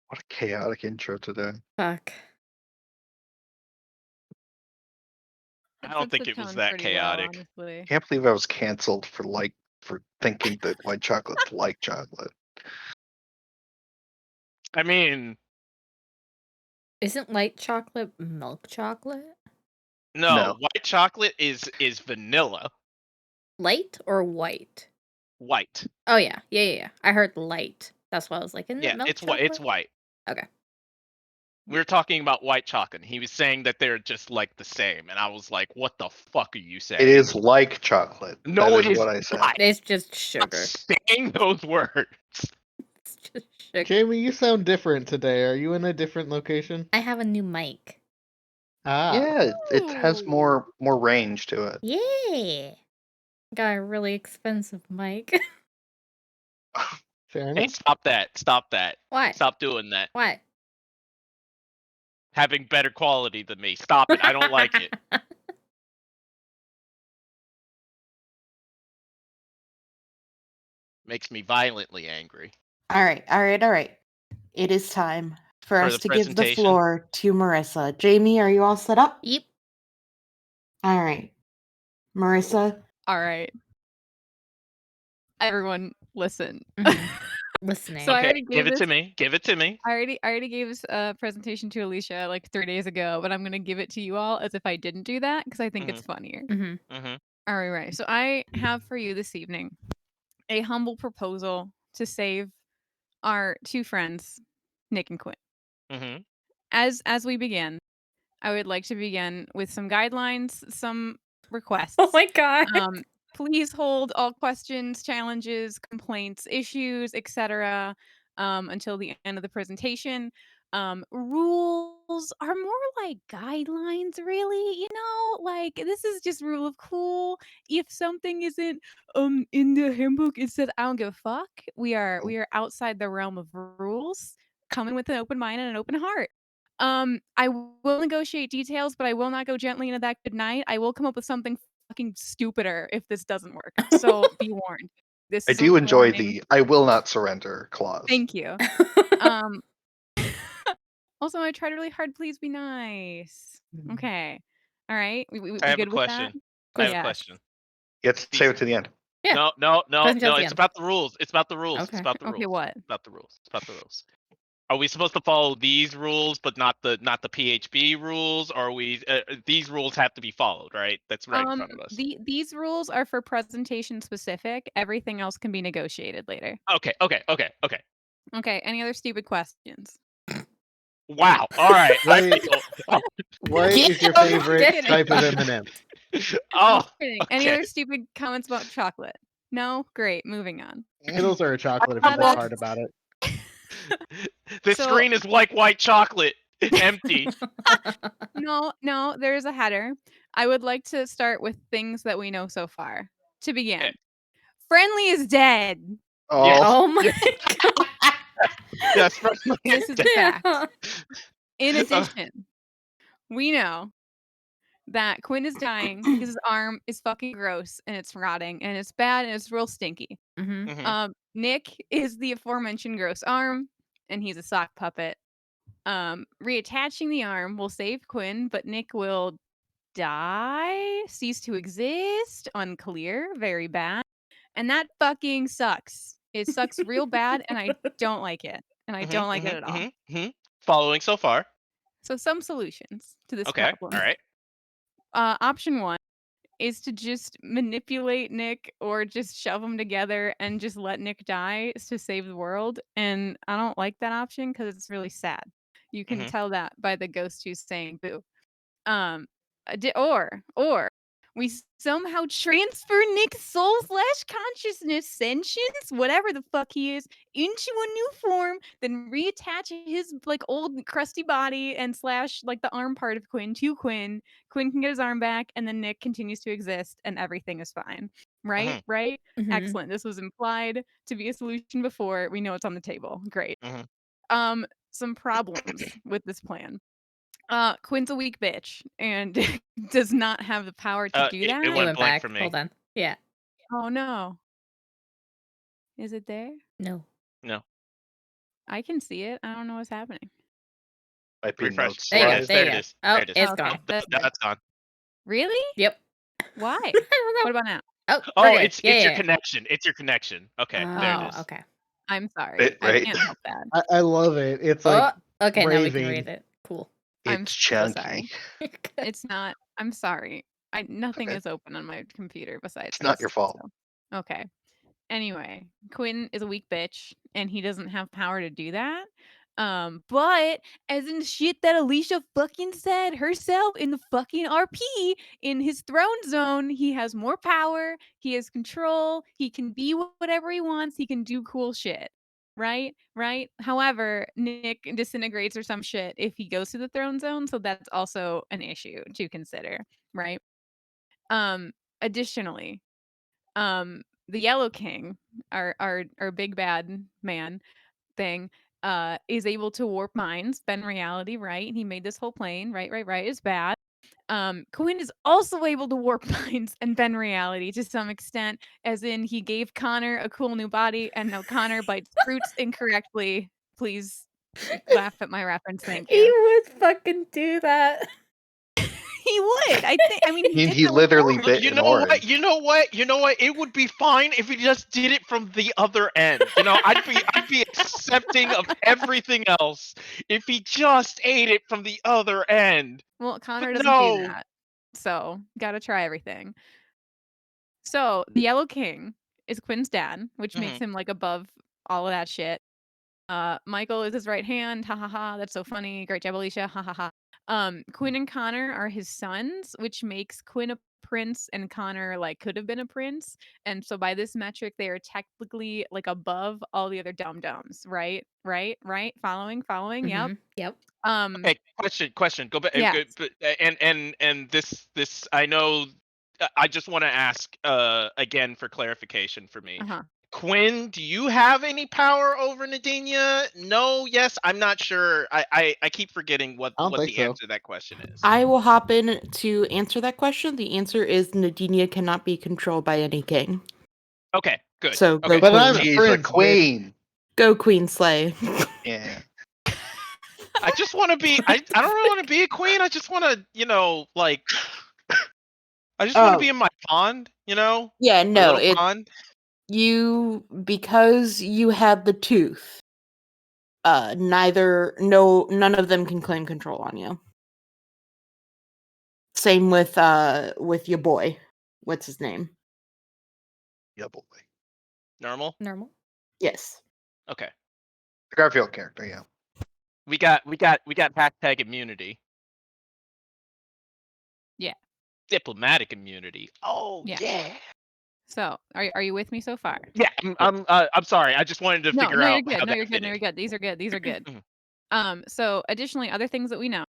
What a chaotic intro today. Fuck. I It don't sets think the it was tone that pretty well, chaotic. honestly. Can't believe I was canceled for thinking that white chocolate's like chocolate. I mean, Isn't light chocolate milk chocolate? no, No. white chocolate is vanilla. Light or white? White. Oh yeah. Yeah. I heard light. That's why I was like, isn't it Yeah, milk it's white. It's chocolate? white. Okay. We were talking about white chocolate. He was saying that they're just like the same, and I was like, "What the fuck are you saying?" It is like chocolate. That No, it is is what I said. not. It's just Stop sugar. saying those words. It's just sugar. Jamie, you sound different today. Are you in a different location? I have a new mic. Ah. Yeah, it has more range to it. Yeah. Got a really expensive mic. Fair Hey, enough. stop that. Stop that. What? Stop doing that. What? Having better quality than me. Stop it. I don't like it. Makes me violently angry. All right. It is time for For us the to give the presentation? floor to Marissa. Jamie, are you all set up? Yep. All right. Marissa, All right. Everyone, listen. Listening. So I Okay, already give gave it to this. me. Give it to me. I already gave this presentation to Alicia like 3 days ago, but I'm gonna give it to you all as if I didn't do that because I think it's funnier. Mm-hmm. Mm-hmm. All right. So I have for you this evening a humble proposal to save our two friends, Nick and Quinn. Mm-hmm. As we begin, I would like to begin with some guidelines, some requests. Oh my god. Please hold all questions, challenges, complaints, issues, etc. Until the end of the presentation. Rules are more like guidelines, really. Like this is just rule of cool. If something isn't in the handbook, it says I don't give a fuck. We are outside the realm of rules. Come in with an open mind and an open heart. I will negotiate details, but I will not go gently into that good night. I will come up with something fucking stupider if this doesn't work. So be warned. This I is a do enjoy warning. the "I will not surrender" clause. Thank you. Also, I tried really hard. Please be nice. Okay. All right. We I have a good with that? question. I have a Yes. question. You have to save it to the end. Yeah. No. Question till the It's end. about the rules. It's about the rules. Okay. It's about the rules. Okay, what? It's about the rules. It's about the rules. Are we supposed to follow these rules, but not the PHB rules? Or are we? These rules have to be followed, right? That's right in front of us. These rules are for presentation specific. Everything else can be negotiated later. Okay. Okay. Any other stupid questions? Wow. All right. Wait. Oh, What Yeah, is your I'm favorite kidding. type of M&M? oh, Kidding. Any okay. other stupid comments about chocolate? No? Great. Moving on. Skittles are a chocolate if you Got think it. hard about it. The So- screen is like white chocolate, empty. No, there is a header. I would like to start with things that we know so far. To begin, Okay. Friendly is dead. Oh, Oh my god. Yes, This is a fact. In addition, we know that Quinn is dying because his arm is fucking gross and it's rotting and it's bad and it's real stinky. Mm-hmm. Mhm. Nick is the aforementioned gross arm and he's a sock puppet. Reattaching the arm will save Quinn, but Nick will die, cease to exist, unclear, very bad. And that fucking sucks. It sucks real bad and I don't like it. And I don't like it at all. Following so far. So some solutions to this Okay. problem. All right. Option 1 is to just manipulate Nick or just shove them together and just let Nick die to save the world. And I don't like that option because it's really sad. You can Mhm. tell that by the ghost who's saying boo. Or we somehow transfer Nick's soul/consciousness, sentience, whatever the fuck he is, into a new form, then reattach his like old crusty body and slash like the arm part of Quinn to Quinn. Quinn can get his arm back, and then Nick continues to exist, and everything is fine. Right? Mhm. Right? Mhm. Excellent. This was implied to be a solution before. We know it's on the table. Great. Mhm. Some problems with this plan. Quinn's a weak bitch and does not have the power to do that. It It went went blank back. for me. Hold on. Yeah. Oh no. Is it there? No. No. I can see it. I don't know what's happening. Might be Refresh. notes. There you go. There it is. There There you it go. is. Oh, There it is. it's Okay, gone. that's good. That's gone. Really? Yep. Why? I don't What know. about now? Oh, Oh, we're good. it's Yeah, your yeah. connection. It's your connection. Okay, there it Oh, is. okay. I'm sorry. I Right? can't help that. I love it. It's like Oh, okay. Now we can raving. read it. Cool. I'm It's so chunky. sorry. It's not. I'm sorry. Nothing Okay. is open on my computer besides It's not your this, fault. so- Okay. Anyway, Quinn is a weak bitch, and he doesn't have power to do that. But as in shit that Alicia fucking said herself in the fucking RP in his throne zone, he has more power, he has control, he can be whatever he wants, he can do cool shit. Right? Right? However, Nick disintegrates or some shit if he goes to the throne zone, so that's also an issue to consider, right? Additionally, the Yellow King, our big bad man thing, is able to warp minds, bend reality, right? He made this whole plane, right, is bad. Quinn is also able to warp minds and bend reality to some extent, as in he gave Connor a cool new body, and now Connor bites fruits incorrectly. Please laugh at my reference, thank He you. would fucking do that. He would. I mean, I mean, did he that with literally Thor. bit You an know orange. what? You know what? You know what? It would be fine if he just did it from the other end. You know, I'd be accepting of everything else if he just ate it from the other end. Well, Connor But doesn't do no. that. So, gotta try everything. So, the Yellow King is Quinn's dad, which makes Mhm. him like above all of that shit. Michael is his right hand. Ha ha ha. That's so funny. Great job, Alicia. Ha ha ha. Quinn and Connor are his sons, which makes Quinn a prince and Connor like could have been a prince. And so by this metric, they are technically like above all the other dum-dums, right? Right? Following? Yep. Mhm. Yep. Okay, question. Go back. Yes. And this I know. I just want to ask again for clarification for me. Uh-huh. Quinn, do you have any power over Nadinia? No, yes, I'm not sure. I keep forgetting what I don't the think so. answer to that question is. I will hop in to answer that question. The answer is Nadinia cannot be controlled by any king. Okay, good. So Okay. go But Queen. I'm She's a Prince, bitch. queen. Go Queen Slay. Yeah. I just want to be. I don't really want to be a queen. I just want to, like. I just want to be Oh. in my pond. Yeah, My no, little pond. because you had the tooth. None of them can claim control on you. Same with your boy. What's his name? Yeah, boy. Normal. Yes. Okay. The Garfield character, yeah. We got hashtag immunity. Yeah. Diplomatic immunity. Oh Yeah. yeah. So, are you with me so far? Yeah, I'm sorry. I just wanted to No, figure no, out you're good. how No, that you're good. fit No, in. you're good. These are good. These are good. Mhm. So additionally, other things that we know.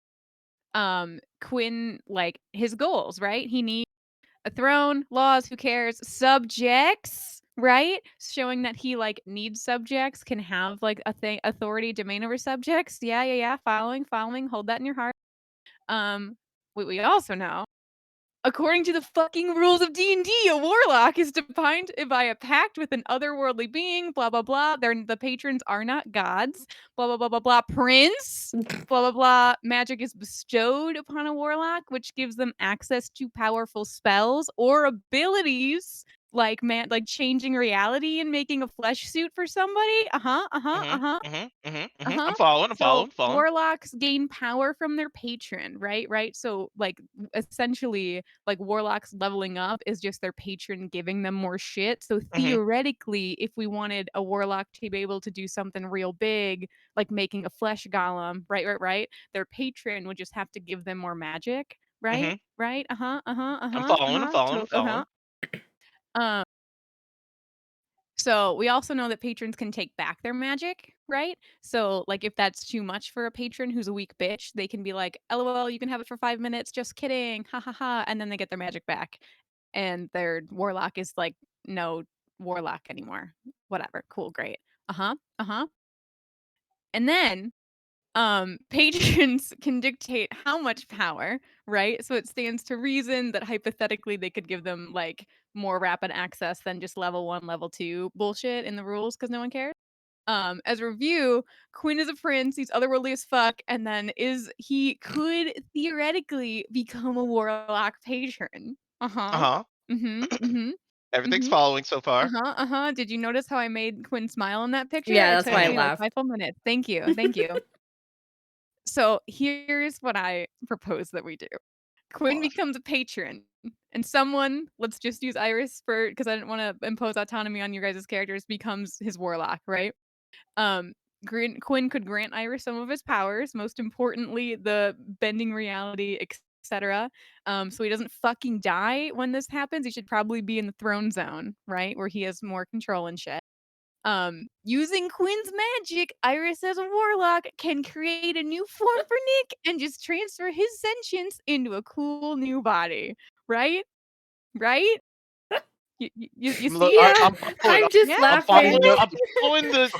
Quinn, like his goals, right? He needs a throne, laws, who cares? Subjects, right? Showing that he like needs subjects, can have like a thing, authority, domain over subjects. Yeah. Following. Hold that in your heart. What we also know, according to the fucking rules of D&D, a warlock is defined by a pact with an otherworldly being, blah, blah, blah. The patrons are not gods, blah, blah, blah, blah, blah. Prince, blah, blah, blah. Magic is bestowed upon a warlock, which gives them access to powerful spells or abilities like changing reality and making a flesh suit for somebody. I'm following. So warlocks gain power from their patron, right? So like essentially, like warlocks leveling up is just their patron giving them more shit. So theoretically, if we wanted a warlock to be able to do something real big, like making a flesh golem, right, their patron would just have to give them more magic, right? Right? I'm following. So we also know that patrons can take back their magic, right? So like if that's too much for a patron who's a weak bitch, they can be like, LOL, you can have it for 5 minutes, just kidding. Ha ha ha. And then they get their magic back. And their warlock is like, no warlock anymore. Whatever. Cool, great. And then patrons can dictate how much power, right? So it stands to reason that hypothetically they could give them like more rapid access than just level 1, level 2 bullshit in the rules because no one cares. As a review, Quinn is a prince, he's otherworldly as fuck, and then he could theoretically become a warlock patron. Uh-huh. Mm-hmm. Everything's following so far. Did you notice how I made Quinn smile in that picture? Yeah, It that's took why I me like laughed. 5 full minutes. Thank you. Thank you. So here's what I propose that we do. Quinn Pause. becomes a patron, and someone, let's just use Iris for because I didn't want to impose autonomy on your guys' characters, becomes his warlock, right? Um, Quinn could grant Iris some of his powers, most importantly, the bending reality, etc. So he doesn't fucking die when this happens. He should probably be in the throne zone, right, where he has more control and shit. Using Quinn's magic, Iris as a warlock can create a new form for Nick and just transfer his sentience into a cool new body. Right? Right? You Look, see? I'm just Yeah. laughing.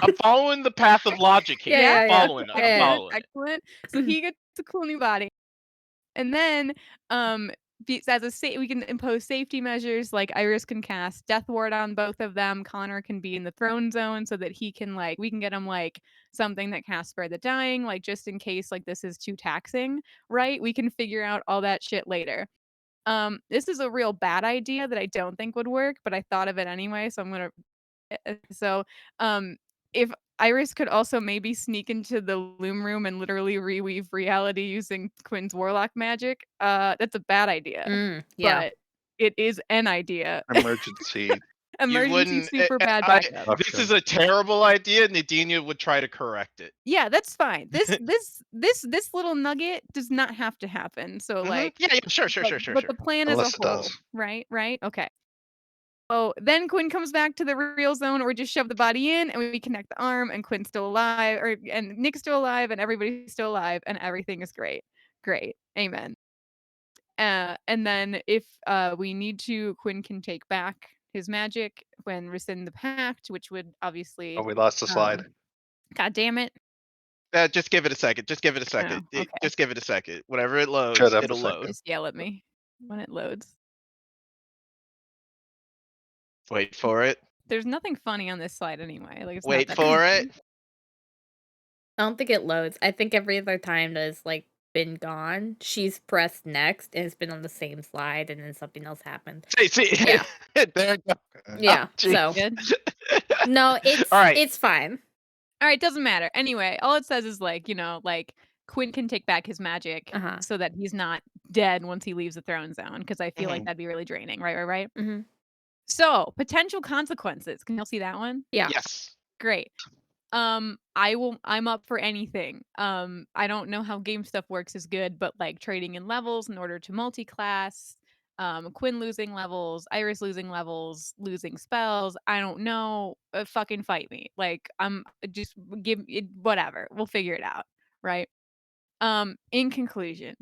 I'm following the path of logic here. Yeah, I'm yeah. following it. I'm Yeah. following it. Excellent. So he gets a cool new body. And then we can impose safety measures, like Iris can cast Death Ward on both of them. Connor can be in the throne zone so that we can get him like something that casts Spare the Dying, like just in case like this is too taxing, right? We can figure out all that shit later. This is a real bad idea that I don't think would work, but I thought of it anyway, so I'm gonna if Iris could also maybe sneak into the loom room and literally reweave reality using Quinn's warlock magic, that's a bad idea, Yeah. but it is an idea. Emergency. Emergency wouldn't- super bad I- backup. This is a terrible idea. Nadine would try to correct it. Yeah, that's fine. This little nugget does not have to happen. So Mhm. like Yeah, sure. but the plan Unless as it a whole, does. right? Okay. Oh, then Quinn comes back to the real zone, or just shove the body in, and we connect the arm, and Quinn's still alive, and Nick's still alive, and everybody's still alive, and everything is great. Great. Amen. And then if we need to, Quinn can take back his magic when rescind the pact, which would obviously Oh, we lost the slide. God damn it. Just give it a second. Just give it a second. okay. Just give it a second. Whenever it loads, Shut up a it'll second. load. Just yell at me when it loads. Wait for it. There's nothing funny on this slide anyway. Like it's not Wait that for funny. it. I don't think it loads. I think every other time that it's like been gone, she's pressed next and it's been on the same slide and then something else happened. See. Yeah. There you go. Yeah. geez. So Good. no, it's All right. it's fine. All right, doesn't matter. Anyway, all it says is like, like Quinn can take back his magic Uh-huh. so that he's not dead once he leaves the throne zone, because I feel like Mhm. that'd be really draining. Right. Mm-hmm. So potential consequences. Can y'all see that one? Yeah. Yes. Great. I'm up for anything. I don't know how game stuff works is good, but like trading in levels in order to multi-class, Quinn losing levels, Iris losing levels, losing spells. I don't know. Fucking fight me. Like I'm just give it whatever. We'll figure it out, right? In conclusion,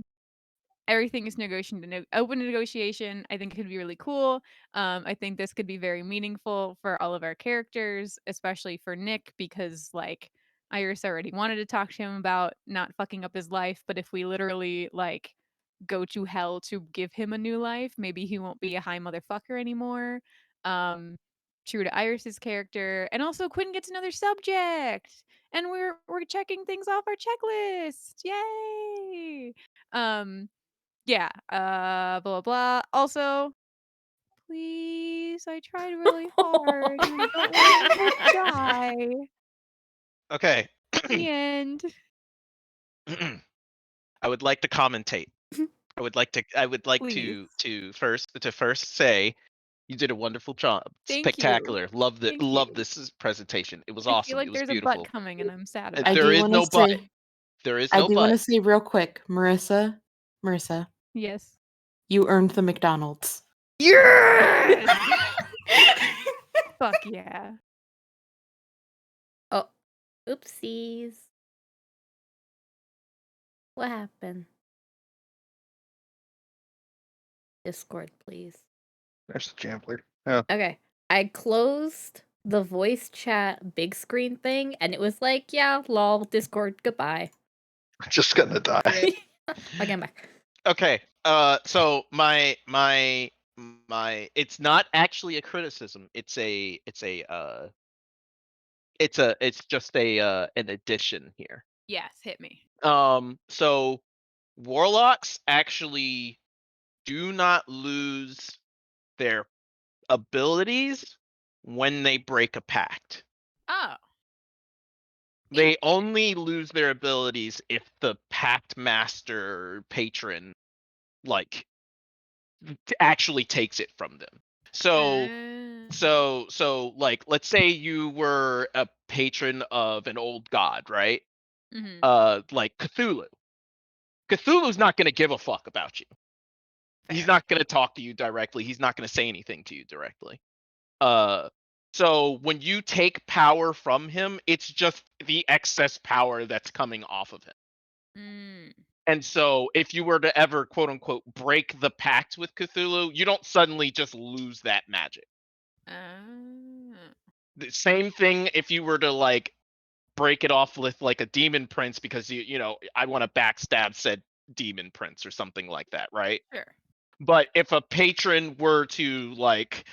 everything is open to negotiation. I think it could be really cool. I think this could be very meaningful for all of our characters, especially for Nick, because like Iris already wanted to talk to him about not fucking up his life, but if we literally like go to hell to give him a new life, maybe he won't be a high motherfucker anymore. True to Iris's character, and also Quinn gets another subject, and we're checking things off our checklist. Yay! Yeah, blah, blah, blah. Also, please, I tried really hard. I don't want him to die. Okay. The end. I would like to commentate. I would like Please. to first say you did a wonderful job. Thank you. Spectacular. Love Thank you. this presentation. It was I feel awesome. like It was there's beautiful. a butt coming, and I'm sad Uh, about there it. is no but. There is I no do want to but. say real quick, Marissa, Yes. you earned the McDonald's. Fuck yeah. Oh, oopsies. What happened? Discord, please. There's the Jambler. Oh, Okay. I closed the voice chat big screen thing and it was like, yeah, lol, Discord, goodbye. I'm just gonna die. Okay, I'm back. Okay. So my it's not actually a criticism. It's a it's just an addition here. Yes, hit me. So warlocks actually do not lose their abilities when they break a pact. Oh. They only lose their abilities if the pact master patron like actually takes it from them. So like let's say you were a patron of an old god, right? Like Cthulhu. Cthulhu's not going to give a fuck about you. He's Fair. not going to talk to you directly. He's not going to say anything to you directly. So when you take power from him, it's just the excess power that's coming off of him. And so if you were to ever quote unquote break the pact with Cthulhu, you don't suddenly just lose that magic. The same thing if you were to like break it off with like a demon prince because you know, I want to backstab said demon prince or something like that, right? Sure. But if a patron were to like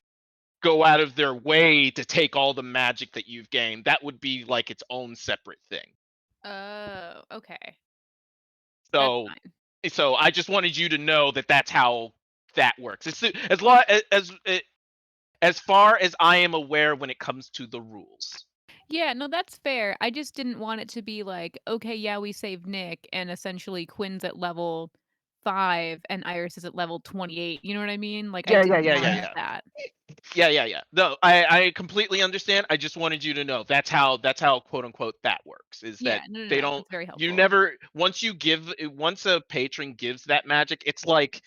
go out of their way to take all the magic that you've gained, that would be like its own separate thing. Oh, okay. So That's fine. so I just wanted you to know that that's how that works. It's as far as I am aware when it comes to the rules. Yeah, no, that's fair. I just didn't want it to be like, okay, yeah, we saved Nick, and essentially Quinn's at level 5 and Iris is at level 28. You know what I mean? Like, I Yeah, didn't want yeah. that. Yeah. No, I completely understand. I just wanted you to know that's how quote unquote that works. Is Yeah, that no, they no, don't that's very helpful. you never once a patron gives that magic, it's like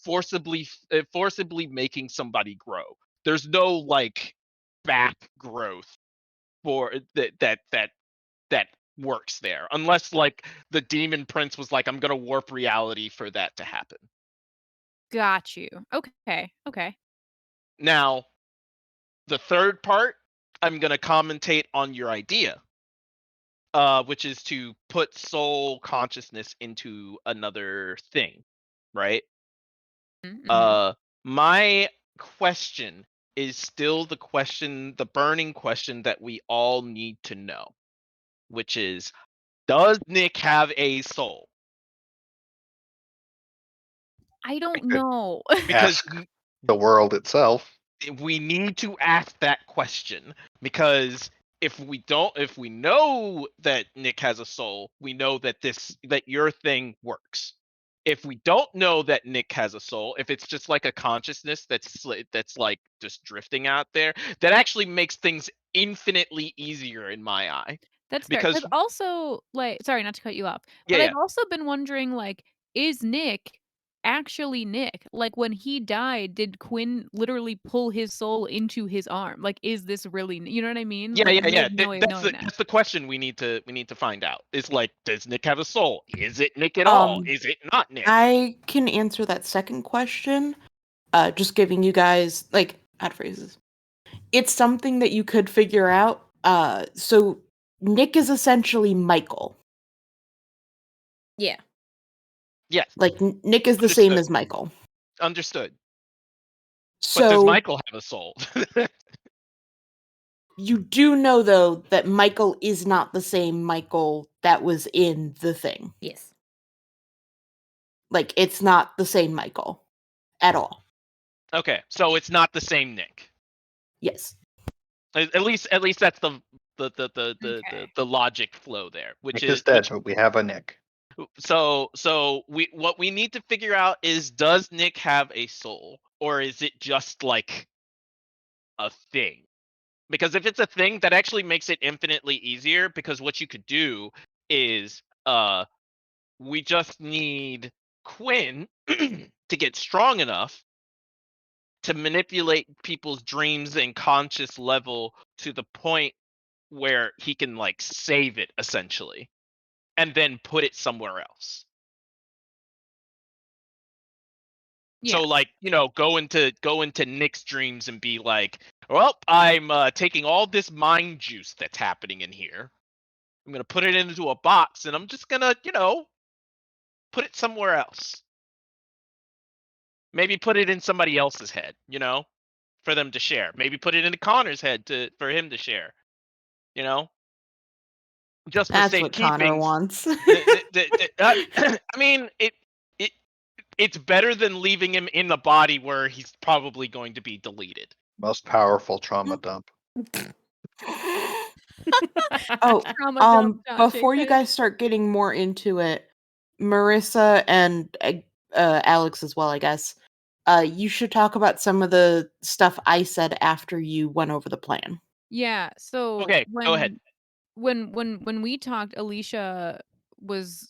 forcibly making somebody grow. There's no like back growth for that works there unless like the demon prince was like I'm gonna warp reality for that to happen. Got you. Okay. Now the third part, I'm gonna commentate on your idea, which is to put soul consciousness into another thing, right? My question is still the burning question that we all need to know, which is, does Nick have a soul? I don't could know. Because Ask the world itself. we need to ask that question, because if we know that Nick has a soul, we know that your thing works. If we don't know that Nick has a soul, if it's just like a consciousness that's like just drifting out there, that actually makes things infinitely easier in my eye. That's fair. Because Because also, like, sorry, not to cut you off, but yeah, I've also been wondering, like, is Nick actually Nick? Like, when he died, did Quinn literally pull his soul into his arm? Like, is this really you know what I mean? Like, we have no way of knowing that. That's the question we need to find out. Is like, does Nick have a soul? Is it Nick at all? Um, Is it not Nick? I can answer that second question. Just giving you guys like how to phrase this. It's something that you could figure out. So Nick is essentially Michael. Yeah. Yes, Like Nick is the same Understood. as Michael. understood. But does So Michael have a soul? you do know though that Michael is not the same Michael that was in the thing. Yes. Like it's not the same Michael at all. Okay, so it's not the same Nick. Yes. At least that's the Okay. logic flow there, which Nick is is dead, but we have a Nick. so what we need to figure out is, does Nick have a soul, or is it just like a thing? Because if it's a thing, that actually makes it infinitely easier, because what you could do is we just need Quinn to get strong enough to manipulate people's dreams and conscious level to the point where he can like save it essentially, and then put it somewhere else. Yeah. So like, go into Nick's dreams and be like, well, I'm taking all this mind juice that's happening in here. I'm gonna put it into a box, and I'm just gonna, put it somewhere else. Maybe put it in somebody else's head, for them to share. Maybe put it into Connor's head for him to share. You know, just for That's what Connor safekeeping. wants. I mean, it it's better than leaving him in the body where he's probably going to be deleted. Most powerful trauma dump. Oh, Trauma dump. before you JK. guys start getting more into it, Marissa and Alex as well, I guess. You should talk about some of the stuff I said after you went over the plan. Yeah. So Okay, go ahead. when we talked, Alicia was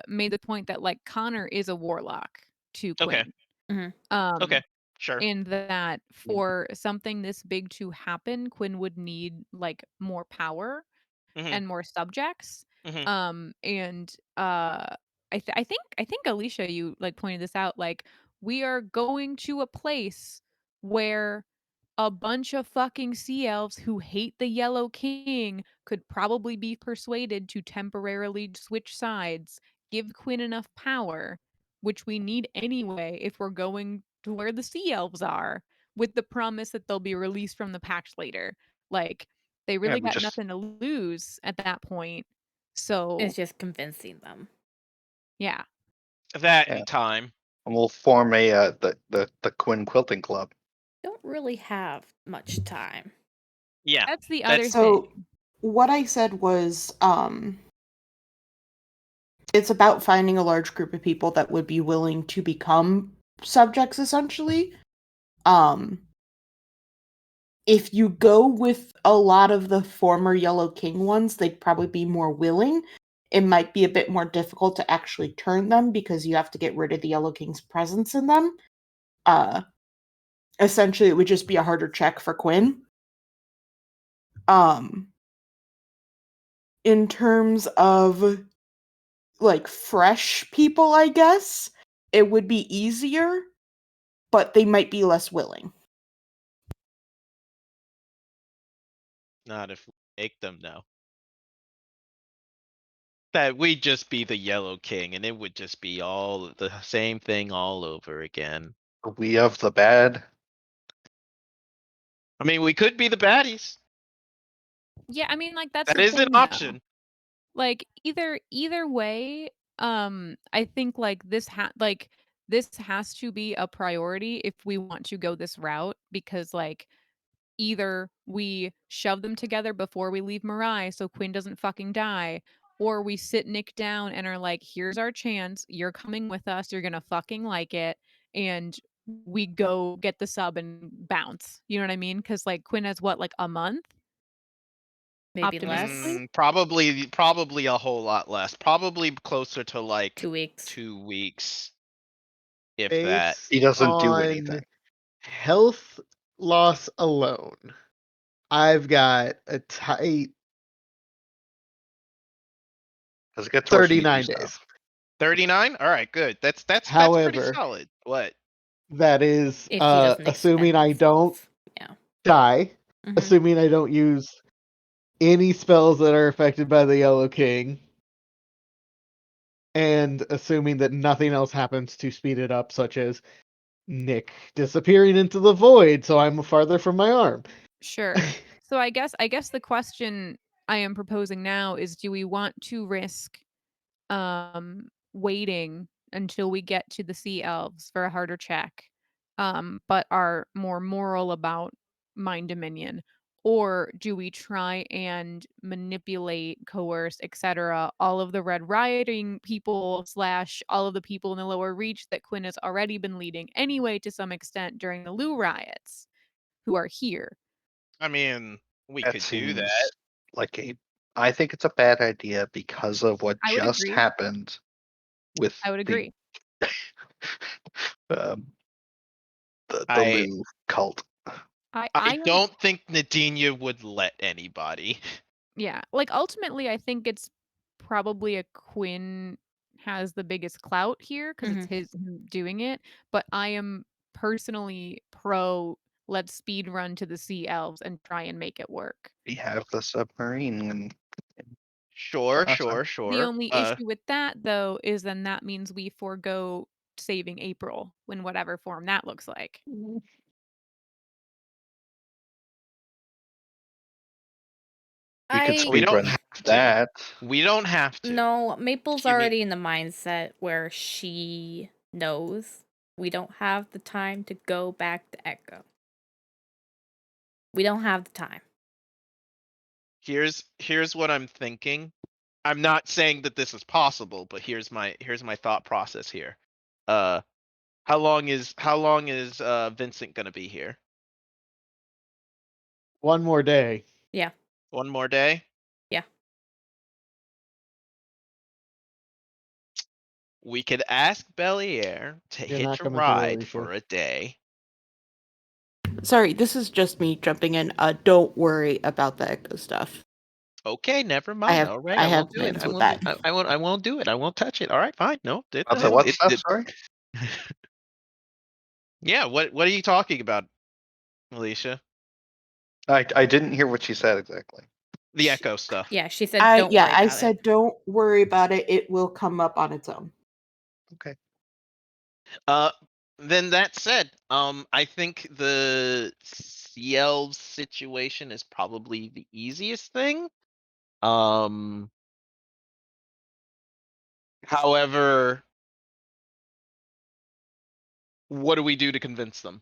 made the point that like Connor is a warlock to Okay. Quinn. Mhm. Okay, sure. And that for something this big to happen, Quinn would need like more power Mhm. and more subjects. Mhm. And I think Alicia, you like pointed this out. Like we are going to a place where a bunch of fucking sea elves who hate the Yellow King could probably be persuaded to temporarily switch sides, give Quinn enough power, which we need anyway if we're going to where the sea elves are, with the promise that they'll be released from the pact later. Like, they really we got just nothing to lose at that point. So, It's just convincing them. yeah. That Yeah. in time. and we'll form a the Quinn Quilting Club. Don't really have much time. Yeah. That's the other So, thing. what I said was, it's about finding a large group of people that would be willing to become subjects, essentially. If you go with a lot of the former Yellow King ones, they'd probably be more willing. It might be a bit more difficult to actually turn them because you have to get rid of the Yellow King's presence in them. Essentially, it would just be a harder check for Quinn. In terms of like fresh people, I guess it would be easier, but they might be less willing. Not if we make them though. That we'd just be the Yellow King, and it would just be all the same thing all over again. We of the bad. I mean, we could be the baddies. Yeah, I mean, like that's That the is thing, an though. option. Like either way, I think like this has to be a priority if we want to go this route, because like either we shove them together before we leave Mirai so Quinn doesn't fucking die, or we sit Nick down and are like, here's our chance, you're coming with us, you're gonna fucking like it, and we go get the sub and bounce. You know what I mean? Because like Quinn has what, like a month? Maybe less. Optimistically? Probably a whole lot less. Probably closer to like 2 weeks. 2 weeks. If that. Based He doesn't do on anything. health loss alone, I've got a tight Does it get towards you 39 stuff? days. 39? Alright, good. That's pretty However, solid. What? that is If he doesn't assuming expend I don't himself. Yeah. die, Mhm. assuming I don't use any spells that are affected by the Yellow King, and assuming that nothing else happens to speed it up, such as Nick disappearing into the void so I'm farther from my arm. Sure. So I guess the question I am proposing now is, do we want to risk waiting until we get to the sea elves for a harder check, but are more moral about mind dominion? Or do we try and manipulate, coerce, etc., all of the Red Riding people / all of the people in the lower reach that Quinn has already been leading anyway to some extent during the Lou riots, who are here? I mean, we That could do seems that. like a. I think it's a bad idea because of what I would just agree. happened with I would agree. um, the I Lou cult. I don't think Nadinia would let anybody. Yeah, like ultimately, I think it's probably a Quinn has the biggest clout here because it's him doing it. But I am personally pro let's speed run to the sea elves and try and make it work. We have the submarine and Sure, Awesome. The sure. only issue with that though is then that means we forego saving April in whatever form that looks like. We could I We don't speedrun have to. that. We don't have to. no, Maple's You mean- already in the mindset where she knows we don't have the time to go back to Echo. We don't have the time. Here's what I'm thinking. I'm not saying that this is possible, but here's my thought process here. How long is Vincent gonna be here? One more day. Yeah. One more day? Yeah. We could ask Belier to You're not hitch a coming through, ride Alicia. for a day. Sorry, this is just me jumping in. Don't worry about the Echo stuff. Okay, never mind. have- All right, I I have won't do it. plans I with won't. that. I won't do it. I won't touch it. All right, fine. No. About the what stuff? it- Sorry. yeah. What are you talking about, Alicia? I didn't hear what she said exactly. The Echo stuff. Yeah, she said I don't worry about said it. don't worry about it. It will come up on its own. Okay. Then that said, I think the CL situation is probably the easiest thing. However, what do we do to convince them?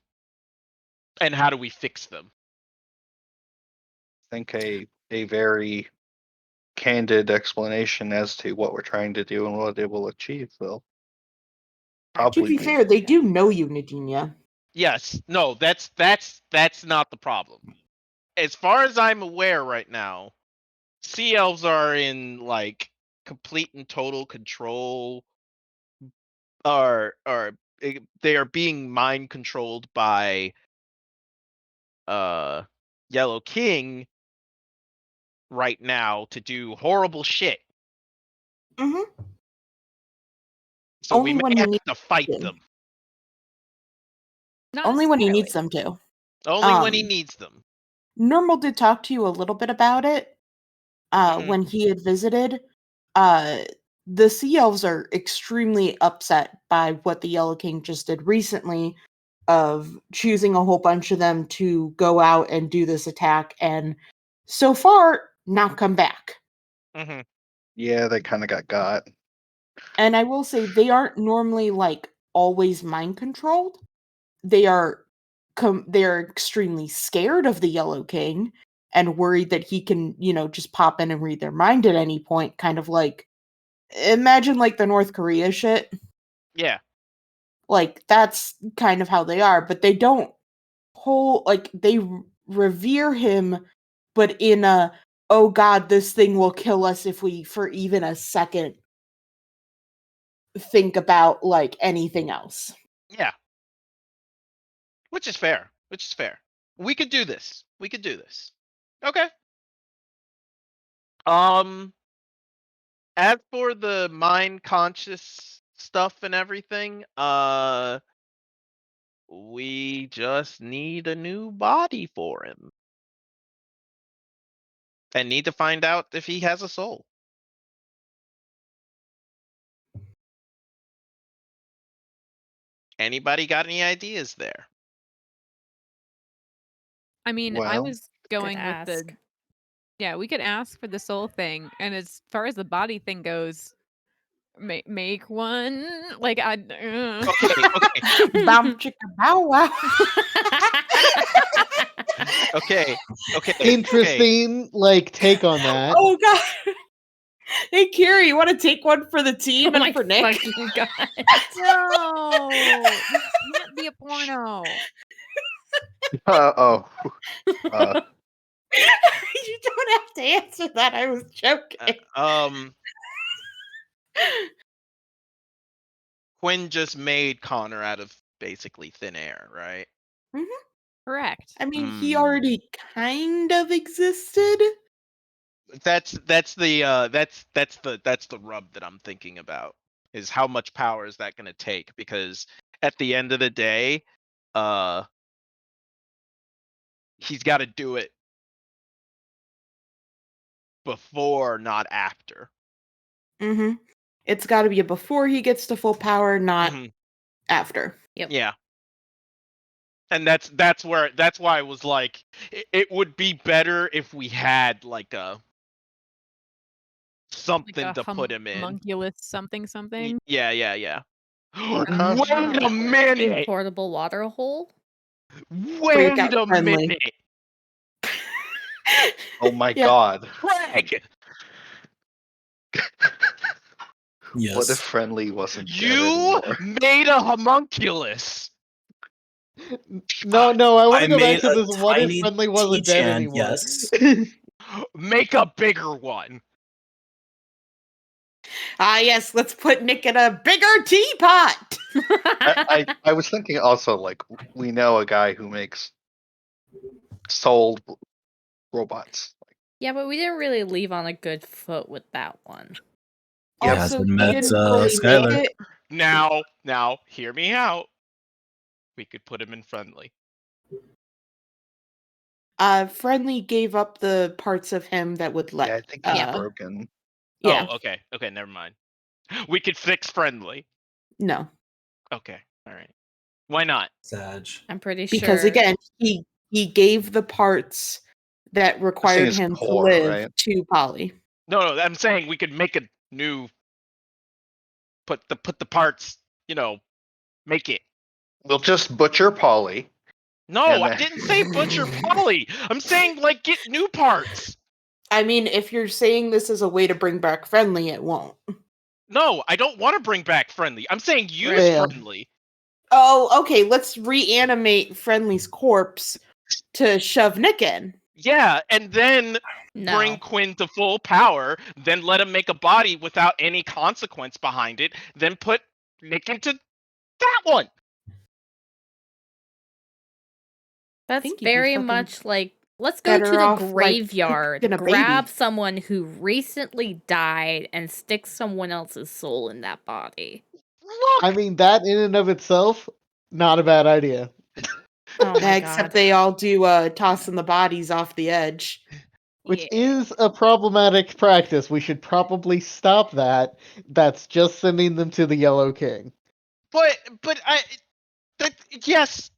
And how do we fix them? I think a very candid explanation as to what we're trying to do and what it will achieve will To probably be fair, they do know you, Nadinia. Yes, no, that's not the problem. As far as I'm aware right now, Sea Elves are in like complete and total control, or they are being mind controlled by Yellow King right now to do horrible shit. Mm-hmm. So we Only may when he have needs to fight to. them. Not Only when he necessarily. needs them to. Only when he Um, needs them. Normal did talk to you a little bit about it Mhm. when he had visited. The Sea Elves are extremely upset by what the Yellow King just did recently of choosing a whole bunch of them to go out and do this attack and so far not come back. hmm Yeah, they kind of got. And I will say they aren't normally like always mind controlled. They are they are extremely scared of the Yellow King and worried that he can, just pop in and read their mind at any point, kind of like imagine like the North Korea shit. Yeah. Like that's kind of how they are, but they don't they revere him, but in a oh god, this thing will kill us if we for even a second think about like anything else. Yeah. Which is fair. We could do this. Okay. As for the mind conscious stuff and everything, we just need a new body for him. And need to find out if he has a soul. Anybody got any ideas there? I mean, I Well, was going with ask. the yeah, we could ask for the soul thing, and as far as the body thing goes, make one. Like I. Okay. Bam chicka bow wow. Okay. Interesting, like take on that. Oh god. Hey Carrie, you want to take one for the team Oh my and for Nick? fucking god. No, this can't be a porno. oh. You don't have to answer that. I was joking. Quinn just made Connor out of basically thin air, right? Correct. I mean, he Hmm. already kind of existed. That's the rub that I'm thinking about, is how much power is that going to take? Because at the end of the day, he's got to do it before, not after. Mm-hmm. It's got to be before he gets to full power, not Mhm. after. Yep. Yeah. And that's why I was like, it would be better if we had like a something Like a to put him in. homunculus something something. Yeah. Or Wait construct. a minute! Portable water hole. Wait Breakout a friendly. minute! Oh my Yeah. god. Greg! What if Yes. friendly wasn't dead You anymore? made a homunculus! No, I want I to go back made to a this. What if tiny friendly wasn't dead T-Chan, anymore? yes. Make a bigger one. Ah, yes, let's put Nick in a bigger teapot. I was thinking also, like, we know a guy who makes soul robots. Yeah, but we didn't really leave on a good foot with that one. Yeah, Also, hasn't we met, didn't fully Skylar. make it. Now, hear me out. We could put him in friendly. Friendly gave up the parts of him that would let. Yeah, I think he's Yeah. broken. Yeah. Oh, okay. Okay, never mind. We could fix friendly. No, Okay, alright. Why not? Sag. I'm pretty sure. because again, he gave the parts that required his him core, to live right? to Polly. No, I'm saying we could make a new put the parts, make it. We'll just butcher Polly. No, And I then- didn't say butcher Polly. I'm saying like get new parts. I mean, if you're saying this is a way to bring back friendly, it won't. No, I don't want to bring back friendly. I'm saying use Yeah. friendly. Oh, okay. Let's reanimate Friendly's corpse to shove Nick in. Yeah, and then no. bring Quinn to full power, then let him make a body without any consequence behind it, then put Nick into that one. That's think you'd be very fucking much like, let's go to better the off, like, graveyard, cooking a grab baby. someone who recently died, and stick someone else's soul in that body. Look, I mean, that in and of itself, not a bad idea. Oh my Except god. they all do tossing the bodies off the edge. Which Yeah. is a problematic practice. We should probably stop that. That's just sending them to the Yellow King. but yes,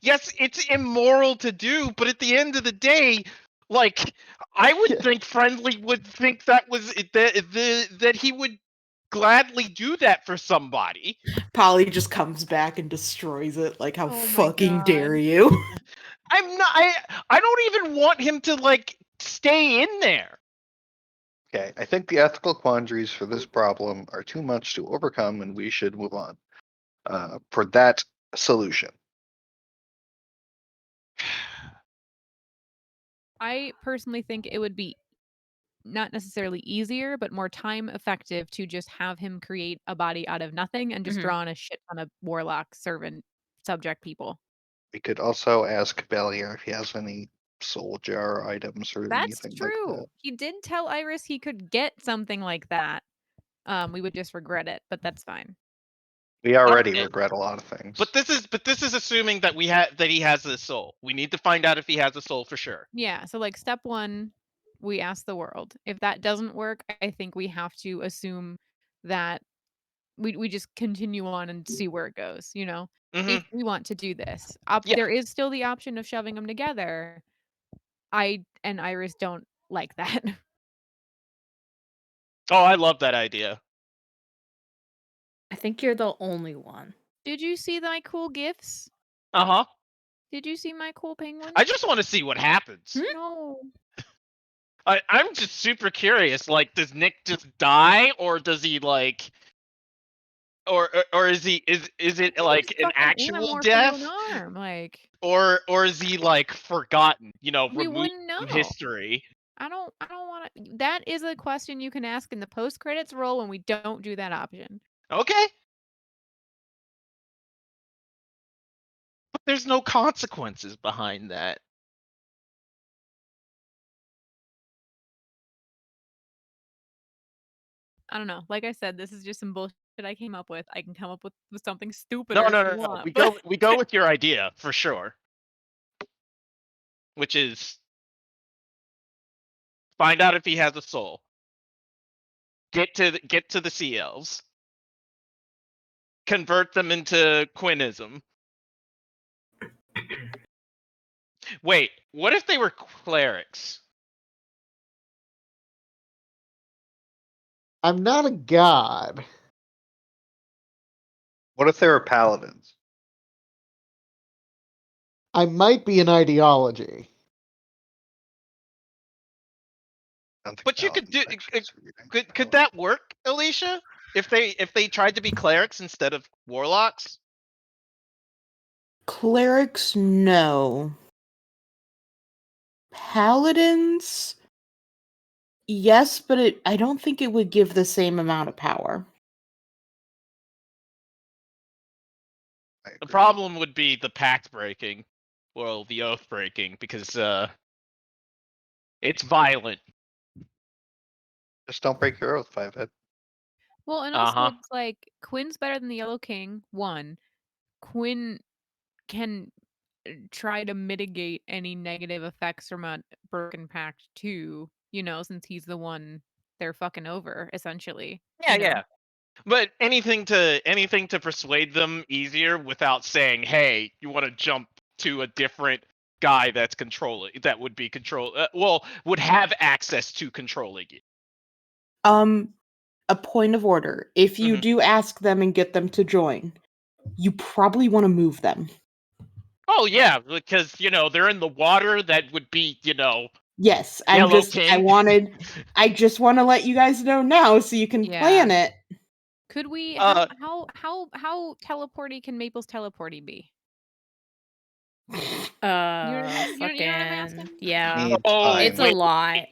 it's immoral to do, but at the end of the day, like I would Yeah. think friendly would think that was that he would gladly do that for somebody. Polly just comes back and destroys it. Like, how Oh my fucking God. dare you? I'm not. I don't even want him to like stay in there. Okay, I think the ethical quandaries for this problem are too much to overcome, and we should move on for that solution. I personally think it would be not necessarily easier, but more time effective to just have him create a body out of nothing and just Mhm. draw on a shit ton of warlock servant subject people. We could also ask Bellier if he has any soul jar items or That's anything true. like that. He did tell Iris he could get something like that. We would just regret it, but that's fine. We already Okay. regret a lot of things. But this is assuming that that he has a soul. We need to find out if he has a soul for sure. Yeah, so like step 1, we ask the world. If that doesn't work, I think we have to assume that we just continue on and see where it goes, Mhm. If we want to do this. Yeah. There is still the option of shoving them together. I and Iris don't like that. Oh, I love that idea. I think you're the only one. Did you see my cool gifts? Uh huh. Did you see my cool penguin? I just want to see what happens. No. I'm just super curious. Like, does Nick just die, or does he like, or is he is it like an Fucking actual anamorph death, into an arm, like or is he like forgotten? we Removed wouldn't from know. history. I don't want to. That is a question you can ask in the post credits roll when we don't do that option. Okay. But there's no consequences behind that. I don't know. Like I said, this is just some bullshit I came up with. I can come up with something stupid. No. We go with your idea for sure. Which is find out if he has a soul. Get to the sea elves. Convert them into Quinnism. Wait, what if they were clerics? I'm not a god. What if they were paladins? I might be an ideology. I don't think But you could paladins do. actually serve anything. Could that work, Alicia? If they tried to be clerics instead of warlocks? Clerics, no. Paladins, yes, but I don't think it would give the same amount of power. I The agree. problem would be the pact breaking, well, the oath breaking, because it's violent. Just don't break your oath, Fivehead. Well, and also Uh-huh. it's like Quinn's better than the Yellow King. One, Quinn can try to mitigate any negative effects from a broken pact. Two, since he's the one they're fucking over, essentially. Yeah, yeah. But anything to persuade them easier without saying, "Hey, you want to jump to a different guy that's controlling that would be would have access to controlling you." A point of order. If you Mhm. do ask them and get them to join, you probably want to move them. Oh yeah, because they're in the water. That would be Yes, Yellow King. I just want to let you guys know now so you can plan it. Could we? Uh, How teleporty can Maple's teleporty be? You know what I'm Fucking asking? yeah. Need Oh, time. It's a wait. lot.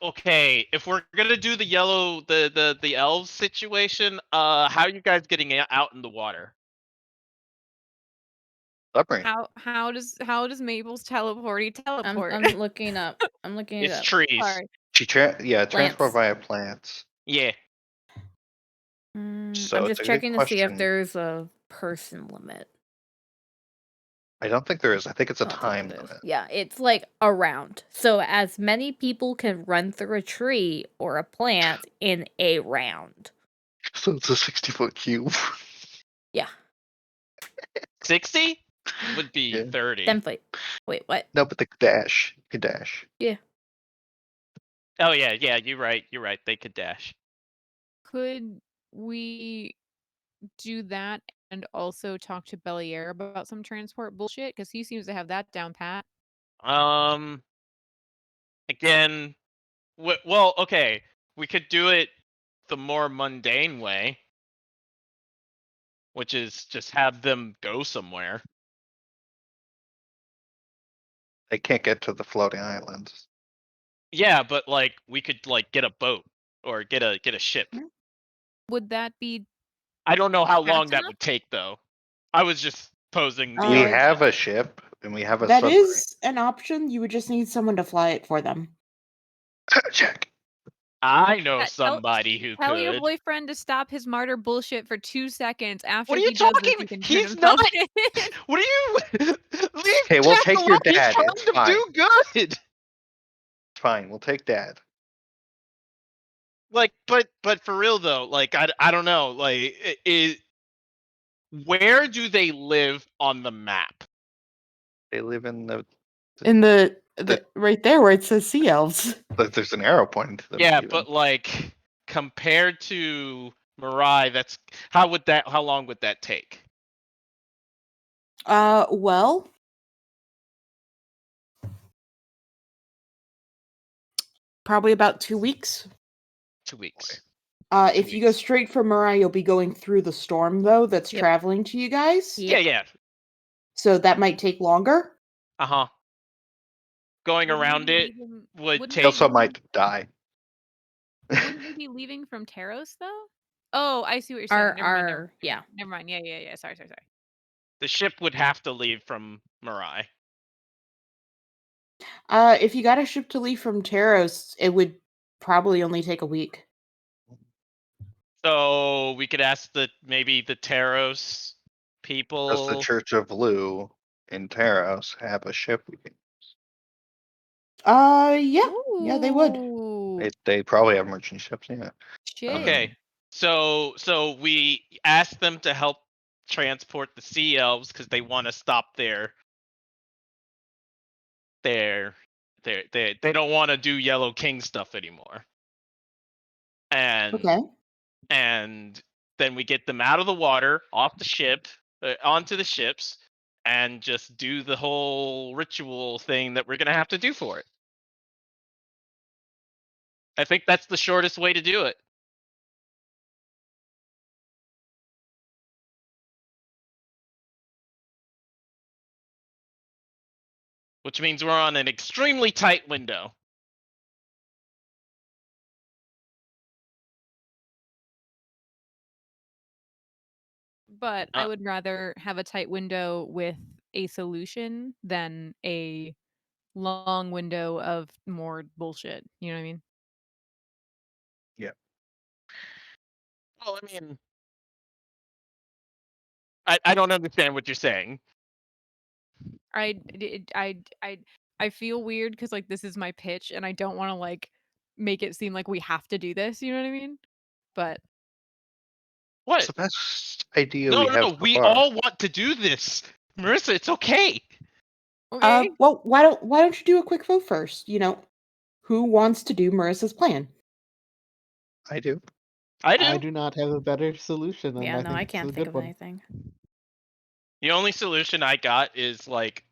Okay. If we're gonna do the yellow, the elves situation, how are you guys getting out in the water? Submarine. How does Maple's teleporty teleport? I'm looking up. I'm looking it It's up. trees. Sorry. Transport Plants. via plants. Yeah. So I'm it's just a good checking to see if question. there's a person limit. I don't think there is. I think it's a I don't time think it is. limit. Yeah, it's like a round. So as many people can run through a tree or a plant in a round. So it's a 60-foot cube. Yeah. 60 would be Yeah. 30. 10 feet. Wait, what? No, but the dash. You could dash. Yeah. Oh yeah, you're right. They could dash. Could we do that and also talk to Belier about some transport bullshit? Because he seems to have that down pat. Again, well, okay, we could do it the more mundane way, which is just have them go somewhere. They can't get to the floating islands. Yeah, but like we could like get a boat or get a ship. Would that be I don't know how long fast that enough? would take though. I was just posing the Uh, We idea. have a ship and we have a That submarine. is an option. You would just need someone to fly it for them. Check. I know Yeah, somebody who tell your could. boyfriend to stop his martyr bullshit for 2 seconds. After What are you he does this, talking? he can turn He's himself not. in. What are you? Leave Hey, we'll Jack take your alone. He's dad, trying it's to fine. do good. Fine, we'll take Dad. Like, but for real though, like I don't know, like where do they live on the map? They live in the. In the right there where it says sea elves. There's an arrow pointing to them. Yeah, even. but like compared to Mirai, that's how long would that take? Well, probably about 2 weeks. 2 weeks. If you go straight from Mariah, you'll be going through the storm though that's Yep. traveling to you guys. Yep. Yeah. So that might take longer. Uh-huh. Going around it would wouldn't He take. also might die. Wouldn't we be leaving from Taros though? Oh, I see what you're saying. Yeah. Never mind. Yeah. Sorry. The ship would have to leave from Mirai. If you got a ship to leave from Taros, it would probably only take a week. So we could ask maybe the Taros people. Does the Church of Lu in Taros have a ship we can? Yeah, they would. Ooh, They probably have merchant ships. Yeah. shit. Okay. So we ask them to help transport the sea elves because they want to stop they don't want to do Yellow King stuff anymore. and Okay. and then we get them out of the water, off the ship, onto the ships, and just do the whole ritual thing that we're gonna have to do for it. I think that's the shortest way to do it. Which means we're on an extremely tight window. But I Uh, would rather have a tight window with a solution than a long window of more bullshit. You know what I mean? Well, I mean, I don't understand what you're saying. I feel weird because like this is my pitch and I don't want to like make it seem like we have to do this. You know what I mean? But It's What? the best idea No, we have no, so we far. all want to do this. Marissa, it's okay. okay. Well, why don't you do a quick vote first? Who wants to do Marissa's plan? I do. I do. I do not have a better solution, and Yeah, I no, think I it's can't a think good of one. anything. The only solution I got is like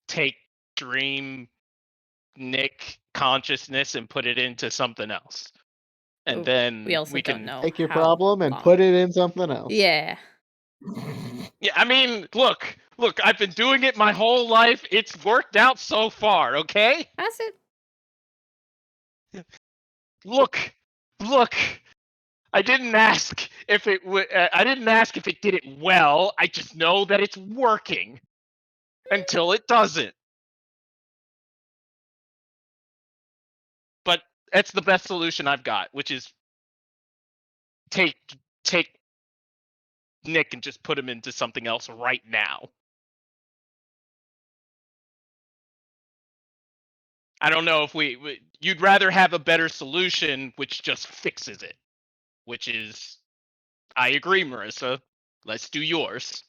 take dream Nick consciousness and put it into something else. And Ooh, then we also we don't can know Take your how problem and long. put it in something else. Yeah. Yeah, I mean, look, I've been doing it my whole life. It's worked out so far, okay? That's it. Look. I didn't ask if it would. I didn't ask if it did it well. I just know that it's working until it doesn't. But that's the best solution I've got, which is take Nick and just put him into something else right now. I don't know if you'd rather have a better solution which just fixes it, which is I agree, Marissa. Let's do yours.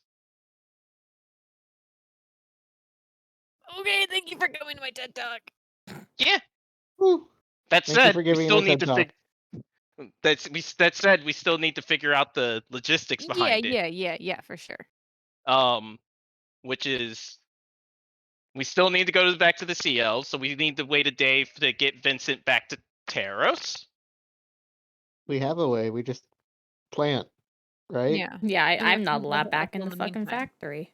Okay, thank you for coming to my TED Talk. Yeah. Woo. That Thank you said, for we giving still us need that to talk. that said, we still need to figure out the logistics behind it. Yeah, for sure. Which is we still need to go back to the CL, so we need to wait a day to get Vincent back to Taros. We have a way. We just plant, right? Yeah. Yeah, And I'm let's not move allowed the back in apple the in the fucking meantime. factory.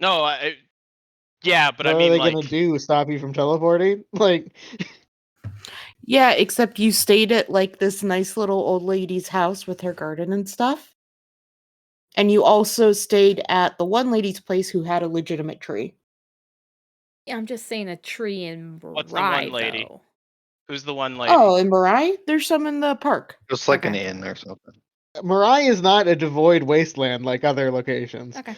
No, yeah, but What I are mean, they like, gonna do? Stop you from teleporting? Like, Yeah, except you stayed at like this nice little old lady's house with her garden and stuff. And you also stayed at the one lady's place who had a legitimate tree. Yeah, I'm just saying a tree in What's the one Rye, lady? though. Who's the one lady? Oh, in Mariah? There's some in the park. Just like an Okay. inn or something. Mariah is not a devoid wasteland like other locations. Okay.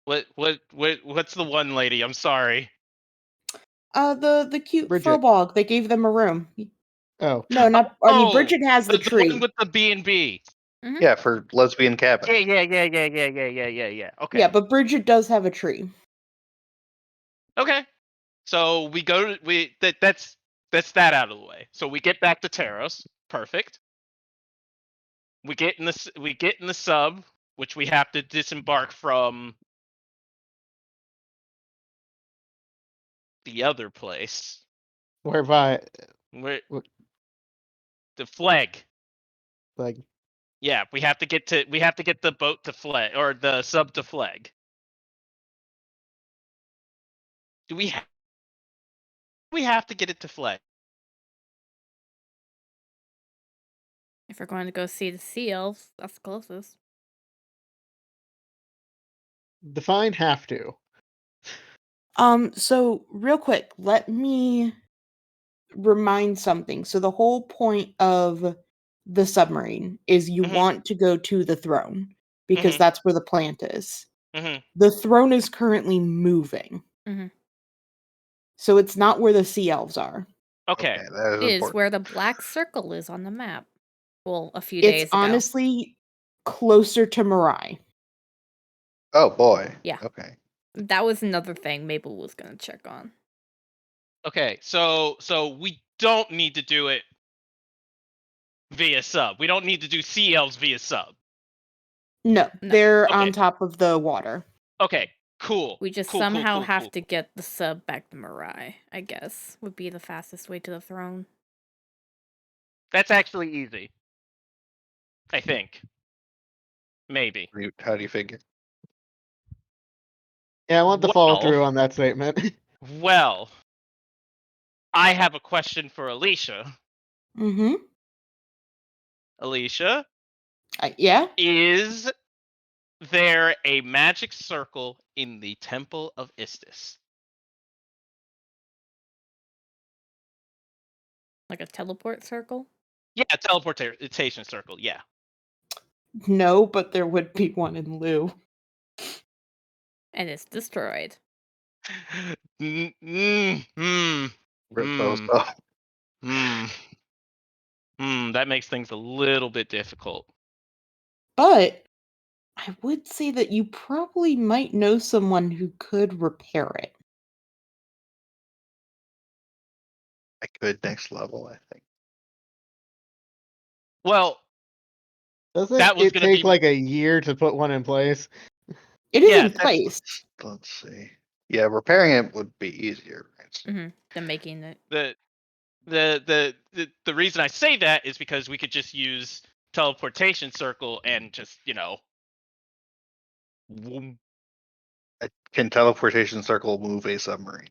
What's the one lady? I'm sorry. The cute Bridget. furbog. They gave them a room. Oh, No, not. I mean, Oh, Bridget has the the tree. one with the B&B. Yeah, for lesbian cabin. Yeah. Okay. Yeah, but Bridget does have a tree. Okay. So we go to that's that out of the way. So we get back to Taros. Perfect. We get in the sub, which we have to disembark from the other place. whereby, Where What- the flag. like, Yeah, we have to get the boat to flag or the sub to flag. Do we have to get it to flag? If we're going to go see the sea elves, that's the closest. define have to. So real quick, let me remind something. So the whole point of the submarine is you Mhm. want to go to the throne because Mhm. that's where the plant is. Mhm. The throne is currently moving. Mhm. So it's not where the sea elves are. Okay. that is It is important. where the black circle is on the map. Well, a few It's days ago. honestly closer to Mirai. Oh boy. Yeah. Okay. That was another thing Mabel was going to check on. Okay, so we don't need to do it via sub. We don't need to do sea elves via sub. No, No. they're Okay. on top of the water. Okay, cool. We just cool, somehow cool, have cool. to get the sub back to Mirai, I guess, would be the fastest way to the throne. That's actually easy. I think. Maybe. How do you figure? Yeah, I want to follow Well- through on that statement. Well, I have a question for Alicia. Mm-hmm. Alicia, Yeah. is there a magic circle in the Temple of Istis? Like a teleport circle? Yeah, teleportation circle. Yeah. No, but there would be one in lieu. And it's destroyed. Rip Hmm. those off. That makes things a little bit difficult. But I would say that you probably might know someone who could repair it. I could next level, I think. Well, Doesn't That was it gonna take be- like a year to put one in place? It is Yeah, in place. Let's see. Yeah, repairing it would be easier. Right? Than making it. the reason I say that is because we could just use teleportation circle and just, whoom. Can teleportation circle move a submarine?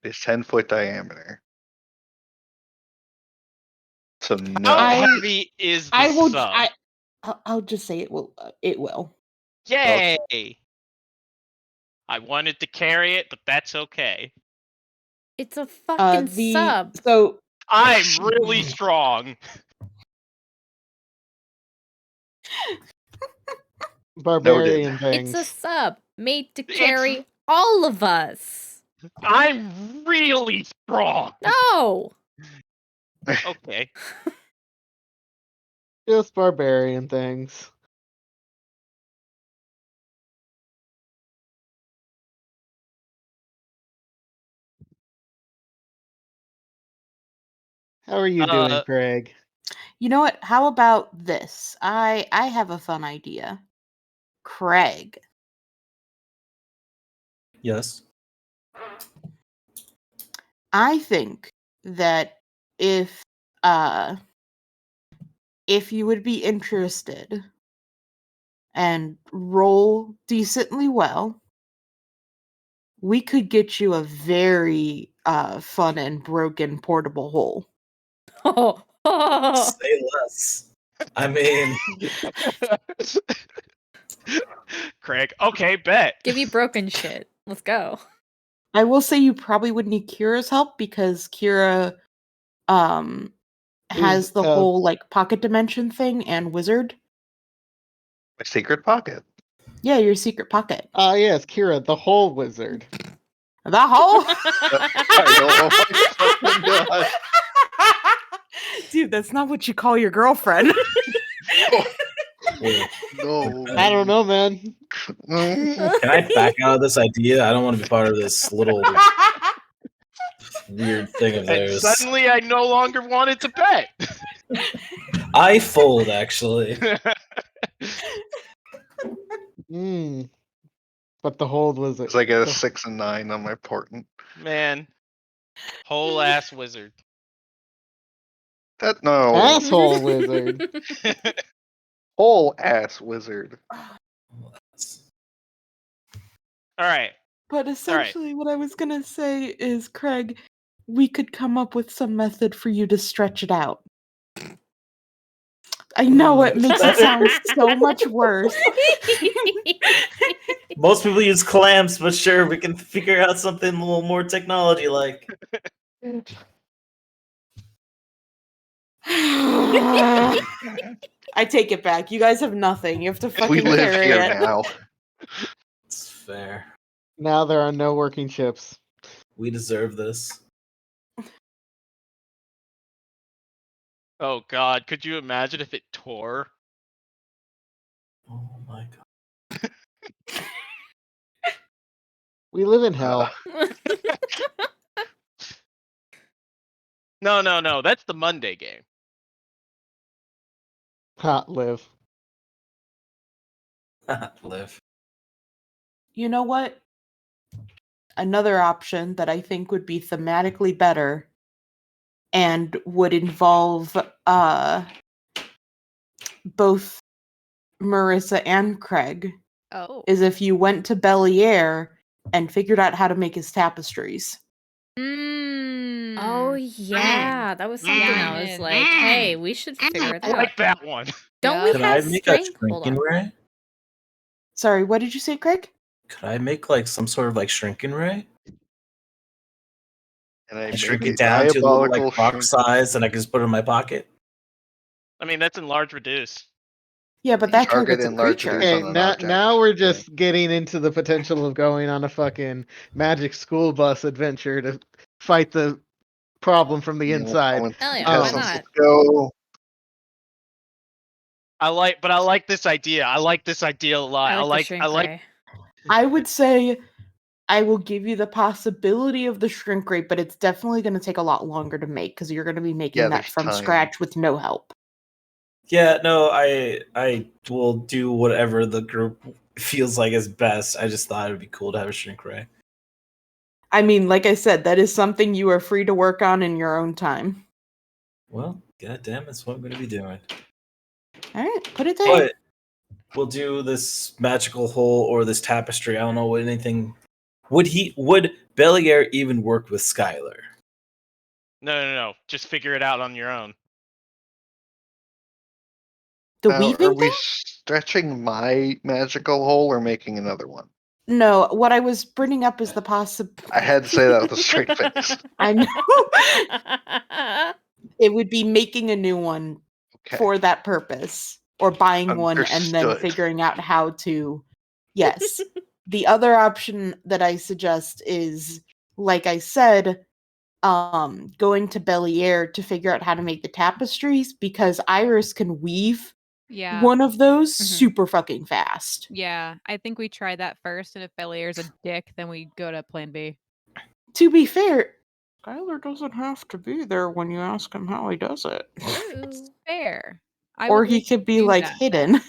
It's 10-foot diameter. So no. How I- heavy is the I will. sub? I'll just say it will. It will. Yay! I wanted to carry it, but that's okay. It's a fucking The sub. so I'm really strong. Barbarian things. It's a sub made to It's- carry all of us. I'm really strong. No. Okay. Just barbarian things. How are you doing, Uh, Craig? you know what? How about this? I have a fun idea. Craig, Yes. I think that if you would be interested and roll decently well, we could get you a very fun and broken portable hole. Oh. Say less. I mean, Craig. Okay, bet. Give me broken shit. Let's go. I will say you probably would need Kira's help because Kira has the whole like pocket dimension thing and wizard. My secret pocket. Yeah, your secret pocket. Ah, yes, Kira, the whole wizard. The whole Oh my God. Dude, that's not what you call your girlfriend. wait, No. I don't know, man. can I back out of this idea? I don't want to be part of this little weird thing of And theirs. suddenly I no longer wanted to bet. I fold, actually. But the whole wizard. It's like a 6 and 9 on my portent. Man. Whole ass wizard. That no. Asshole wizard. Whole ass wizard. Alright. But essentially, what I was gonna say is, Craig, we could come up with some method for you to stretch it out. I know it makes it sound so much worse. Most people use clamps, but sure, we can figure out something a little more technology like. I take it back. You guys have nothing. You have to We fucking live carry here it. now. It's fair. Now there are no working ships. We deserve this. Oh god, could you imagine if it tore? Oh my god. We live in hell. No. That's the Monday game. Hot live. Live. You know what? Another option that I think would be thematically better and would involve both Marissa and Craig Oh. is if you went to Bellier and figured out how to make his tapestries. Oh yeah, that was something Yeah, I was man. like, hey, we should figure it I out. like that one. Don't Yeah. we Could I have make a strength? Hold shrinking on. ray? Sorry, what did you say, Craig? Could I make like some sort of like shrinking ray? And I I make shrink a it down to a little diabolical like rock shrink. size, and I can just put it in my pocket. I mean, that's enlarge reduce. Yeah, but that Target targets a enlarge creature. reduce. Okay, on an now object. now we're Yeah. just getting into the potential of going on a fucking magic school bus adventure to fight the problem from the Yeah, inside. Hell yeah, Oh. why contestants, not? let's go. I like this idea. I like this idea a lot. I like the shrink ray. I would say I will give you the possibility of the shrink rate, but it's definitely going to take a lot longer to make because you're going to be making Yeah, that there's from time. scratch with no help. Yeah, no, I will do whatever the group feels like is best. I just thought it would be cool to have a shrink ray. I mean, like I said, that is something you are free to work on in your own time. Well, goddamn, that's what I'm going to be doing. All right, put it there. But we'll do this magical hole or this tapestry. I don't know what anything. Would Bellier even work with Skylar? No. Just figure it out on your own. The Now, weaving are we thing? stretching my magical hole or making another one? No, what I was bringing up is the possibility. I had to say that with a straight face. I know. It would be making a new one Okay. for that purpose, or buying one and then Understood. figuring out how to. Yes. The other option that I suggest is, like I said, going to Bellier to figure out how to make the tapestries because Iris can weave Yeah. one of those Mhm. super fucking fast. Yeah. I think we try that first, and if Bellier's a dick, then we go to plan B. To be fair, Skylar doesn't have to be there when you ask him how he does it. It's fair. I Or would he like could to be do like that. hidden.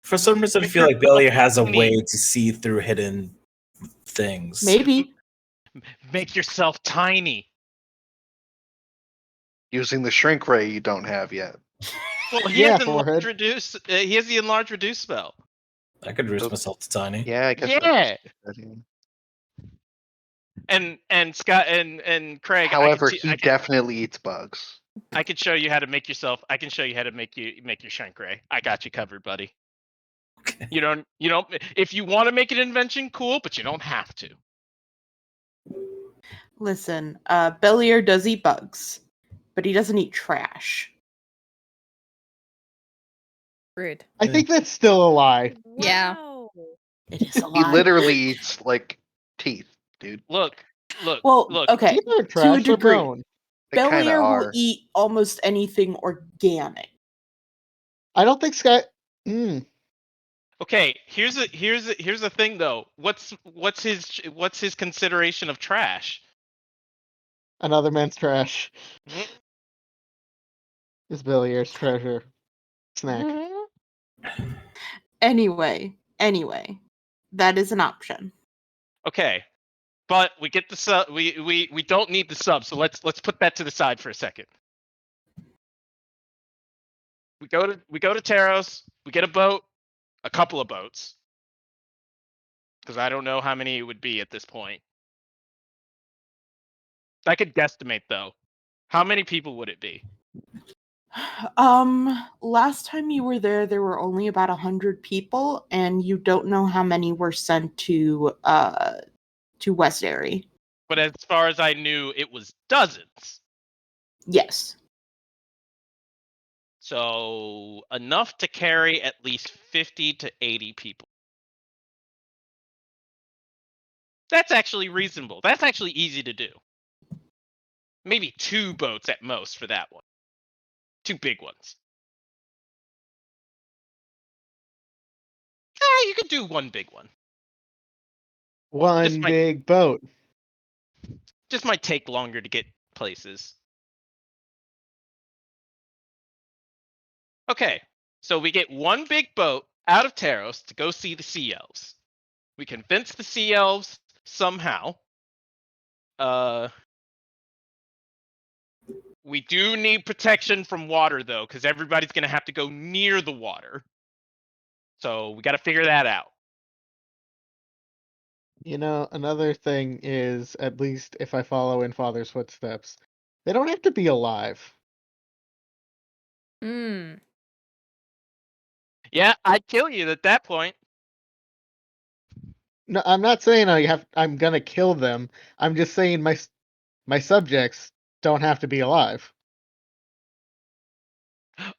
For some reason, I feel like Bellier has a way to see through hidden things. Maybe. Make yourself tiny. Using the shrink ray you don't have yet. Well, he Yeah, has enlarge forehead. reduce. He has the enlarge reduce spell. I could reduce Oh. myself to tiny. Yeah, I guess. Yeah. that's- And Scott and Craig. However, I he could definitely eats bugs. I could show you how to make yourself. I can show you how to make your shrink ray. I got you covered, buddy. Okay. You don't. If you want to make an invention, cool, but you don't have to. Listen, Bellier does eat bugs, but he doesn't eat trash. Rude. I think that's still a lie. Yeah. Wow. It is a He lie. literally eats like teeth, dude. Look. Well, Look. okay. Teeth are trash or degree. bone. They kind of Bellier will are. eat almost anything organic. I don't think Sky. Mm. Okay, here's the thing though. What's his consideration of trash? Another man's trash Mhm. is Bellier's treasure. Snack. Anyway, that is an option. Okay, but we get the sub. We don't need the sub, so let's put that to the side for a second. We go to Taros. We get a boat, a couple of boats, because I don't know how many it would be at this point. I could guesstimate though. How many people would it be? Last time you were there were only about 100 people, and you don't know how many were sent to West Airy. But as far as I knew, it was dozens. Yes. So enough to carry at least 50 to 80 people. That's actually reasonable. That's actually easy to do. Maybe 2 boats at most for that one. 2 big ones. You could do 1 big one. One might- big boat. Just might take longer to get places. Okay, so we get one big boat out of Taros to go see the sea elves. We convince the sea elves somehow. We do need protection from water though, because everybody's gonna have to go near the water. So we got to figure that out. You know, another thing is, at least if I follow in Father's footsteps, they don't have to be alive. Hmm. Yeah, I'd kill you at that point. No, I'm not saying I'm gonna kill them. I'm just saying my subjects don't have to be alive.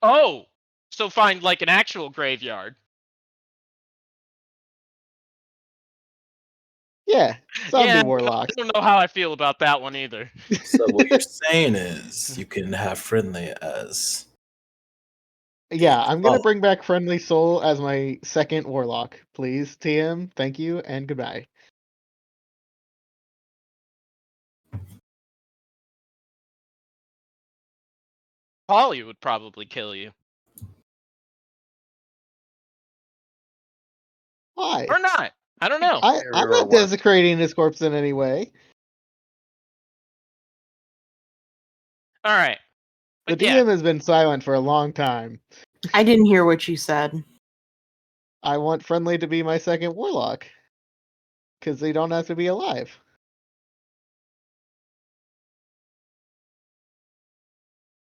Oh, so find like an actual graveyard. Yeah, zombie Yeah, warlock. I don't know how I feel about that one either. So what you're saying is you can have Friendly as Yeah, I'm gonna Oh. bring back Friendly Soul as my second warlock, please. TM, thank you, and goodbye. Polly would probably kill you. Why? Or not. I don't know. I'm Barrier not or what? desecrating his corpse in any way. All right. The But yeah, DM has been silent for a long time. I didn't hear what you said. I want Friendly to be my second warlock. Because they don't have to be alive.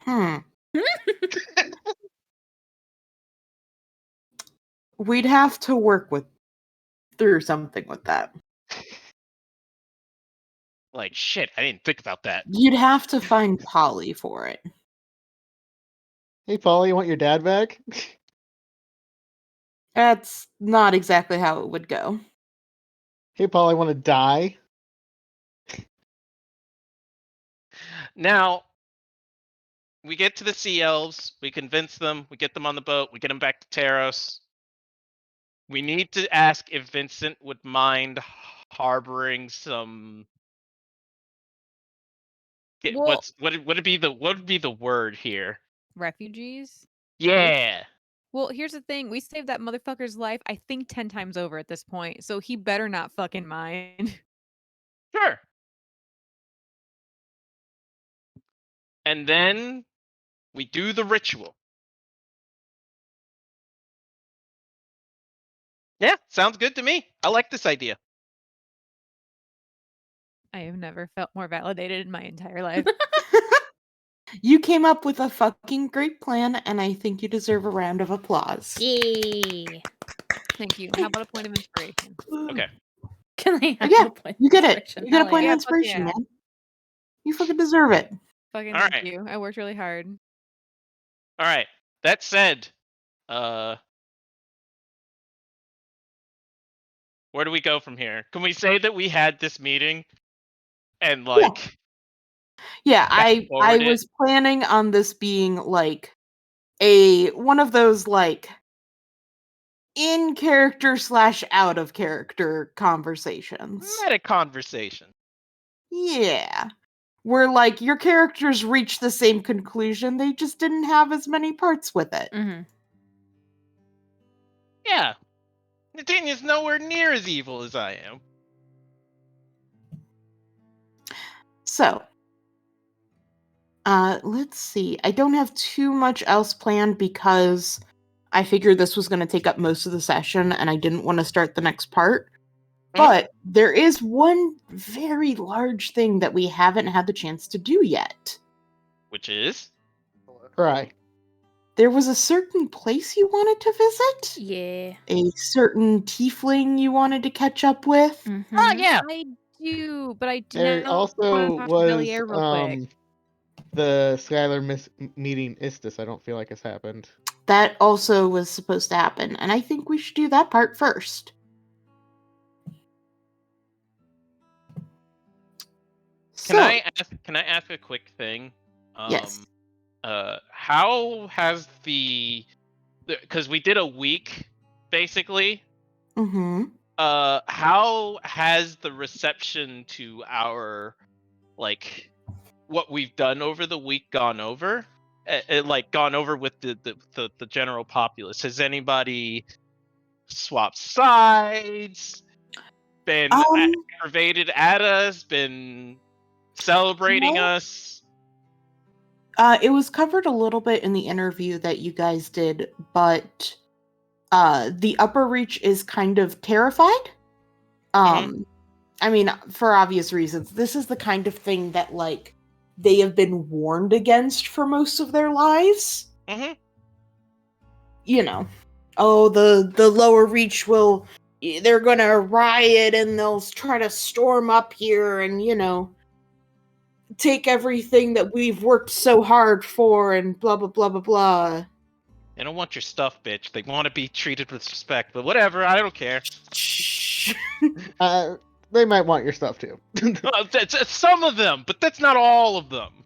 Hmm. We'd have to work through something with that. like shit, I didn't think about that. You'd have to find Polly for it. Hey, Paul, you want your dad back? That's not exactly how it would go. Hey, Paul, I want to die. Now, we get to the sea elves, we convince them, we get them on the boat, we get them back to Taros. We need to ask if Vincent would mind harboring some. Well- What would be the word here? Refugees? Yeah. Well, here's the thing. We saved that motherfucker's life, I think, 10 times over at this point. So he better not fucking mind. Sure. And then we do the ritual. Yeah, sounds good to me. I like this idea. I have never felt more validated in my entire life. You came up with a fucking great plan, and I think you deserve a round of applause. Yay. Thank you. How about a point of inspiration? Okay. Can I have Yeah, a point of You get it. inspiration? You get a Hell point yeah. of inspiration, yeah. man. You fucking deserve it. Fucking All thank right. you. I worked really hard. All right. That said, where do we go from here? Can we say that we had this meeting and like Yeah, I forward it? was planning on this being like one of those like in character / out of character conversations. meta conversation? Yeah. Where like your characters reach the same conclusion, they just didn't have as many parts with it. Mm-hmm. Yeah. Nathaniel's nowhere near as evil as I am. So, let's see. I don't have too much else planned because I figured this was going to take up most of the session and I didn't want to start the next part. But there is one very large thing that we haven't had the chance to do yet. Which is? Right. There was a certain place you wanted to visit? Yeah. A certain tiefling you wanted to catch up with? Mm-hmm. Oh yeah. I do, but I do There not also talk to was Belier real quick. the Skylar meeting Istis. I don't feel like it's happened. That also was supposed to happen, and I think we should do that part first. Can I ask a quick thing? Yes. How has because we did a week basically. Mm-hmm. how has the reception to our like what we've done over the week gone over? Like gone over with the general populace. Has anybody swapped sides? Been Um, aggravated at us? Been celebrating No. us? It was covered a little bit in the interview that you guys did, but the upper reach is kind of terrified. I mean, for obvious reasons. This is the kind of thing that like they have been warned against for most of their lives. Mm-hmm. You know, oh, the lower reach will, they're gonna riot and they'll try to storm up here and, you know, take everything that we've worked so hard for and blah blah blah blah blah. They don't want your stuff, bitch. They want to be treated with respect, but whatever. I don't care. Shh. They might want your stuff too. It's some of them, but that's not all of them.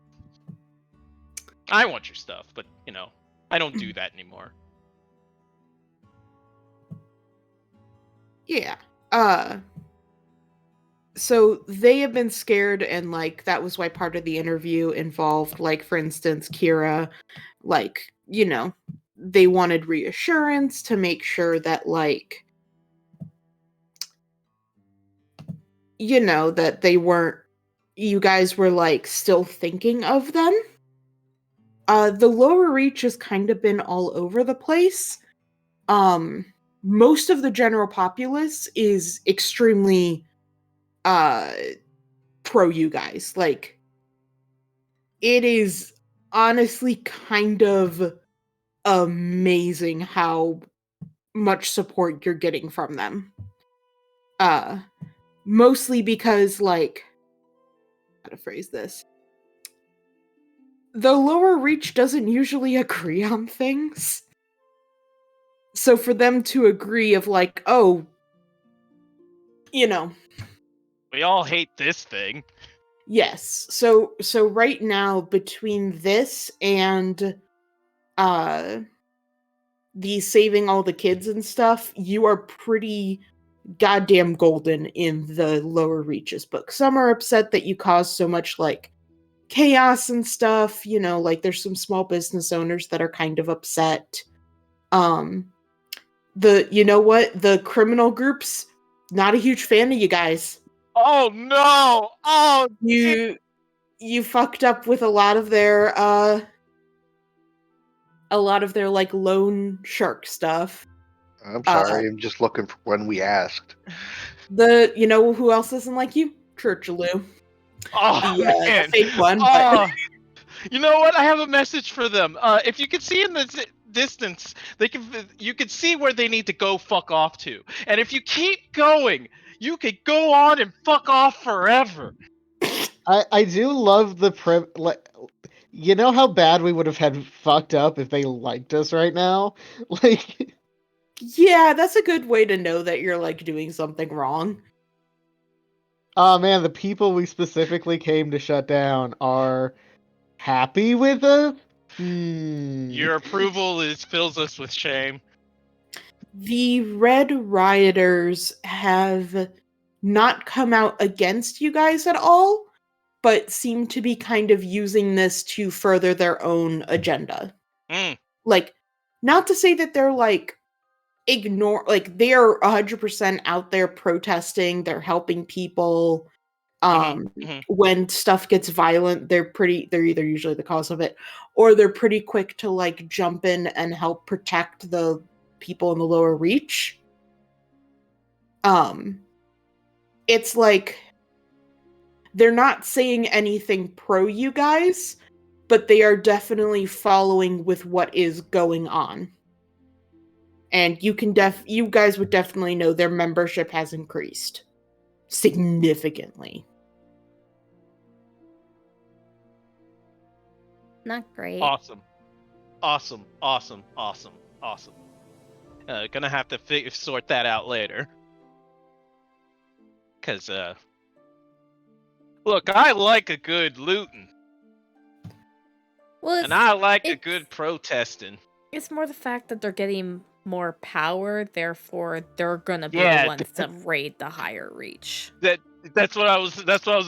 I want your stuff, but you know, I don't do that anymore. Yeah. So they have been scared, and like that was why part of the interview involved, like, for instance, Kira, like, you know, they wanted reassurance to make sure that, like, you know, that they weren't, you guys were like still thinking of them. The lower reach has kind of been all over the place. Most of the general populace is extremely pro you guys. Like, it is honestly kind of amazing how much support you're getting from them. Mostly because, like, how to phrase this, the lower reach doesn't usually agree on things. So for them to agree of like, oh, you know, We all hate this thing. yes. So right now, between this and the saving all the kids and stuff, you are pretty goddamn golden in the lower reaches book. Some are upset that you caused so much like chaos and stuff, you know, like there's some small business owners that are kind of upset. You know what, the criminal groups, not a huge fan of you guys. Oh no! Oh, You fucked up with a lot of their like loan shark stuff. I'm sorry, I'm just looking for when we asked. You know who else doesn't like you? Churchaloo. oh The man! fake one. Oh, you know what? I have a message for them. If you can see in the distance, you can see where they need to go fuck off to. And if you keep going, you could go on and fuck off forever. I do love the like, you know how bad we would have had fucked up if they liked us right now? Like, Yeah, that's a good way to know that you're like doing something wrong. oh man, the people we specifically came to shut down are happy with us? Your approval fills us with shame. The Red Rioters have not come out against you guys at all, but seem to be kind of using this to further their own agenda. Mm. Like, not to say that they're like they are 100% out there protesting, they're helping people. When stuff gets violent, they're either usually the cause of it, or they're pretty quick to like jump in and help protect the people in the lower reach. It's like they're not saying anything pro you guys, but they are definitely following with what is going on. And you guys would definitely know their membership has increased significantly. Not great. Awesome. Gonna have to sort that out later. Cause look, I like a good looting, Well, and I like a it's- good protesting. It's more the fact that they're getting more power, therefore they're gonna be Yeah, the ones to raid the higher reach. That's what I was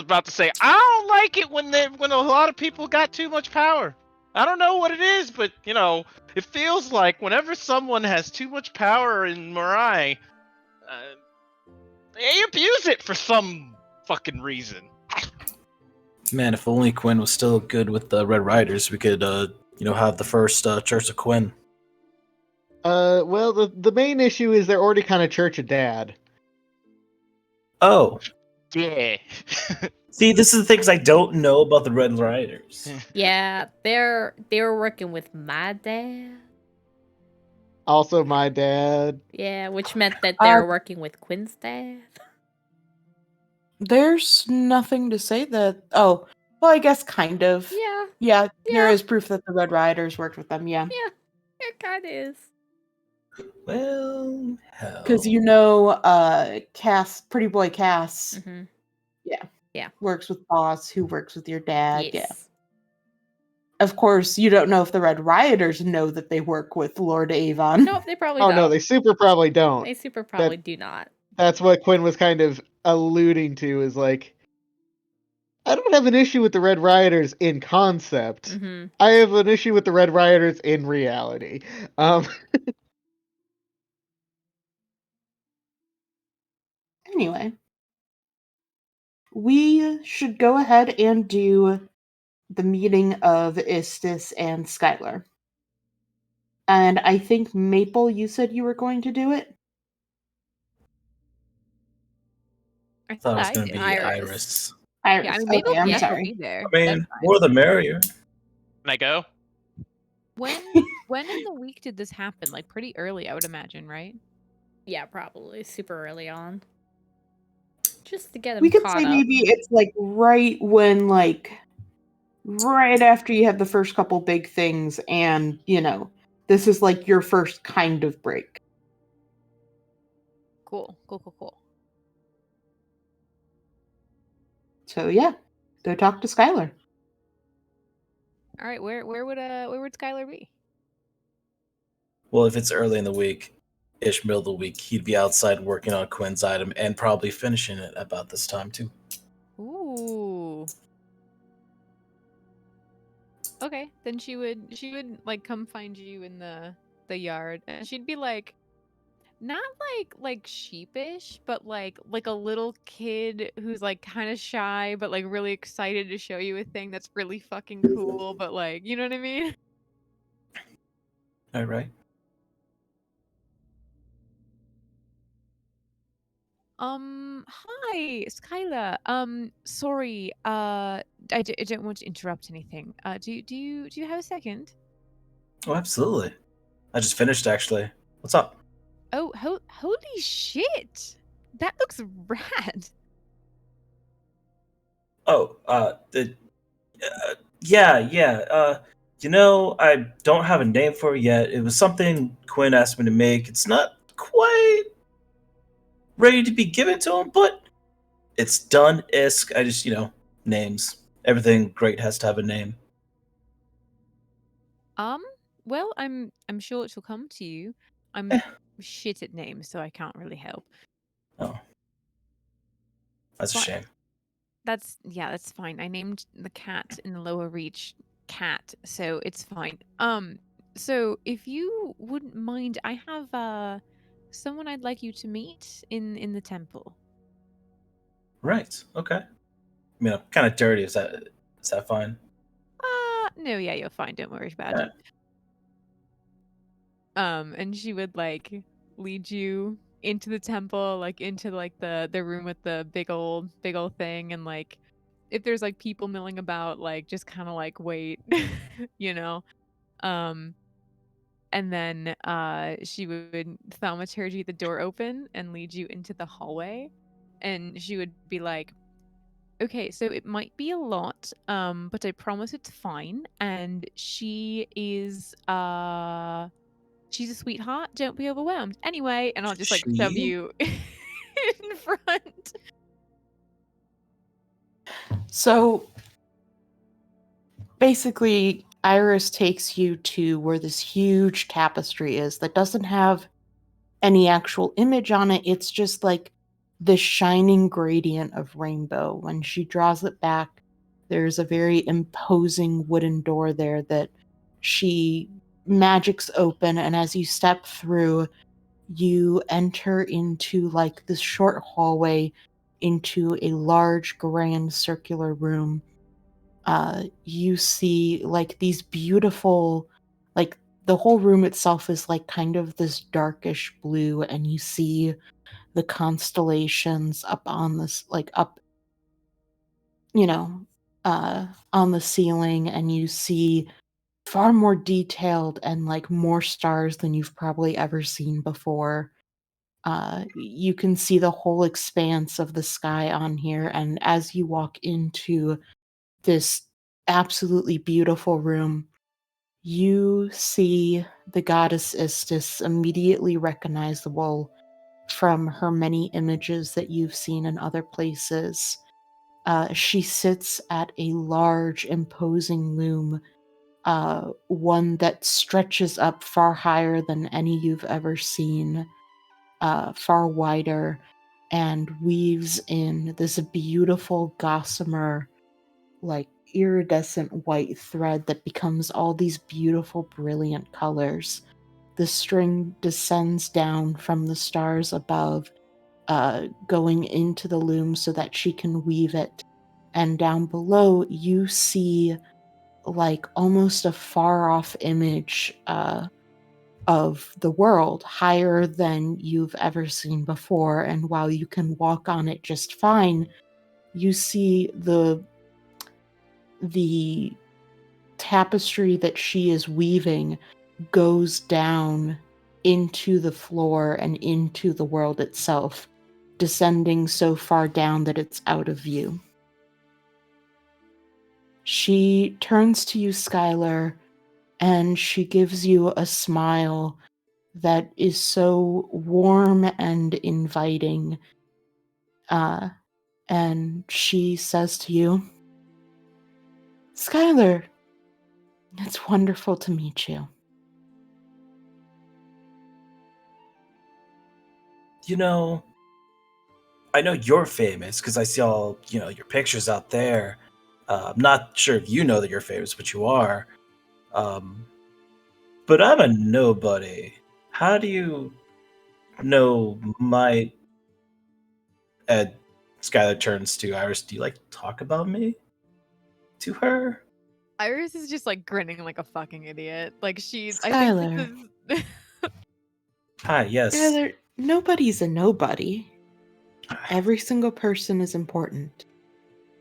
about to say. I don't like it when a lot of people got too much power. I don't know what it is, but it feels like whenever someone has too much power in Mirai, they abuse it for some fucking reason. Man, if only Quinn was still good with the Red Riders, we could, have the first Church of Quinn. Well, the main issue is they're already kind of Church of Dad. Oh, Yeah. see, this is the things I don't know about the Red Riders. Yeah, they were working with my dad. Also, my dad. Yeah, which meant that they were working with Quinn's dad. There's nothing to say that. Oh, well, I guess kind of. Yeah, Yeah, there Yeah. is proof that the Red Riders worked with them. Yeah, it kind of is. Well, hell. because Cass, Pretty Boy Cass, Hmm. works with Boss, who works with your dad. Yes. Yeah. Of course, you don't know if the Red Rioters know that they work with Lord Avon. Nope, they probably Oh don't. no, they super probably don't. They super probably do not. That's what Quinn was kind of alluding to, is like, I don't have an issue with the Red Rioters in concept. Hmm. I have an issue with the Red Rioters in reality. Anyway, we should go ahead and do the meeting of Istis and Skylar. And I think, Maple, you said you were going to do it? I thought it was thought going to be Iris. Iris. Iris. Yeah, I mean, Okay, maybe I'm yes will sorry. be there. I mean, That's fine. more the merrier. Can I go? When in the week did this happen? Like pretty early, I would imagine, right? Yeah, probably super early on. Just to get them We could caught say up. maybe it's like right when, right after you have the first couple big things, and, this is like your first kind of break. Cool. So yeah, go talk to Skylar. All right, where would Skylar be? Well, if it's early in the week, ish middle of the week, he'd be outside working on Quinn's item and probably finishing it about this time too. Ooh. Okay, then she would like come find you in the yard, and she'd be like, not like sheepish, but like a little kid who's like kind of shy, but like really excited to show you a thing that's really fucking cool, but like, you know what I mean? All right. Hi, Skylar. Sorry. I don't want to interrupt anything. Do you have a second? Oh, absolutely. I just finished actually. What's up? Oh, holy shit! That looks rad. Oh, yeah. I don't have a name for it yet. It was something Quinn asked me to make. It's not quite ready to be given to him, but it's done. Isk. I just, names. Everything great has to have a name. Well, I'm sure it will come to you. I'm shit at names, so I can't really help. Oh, that's a But- shame. That's fine. I named the cat in the lower reach Cat, so it's fine. So if you wouldn't mind, I have someone I'd like you to meet in the temple. Right. Okay. I mean, I'm kind of dirty. Is that fine? No, yeah, you're fine. Don't worry about it. And she would like lead you into the temple, like into like the room with the big old thing, and like if there's like people milling about, like just kind of like wait, you know. And then she would thaumaturgy the door open and lead you into the hallway, and she would be like, okay, so it might be a lot, but I promise it's fine. And she is she's a sweetheart. Don't be overwhelmed. Anyway, and I'll just like shove She? you in front. So basically, Iris takes you to where this huge tapestry is that doesn't have any actual image on it. It's just like the shining gradient of rainbow. When she draws it back, there's a very imposing wooden door there that she magics open, and as you step through, you enter into like this short hallway into a large grand circular room. You see like these beautiful, like the whole room itself is like kind of this darkish blue, and you see the constellations up on this, like up, you know, on the ceiling, and you see far more detailed and like more stars than you've probably ever seen before. You can see the whole expanse of the sky on here, and as you walk into this absolutely beautiful room, you see the goddess Istis, immediately recognizable from her many images that you've seen in other places. She sits at a large, imposing loom, one that stretches up far higher than any you've ever seen, far wider, and weaves in this beautiful gossamer, like iridescent white thread that becomes all these beautiful, brilliant colors. The string descends down from the stars above, going into the loom so that she can weave it. And down below, you see like almost a far off image of the world, higher than you've ever seen before. And while you can walk on it just fine, you see the tapestry that she is weaving goes down into the floor and into the world itself, descending so far down that it's out of view. She turns to you, Skylar, and she gives you a smile that is so warm and inviting. And she says to you, Skylar, it's wonderful to meet you. You know, I know you're famous because I see all, your pictures out there. I'm not sure if you know that you're famous, but you are. But I'm a nobody. How do you know my... Ed, Skylar turns to Iris. Do you like talk about me to her? Iris is just like grinning like a fucking idiot. Like she's. Skylar. I think this is. Hi, yes. Skylar, nobody's a nobody. Every single person is important.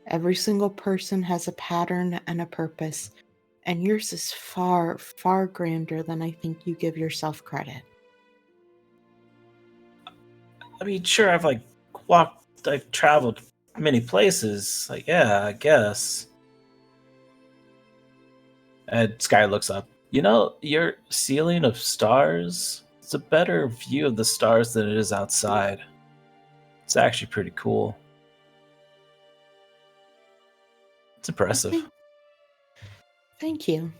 Every single person has a pattern and a purpose, and yours is far, far grander than I think you give yourself credit. I mean, sure, I've traveled many places. Like, yeah, I guess. And Sky looks up. You know, your ceiling of stars, it's a better view of the stars than it is outside. It's actually pretty cool. It's impressive. Thank you.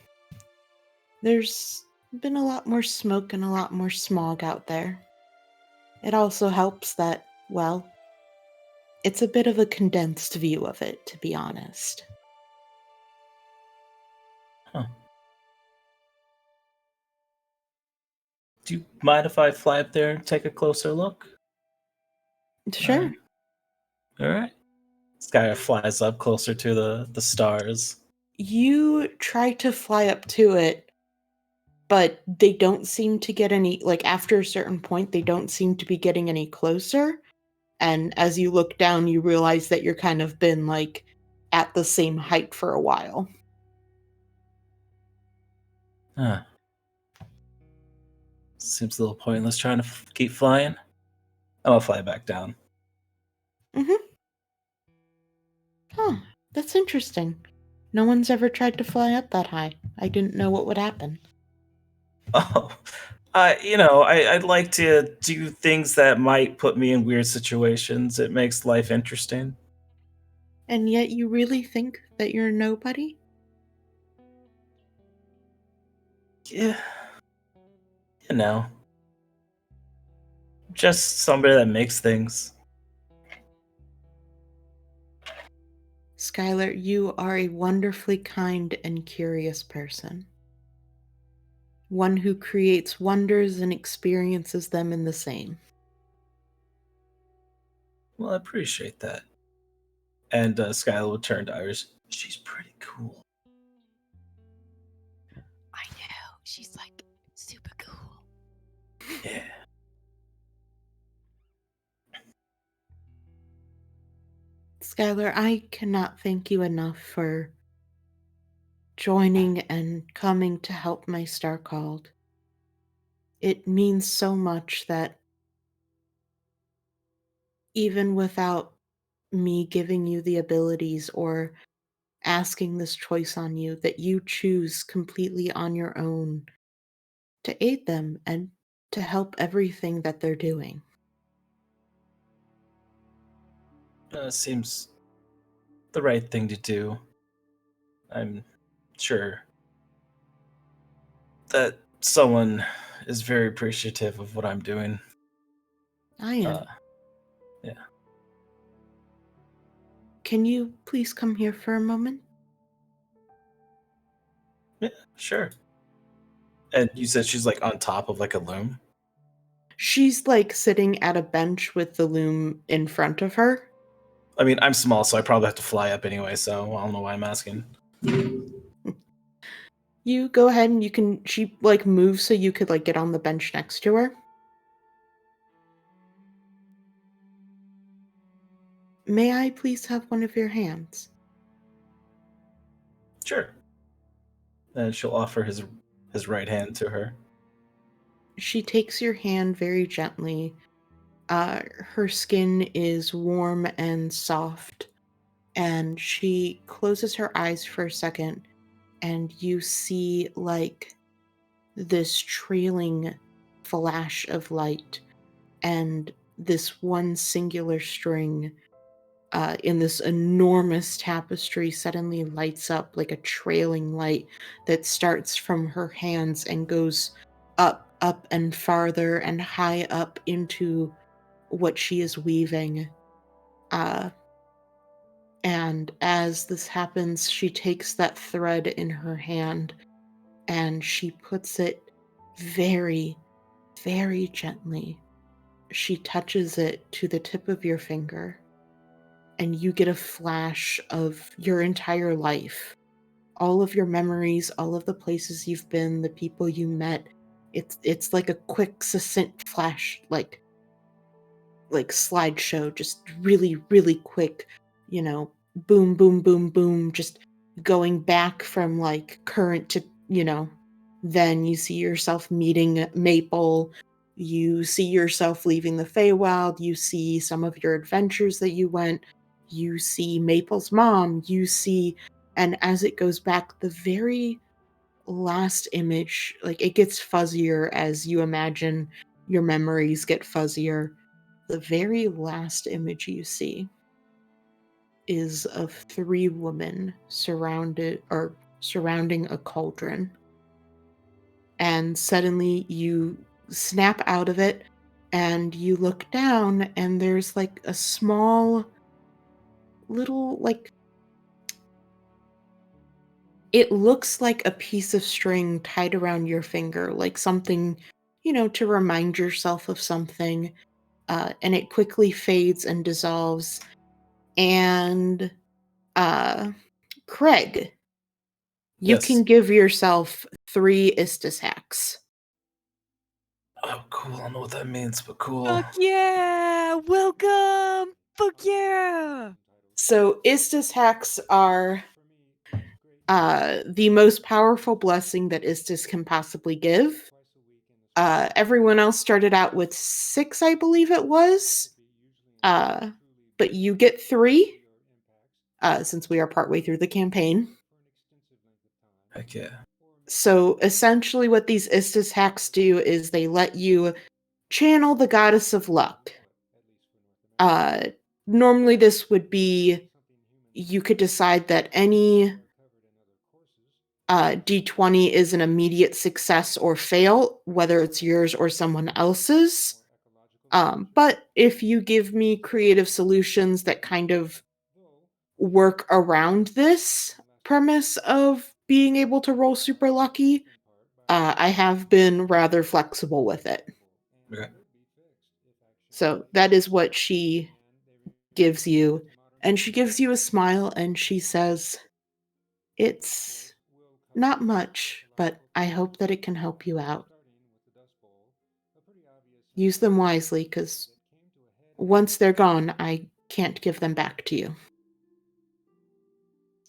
There's been a lot more smoke and a lot more smog out there. It also helps that, well, it's a bit of a condensed view of it, to be honest. Huh. Do you mind if I fly up there and take a closer look? Sure. All right. Sky flies up closer to the stars. You try to fly up to it, but they don't seem to get any, like after a certain point, they don't seem to be getting any closer. And as you look down, you realize that you're kind of been like at the same height for a while. Huh. Seems a little pointless trying to keep flying. I'll fly back down. Huh, that's interesting. No one's ever tried to fly up that high. I didn't know what would happen. Oh, I'd like to do things that might put me in weird situations. It makes life interesting. And yet you really think that you're nobody? Yeah. You know. Just somebody that makes things. Skylar, you are a wonderfully kind and curious person. One who creates wonders and experiences them in the same. Well, I appreciate that. And Skylar will turn to Iris. She's pretty cool. I know. She's like super cool. Yeah. Skylar, I cannot thank you enough for joining and coming to help my star called. It means so much that even without me giving you the abilities or asking this choice on you, that you choose completely on your own to aid them and to help everything that they're doing. Seems the right thing to do. I'm sure that someone is very appreciative of what I'm doing. I am. Yeah. Can you please come here for a moment? Yeah, sure. And you said she's like on top of like a loom? She's like sitting at a bench with the loom in front of her. I mean, I'm small, so I probably have to fly up anyway, so I don't know why I'm asking. You go ahead and you can, she like moves so you could like get on the bench next to her. May I please have one of your hands? Sure. And she'll offer his right hand to her. She takes your hand very gently. Her skin is warm and soft, and she closes her eyes for a second, and you see like this trailing flash of light, and this one singular string in this enormous tapestry suddenly lights up like a trailing light that starts from her hands and goes up and farther and high up into what she is weaving. And as this happens, she takes that thread in her hand and she puts it very, very gently. She touches it to the tip of your finger, and you get a flash of your entire life. All of your memories, all of the places you've been, the people you met. It's like a quick, succinct flash, like slideshow, just really, really quick, boom, boom, boom, boom, just going back from like current to, then you see yourself meeting Maple, you see yourself leaving the Feywild, you see some of your adventures that you went, you see Maple's mom, and as it goes back, the very last image, like it gets fuzzier as you imagine your memories get fuzzier. The very last image you see is of 3 women surrounding a cauldron. And suddenly you snap out of it and you look down and there's like a small little it looks like a piece of string tied around your finger, like something, to remind yourself of something. And it quickly fades and dissolves. And Craig, you Yes. can give yourself 3 Istis hacks. Oh, cool. I don't know what that means, but cool. Fuck yeah! Welcome! Fuck yeah! So Istis hacks are the most powerful blessing that Istis can possibly give. Everyone else started out with 6, I believe it was. But you get 3 since we are partway through the campaign. Heck yeah. So essentially what these Istis hacks do is they let you channel the goddess of luck. Normally this would be, you could decide that any D20 is an immediate success or fail, whether it's yours or someone else's. But if you give me creative solutions that kind of work around this premise of being able to roll super lucky, I have been rather flexible with it. Okay. So that is what she gives you. And she gives you a smile and she says, "It's not much, but I hope that it can help you out. Use them wisely, because once they're gone, I can't give them back to you."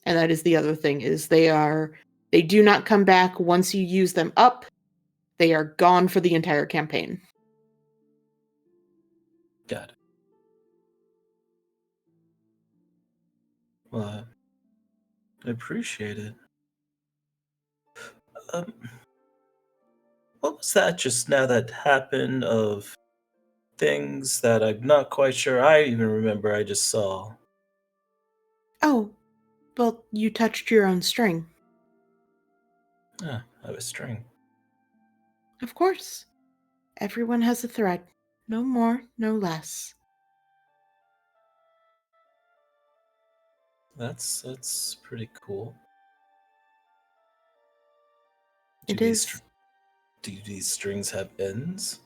And that is the other thing, is they do not come back once you use them up. They are gone for the entire campaign. Got it. Well, I appreciate it. Um, what was that just now that happened of things that I'm not quite sure I even remember I just saw? Oh, well, you touched your own string. Ah, I have a string. Of course. Everyone has a thread. No more, no less. That's pretty cool. It these is. Do these strings have ends?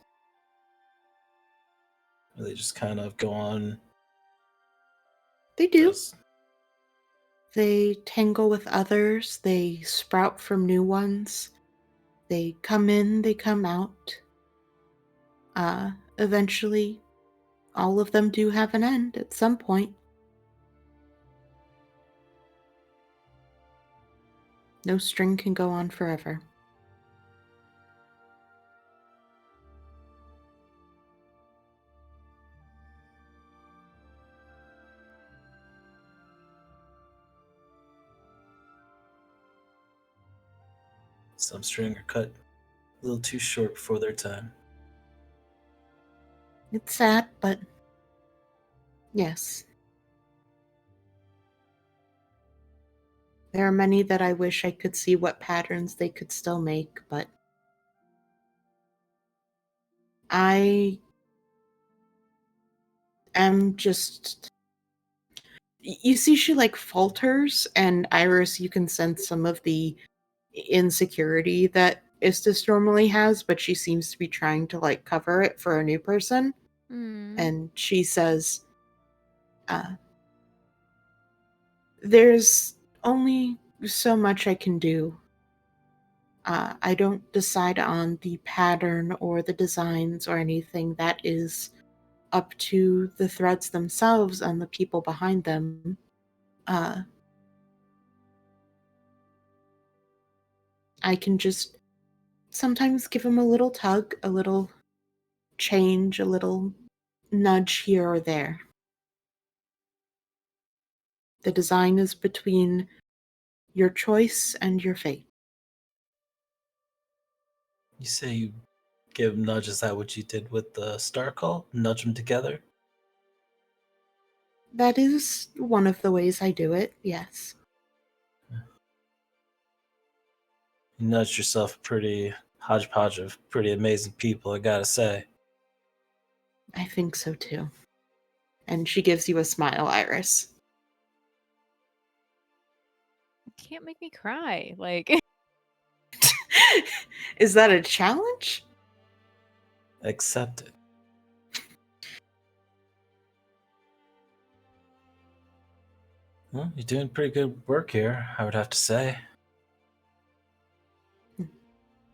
Or they just kind of go on? They do. Just, They tangle with others. They sprout from new ones. They come in, they come out. Eventually, all of them do have an end at some point. No string can go on forever. some string are cut a little too short before their time. It's sad, but yes. There are many that I wish I could see what patterns they could still make, but I am just. You see, she like falters, and Iris, you can sense some of the insecurity that Istis normally has, but she seems to be trying to like cover it for a new person. And she says, "There's only so much I can do. I don't decide on the pattern or the designs or anything. That is up to the threads themselves and the people behind them. I can just sometimes give them a little tug, a little change, a little nudge here or there. The design is between your choice and your fate." You say you give them nudges. Is that what you did with the Star Call? Nudge them together? That is one of the ways I do it, yes. You nudged yourself a pretty hodgepodge of pretty amazing people, I gotta say. I think so too. And she gives you a smile, Iris. Can't make me cry. Like, Is that a challenge? Accept it. Well, you're doing pretty good work here, I would have to say.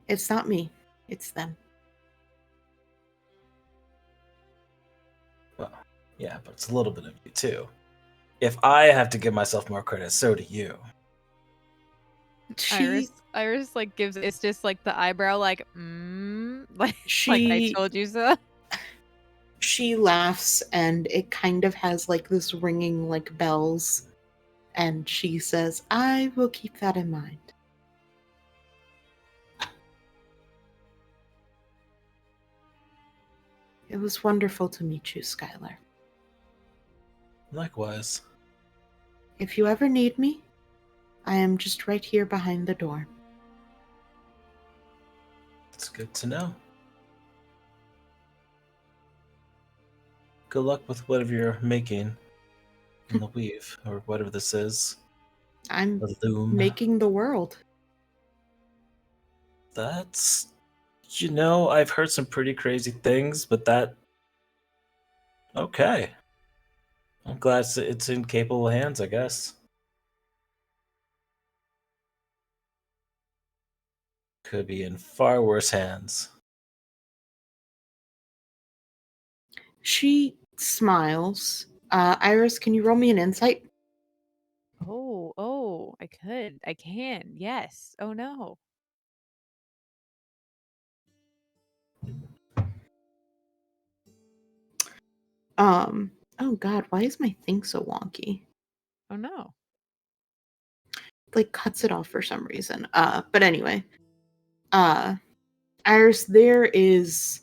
It's not me, it's them. Well, yeah, but it's a little bit of you too. If I have to give myself more credit, so do you. Iris like gives it's just like the eyebrow like like I She told you so. she laughs, and it kind of has like this ringing like bells, and she says, "I will keep that in mind." It was wonderful to meet you, Skylar. Likewise. If you ever need me, I am just right here behind the door. It's good to know. Good luck with whatever you're making in the weave, or whatever this is. I'm The loom. making the world. That's... I've heard some pretty crazy things, but that... Okay. I'm glad it's in capable hands, I guess. Could be in far worse hands. She smiles. Iris, can you roll me an insight? I could. I can. Yes. Oh no. Oh god, why is my thing so wonky? Oh no. Like cuts it off for some reason. But anyway. Iris, there is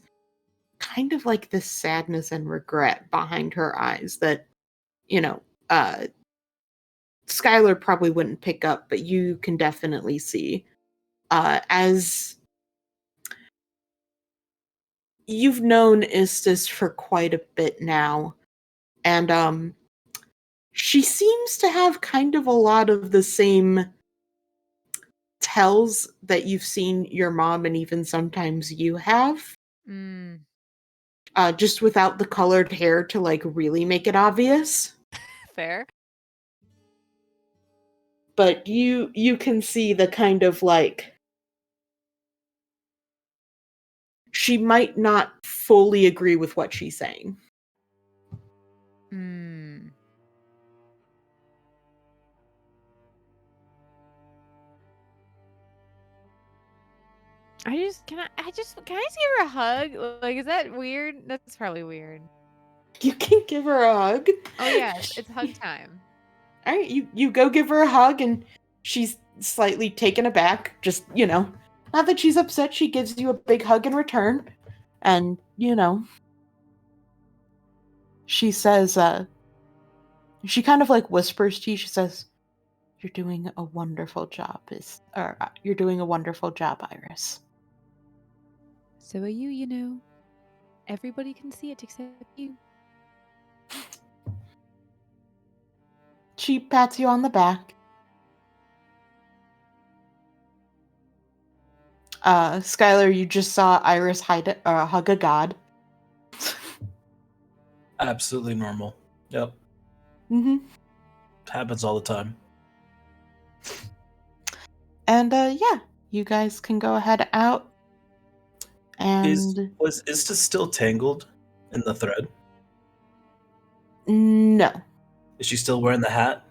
kind of like this sadness and regret behind her eyes that, Skylar probably wouldn't pick up, but you can definitely see. As you've known Istis for quite a bit now, and she seems to have kind of a lot of the same tells that you've seen your mom and even sometimes you have. Mm. Just without the colored hair to like really make it obvious. Fair. But you can see the kind of like she might not fully agree with what she's saying. Mm. Can I just give her a hug? Like, is that weird? That's probably weird. You can give her a hug. Oh yes, it's hug time. All right, you go give her a hug, and she's slightly taken aback. Just, not that she's upset, she gives you a big hug in return. And, she says, she kind of like whispers to you, she says, you're doing a wonderful job, you're doing a wonderful job, Iris. So are you, everybody can see it except you. She pats you on the back. Skylar, you just saw Iris hug a god. Absolutely normal. Yep. Mm-hmm. Happens all the time. And yeah, you guys can go ahead out. And Was Ista still tangled in the thread? no. Is she still wearing the hat?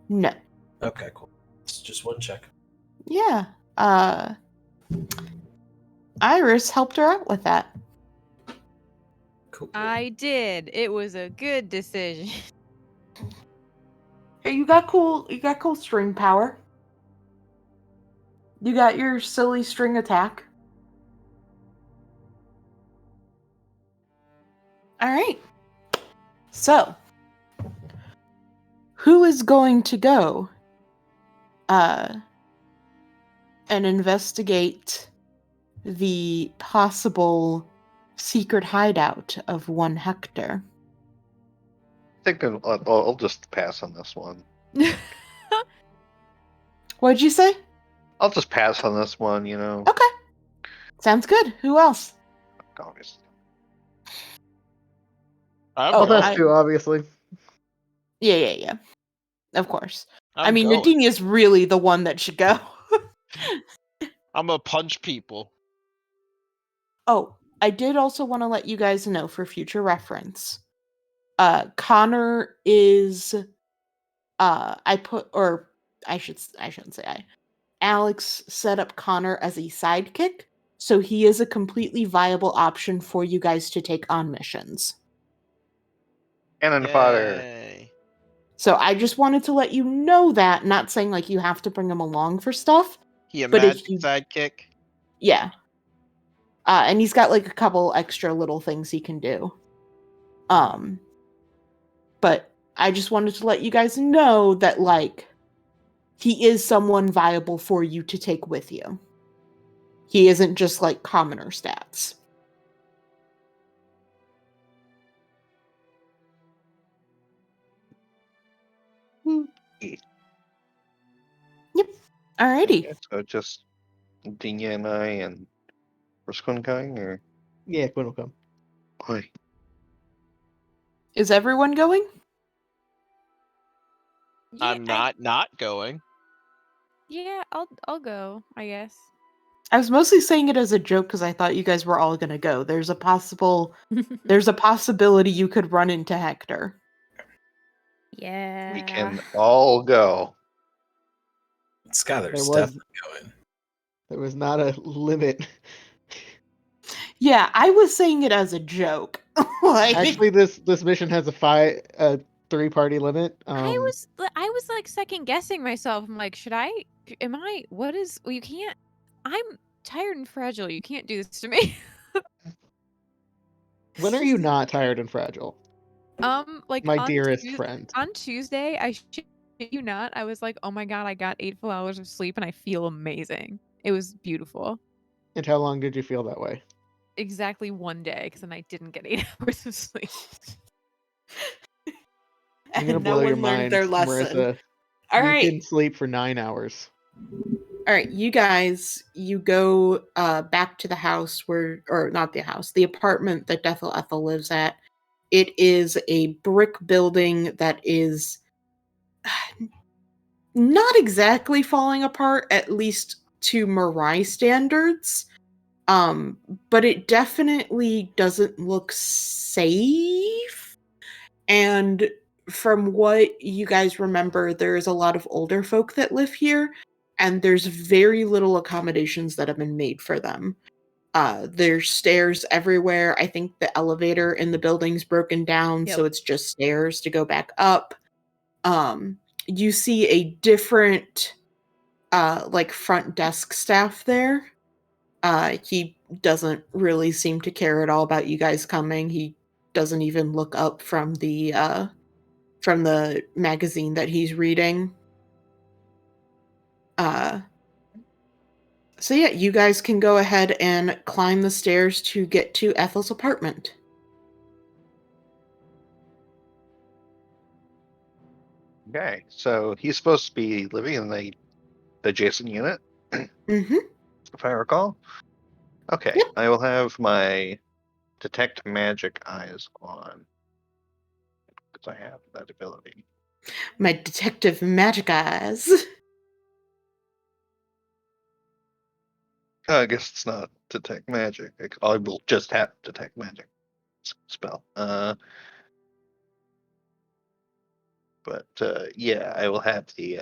No. Okay, cool. It's just one check. Yeah. Iris helped her out with that. Cool. I did. It was a good decision. Hey, you got cool string power. You got your silly string attack. All right. So, who is going to go and investigate the possible secret hideout of one Hector? I think I'll just pass on this one. What'd you say? I'll just pass on this one, Okay. Sounds good. Who else? Obviously. Oh, I'm that's I- true, obviously. Yeah. Of course. I'm mean, going. Nadine is really the one that should go. I'm gonna punch people. Oh, I did also want to let you guys know for future reference. Connor is Alex set up Connor as a sidekick, so he is a completely viable option for you guys to take on missions. Cannon fodder. Yay. So I just wanted to let you know that, not saying like you have to bring him along for stuff. He a But if magic you- sidekick. Yeah. And he's got like a couple extra little things he can do. But I just wanted to let you guys know that like he is someone viable for you to take with you. He isn't just like commoner stats. Alrighty. Okay, so just Dinya and I and Risquin going, or Yeah, Quinn will come. why? Is everyone going? I'm not going. Yeah, I'll go, I guess. I was mostly saying it as a joke because I thought you guys were all gonna go. There's a possibility you could run into Hector. Yeah. We can all go. Skylar's There was- definitely going. There was not a limit. Yeah, I was saying it as a joke. Like, Actually, this mission has a 3-party limit. I was like second guessing myself. I'm like, what is, well, you can't, I'm tired and fragile. You can't do this to me. When are you not tired and fragile? Like My on dearest Tues- friend. On Tuesday, I shit you not, I was like, oh my god, I got 8 full hours of sleep and I feel amazing. It was beautiful. And how long did you feel that way? Exactly 1 day, because then I didn't get 8 hours of sleep. I'm gonna and no blow your one learned mind, their lesson. Marissa. All you right. can sleep for 9 hours. All right, you guys, you go back to the house or not the house, the apartment that Ethel lives at. It is a brick building that is not exactly falling apart, at least to Mirai standards. But it definitely doesn't look safe. And from what you guys remember, there's a lot of older folk that live here, and there's very little accommodations that have been made for them. There's stairs everywhere. I think the elevator in the building's broken down, so Yep. it's just stairs to go back up. You see a different like front desk staff there. He doesn't really seem to care at all about you guys coming. He doesn't even look up from the magazine that he's reading. So yeah, you guys can go ahead and climb the stairs to get to Ethel's apartment. Okay, so he's supposed to be living in the adjacent unit, Mm-hmm. if I recall. Okay, Yep. I will have my detect magic eyes on because I have that ability. My detective magic eyes. I guess it's not detect magic. I will just have detect magic spell. But yeah, I will have the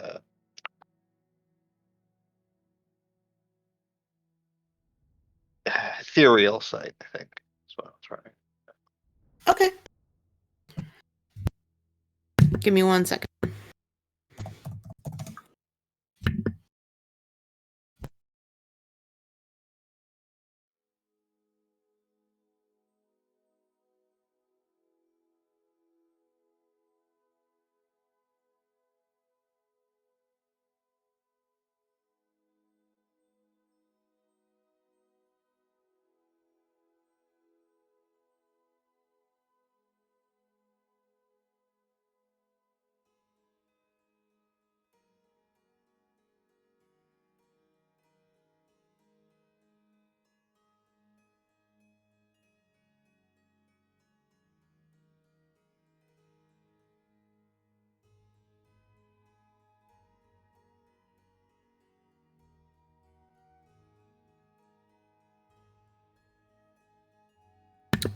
ethereal sight. I think that's what I was trying. Okay. Give me 1 second.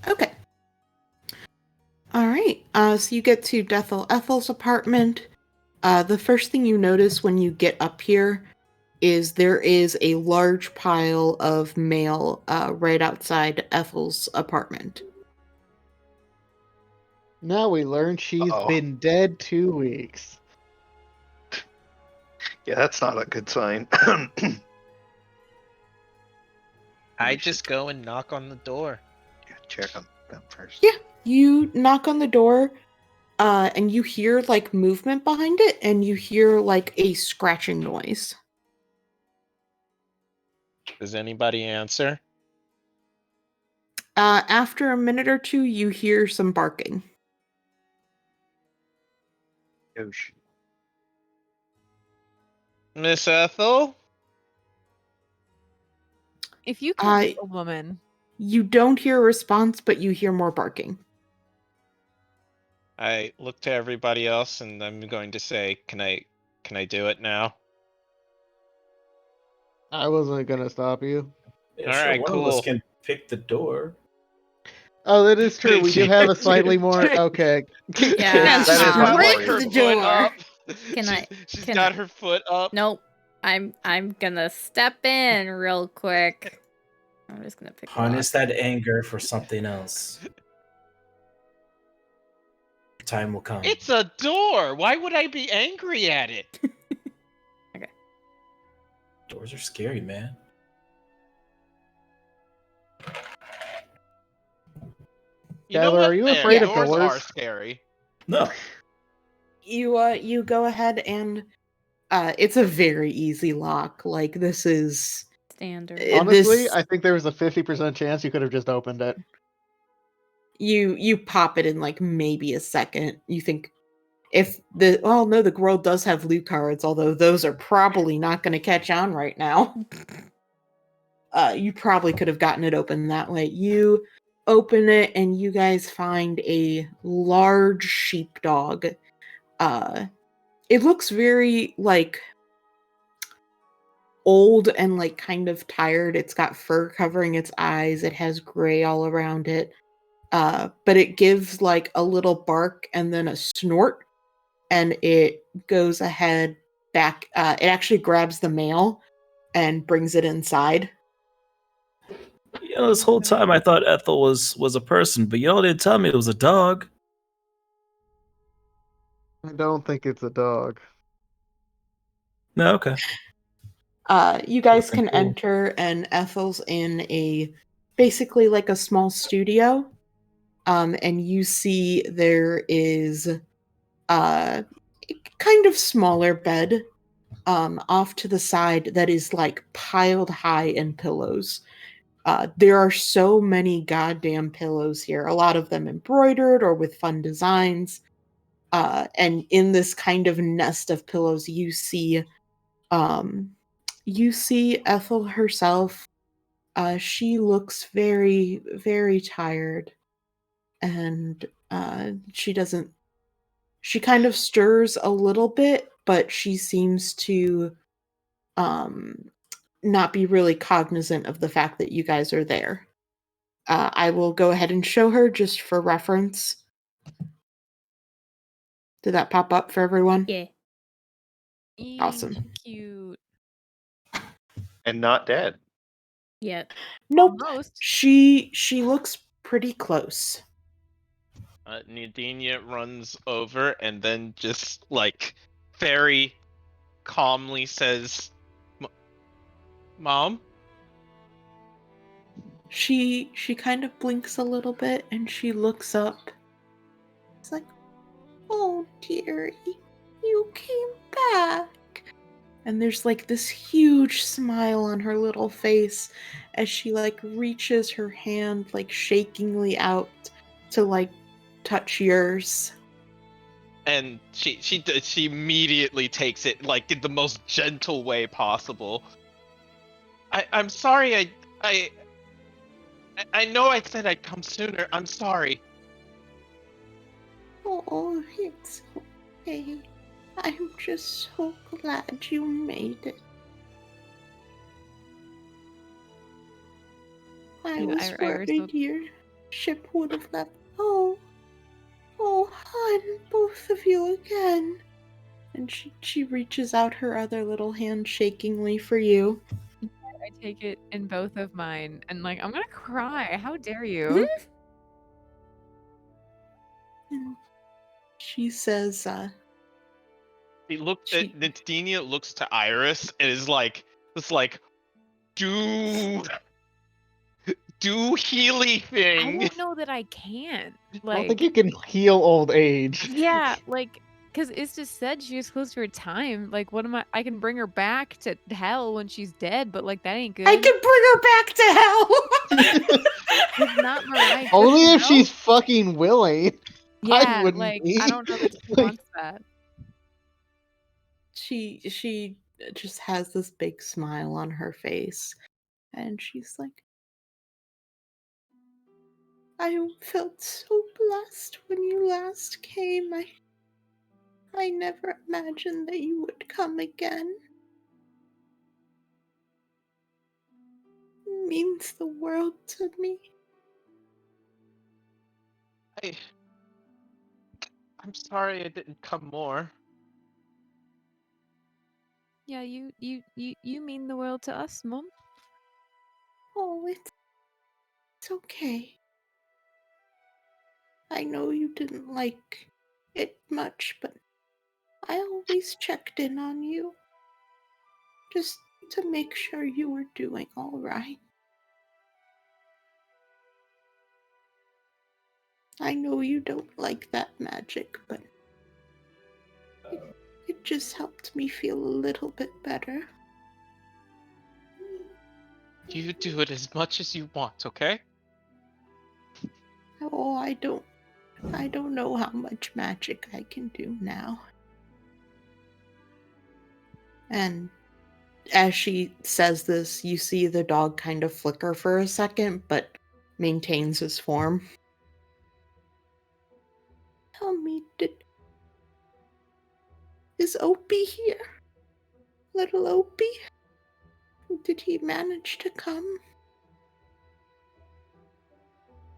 Okay. All right. So you get to Ethel's apartment. The first thing you notice when you get up here is there is a large pile of mail right outside Ethel's apartment. Now we learn she's Uh-oh. been dead 2 weeks. Yeah, that's not a good sign. I We should just go and knock on the door. check on them first. Yeah. You knock on the door. and you hear like movement behind it, and you hear like a scratching noise. Does anybody answer? After a minute or two, you hear some barking. Yosh. Miss Ethel? If you could I- be a woman, You don't hear a response, but you hear more barking. I look to everybody else and I'm going to say, can I do it now? I wasn't gonna stop you. Yeah, All sure, right, one of us cool. can pick the door. Oh, that is true. We do have a slightly more. Okay. Yeah, That is much break more her easy. foot up. Can I- She's can got I- her foot up. Nope. I'm gonna step in real quick. I'm just gonna pick Harness lock. that anger for something else. Time will come. It's a door. Why would I be angry at it? Doors are scary, man. You know Skylar, what? are you Yeah, afraid of doors doors? are scary. No. You go ahead and it's a very easy lock. Like this is Standard. Honestly, this I think there was a 50% chance you could have just opened it. you pop it in like maybe a second. You think if the no, the girl does have loot cards, although those are probably not going to catch on right now. You probably could have gotten it open that way. You open it and you guys find a large sheepdog. It looks very like old and like kind of tired. It's got fur covering its eyes. It has gray all around it. But it gives like a little bark and then a snort, and it goes ahead back. It actually grabs the mail and brings it inside. You know, this whole time I thought Ethel was a person, but y'all didn't tell me it was a dog. I don't think it's a dog. No, okay. You guys Looking can cool. enter, and Ethel's in a basically like a small studio. And you see there is a kind of smaller bed off to the side that is like piled high in pillows. There are so many goddamn pillows here, a lot of them embroidered or with fun designs. And in this kind of nest of pillows, you see Ethel herself. She looks very, very tired, and she kind of stirs a little bit, but she seems to not be really cognizant of the fact that you guys are there. I will go ahead and show her just for reference. Did that pop up for everyone? Yeah. Awesome. Cute. And not dead. Yep. Nope. Almost. She looks pretty close. Nadinia runs over and then just like very calmly says, "Mom." She kind of blinks a little bit and she looks up. It's like, "Oh dearie, you came back." And there's like this huge smile on her little face as she like reaches her hand like shakingly out to like touch yours. And she immediately takes it like in the most gentle way possible. I'm sorry. I know I said I'd come sooner. I'm sorry. Oh, it's okay. I'm just so glad you made it. I Yeah, was I worried respect- your ship would have left. Oh, hon, both of you again. And she reaches out her other little hand shakingly for you. I take it in both of mine, and like I'm gonna cry. How dare you? And she says, She- Nadinia looks to Iris and is like, dude, do healy I thing. don't know that I can. I don't Like, think you can heal old age. yeah, like, because it's just said she was close to her time. Like, what am I can bring her back to hell when she's dead, but like that ain't good. I can bring her back to hell. It's not Mariah. Only Carey, if no? she's fucking willing. Yeah, wouldn't like be. I don't know that she Like- wants that. she just has this big smile on her face, and she's like, I felt so blessed when you last came. I never imagined that you would come again. It means the world to me. I'm sorry I didn't come more. Yeah, you mean the world to us, Mom. Oh, it's okay. I know you didn't like it much, but I always checked in on you. Just to make sure you were doing all right. I know you don't like that magic, but it just helped me feel a little bit better. You do it as much as you want, okay? Oh, I don't know how much magic I can do now. And as she says this, you see the dog kind of flicker for a second, but maintains his form. Tell me, is Opie here? Little Opie? Did he manage to come?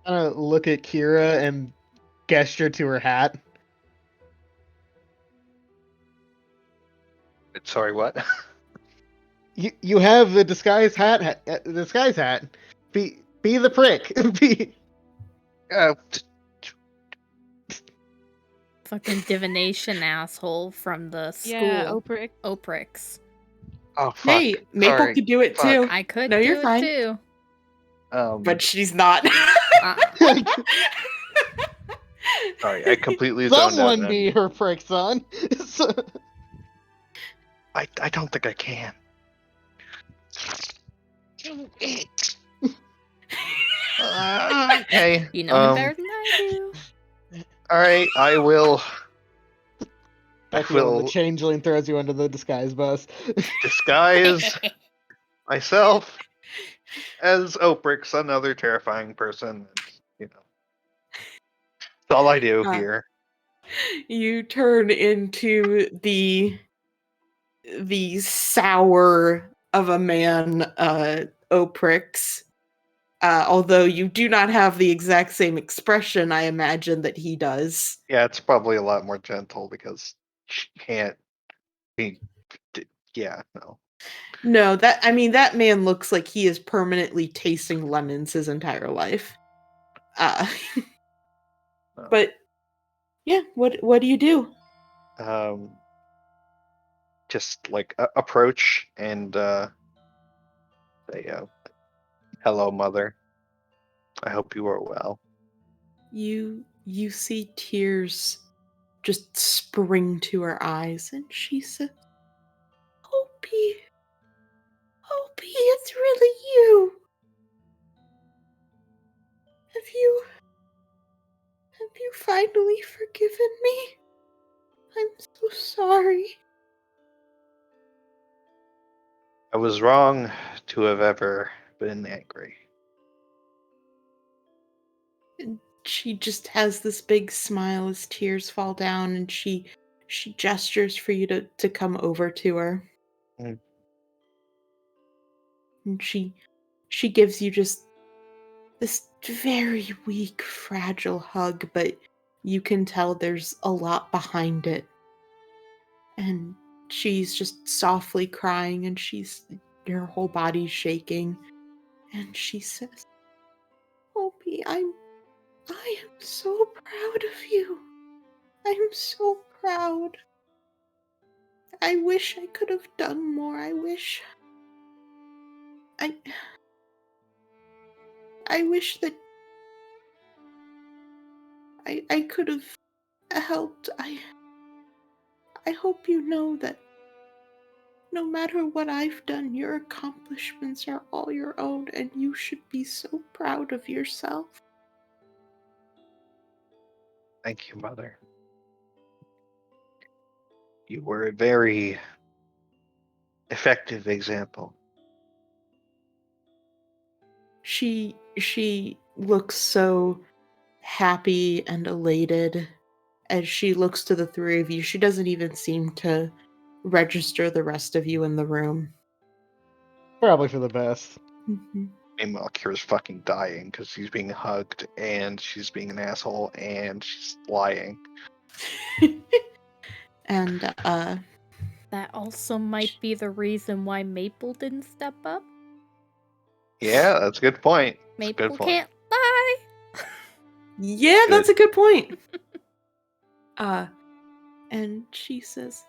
I'm gonna look at Kira and gesture to her hat. Sorry, what? You have the disguise hat. Disguise hat. Be the prick. Be. Uh, Fucking divination asshole from the school. Yeah, Oprah. Oprix. oh fuck. Hey, Maple Sorry. could do it Fuck. too. I could No, do you're it fine. too. But she's not. Sorry, I completely zoned out. Someone Then. be her prick, son. I don't think I can. Do it. Okay. You know him better than I do. All right, I will. I That's when the will changeling throws you under the disguise bus. disguise myself as Oprix, another terrifying person. And, you know, that's all I do here. You turn into the sour of a man, Oprix. Although you do not have the exact same expression, I imagine that he does. Yeah, it's probably a lot more gentle because she can't be. Yeah, no. No, that man looks like he is permanently tasting lemons his entire life. No. But yeah, what do you do? Just like approach and say, "Hello, mother. I hope you are well." You see tears just spring to her eyes, and she says, Opie, it's really you. Have you finally forgiven me? I'm so sorry. I was wrong to have ever been angry. And she just has this big smile as tears fall down, and she gestures for you to come over to her. Mm. And she gives you just this very weak, fragile hug, but you can tell there's a lot behind it. And she's just softly crying, and her whole body's shaking. And she says, Opie, I am so proud of you. I'm so proud. I wish I could have done more. I wish I wish that I could have helped. I hope you know that no matter what I've done, your accomplishments are all your own, and you should be so proud of yourself. Thank you, Mother. You were a very effective example. She looks so happy and elated as she looks to the three of you. She doesn't even seem to register the rest of you in the room. Probably for the best. Mhm. Meanwhile, Kira's fucking dying because she's being hugged and she's being an asshole and she's lying. And That also might be the reason why Maple didn't step up. Yeah, that's a good point. That's a Maple good point. can't lie. yeah, that's a good point. And she says,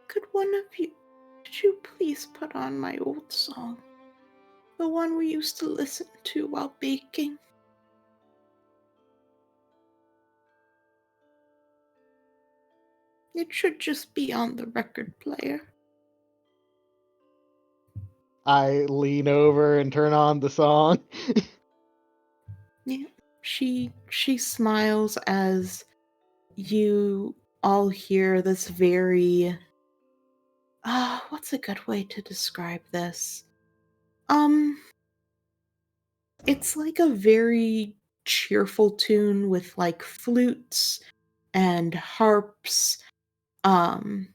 could you please put on my old song? The one we used to listen to while baking. It should just be on the record player. I lean over and turn on the song. Yeah. She smiles as you all hear this very what's a good way to describe this? It's like a very cheerful tune with like flutes and harps. Um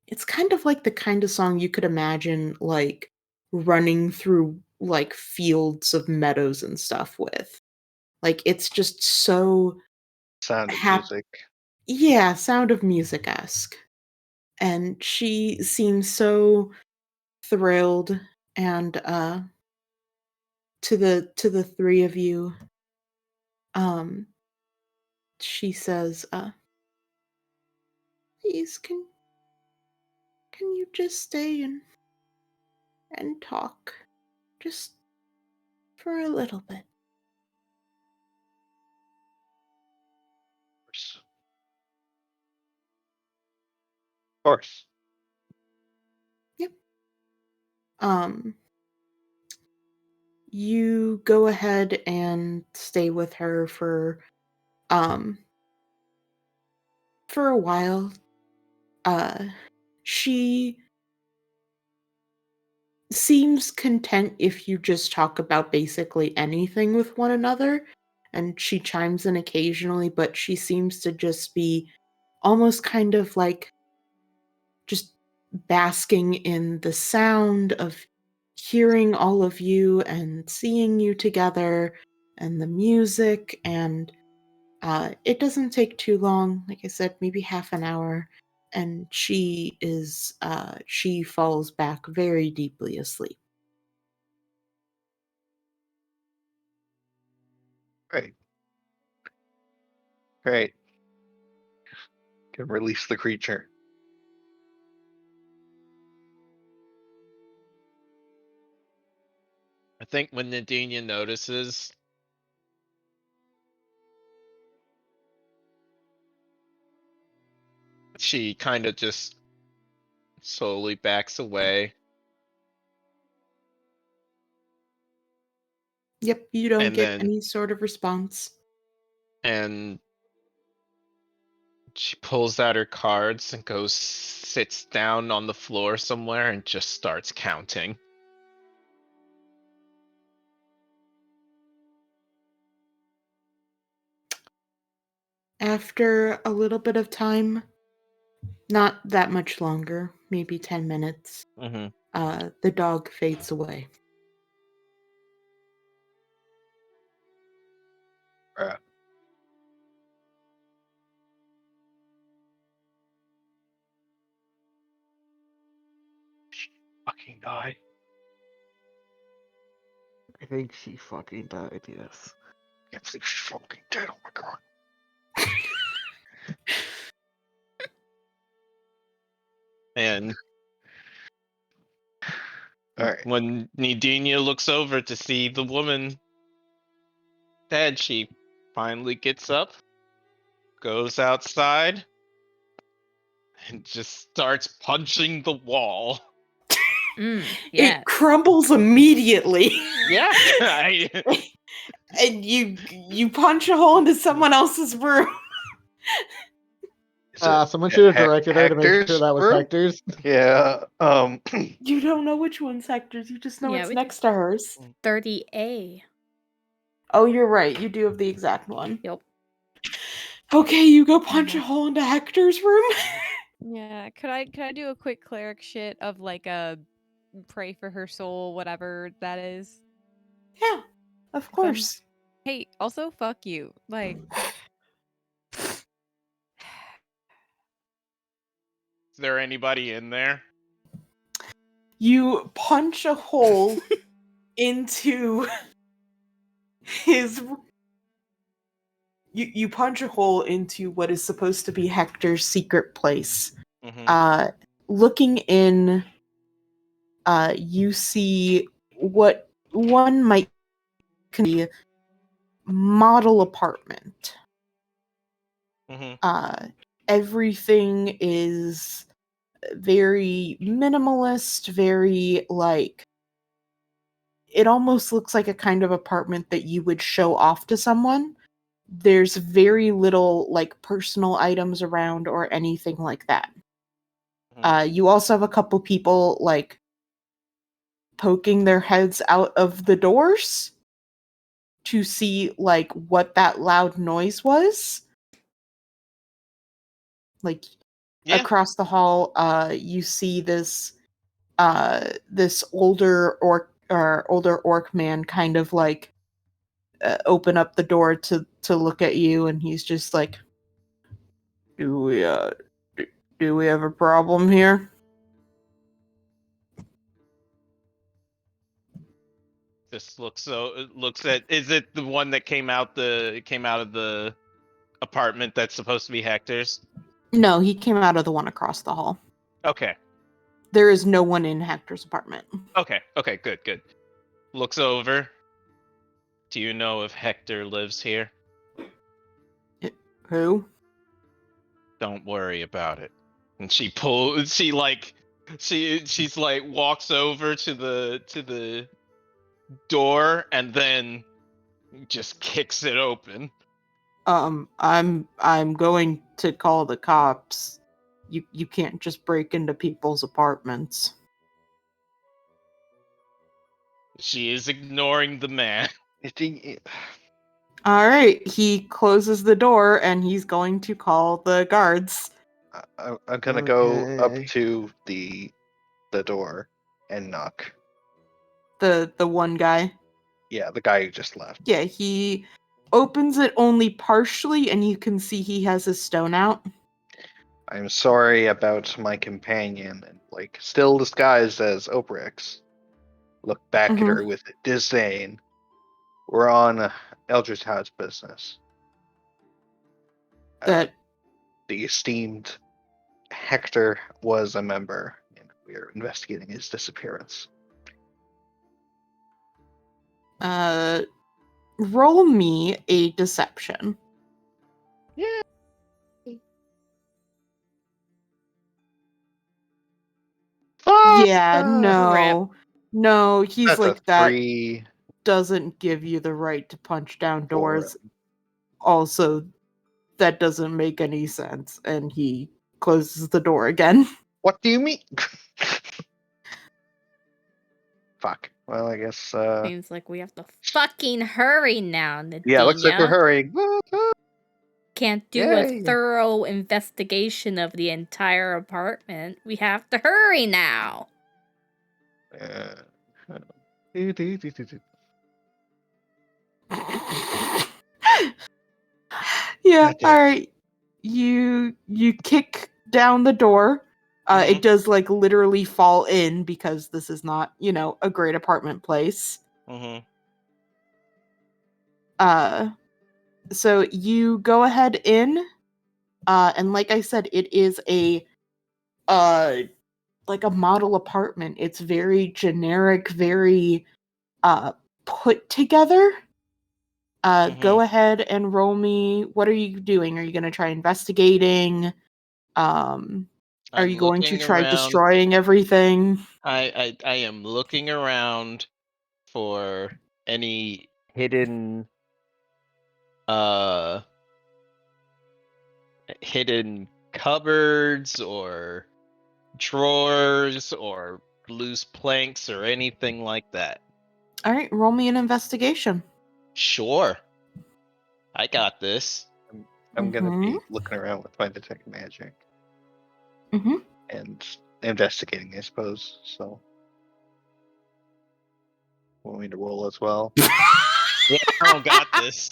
it's kind of like the kind of song you could imagine like running through like fields of meadows and stuff with. Like it's just so Sound of hap- music. yeah, Sound of Music-esque. And she seems so thrilled and to the three of you, she says, please can you just stay and talk just for a little bit? Of course. Yep. You go ahead and stay with her for a while. She seems content if you just talk about basically anything with one another, and she chimes in occasionally, but she seems to just be almost kind of like just basking in the sound of hearing all of you and seeing you together and the music. And it doesn't take too long, like I said, maybe half an hour, and she falls back very deeply asleep. Great. Great. Can release the creature. I think when Nadinia notices, she kind of just slowly backs away. Yep, you don't And get then- any sort of response. And she pulls out her cards and sits down on the floor somewhere and just starts counting. After a little bit of time, not that much longer, maybe 10 minutes, the dog fades away. Bruh. Fucking die. I think she fucking died, yes. Can't believe she's fucking dead. Oh my god. And All right. When Nidinia looks over to see the woman dead, she finally gets up, goes outside, and just starts punching the wall. Yeah. It crumbles immediately. Yeah. And you punch a hole into someone else's room. Is it Someone should have directed her to make sure Hector's that was room? Hector's. Yeah. You don't know which one's Hector's, you just know Yeah, it's we next to hers. 30A. Oh, you're right, you do have the exact one. Yep. Okay, you go punch a hole into Hector's room. Yeah, could I do a quick cleric shit of like a pray for her soul, whatever that is? Yeah, of course. Hey, also fuck you. Like Is there anybody in there? You punch a hole into his. You punch a hole into what is supposed to be Hector's secret place. Mhm. Looking in, you see what one might be model apartment. Mhm. Everything is very minimalist, very like it almost looks like a kind of apartment that you would show off to someone. There's very little like personal items around or anything like that. You also have a couple people like poking their heads out of the doors to see like what that loud noise was. Like Yeah. across the hall, you see this this older orc man kind of like open up the door to look at you, and he's just like, do we have a problem here? Just looks at. Is it the one that came out of the apartment that's supposed to be Hector's? No, he came out of the one across the hall. Okay. There is no one in Hector's apartment. Okay. Good. Looks over. Do you know if Hector lives here? Who? Don't worry about it. And she's like walks over to the door and then just kicks it open. I'm going to call the cops. You can't just break into people's apartments. She is ignoring the man. All right, he closes the door and he's going to call the guards. I'm gonna go up Okay. to the door and knock. The one guy. Yeah, the guy who just left. Yeah, he opens it only partially, and you can see he has his stone out. I'm sorry about my companion, and like still disguised as Obrix. Look back at her with disdain. We're on Eldritch House business. That The esteemed Hector was a member, and we are investigating his disappearance. roll me a deception. Yeah. Yeah, no, he's That's like a that 3. doesn't give you the right to punch down 4. doors. Also, that doesn't make any sense, and he closes the door again. What do you mean? Fuck. Well, I guess. Seems like we have to fucking hurry now, Nadinia. Yeah, looks like we're hurrying. Can't do Yay. a thorough investigation of the entire apartment. We have to hurry now. Yeah, Okay. all right. You kick down the door. It does like literally fall in because this is not, a great apartment place. So you go ahead in, and like I said, it is a like a model apartment. It's very generic, very put together. Go ahead and roll me. What are you doing? Are you going to try investigating? Are I'm you going to looking try around. destroying everything? I am looking around for any hidden hidden cupboards or drawers or loose planks or anything like that. All right, roll me an investigation. Sure. I got this. I'm gonna be looking around with my detect magic Mhm. and investigating, I suppose. So, want me to roll as well? Yeah, I don't got this.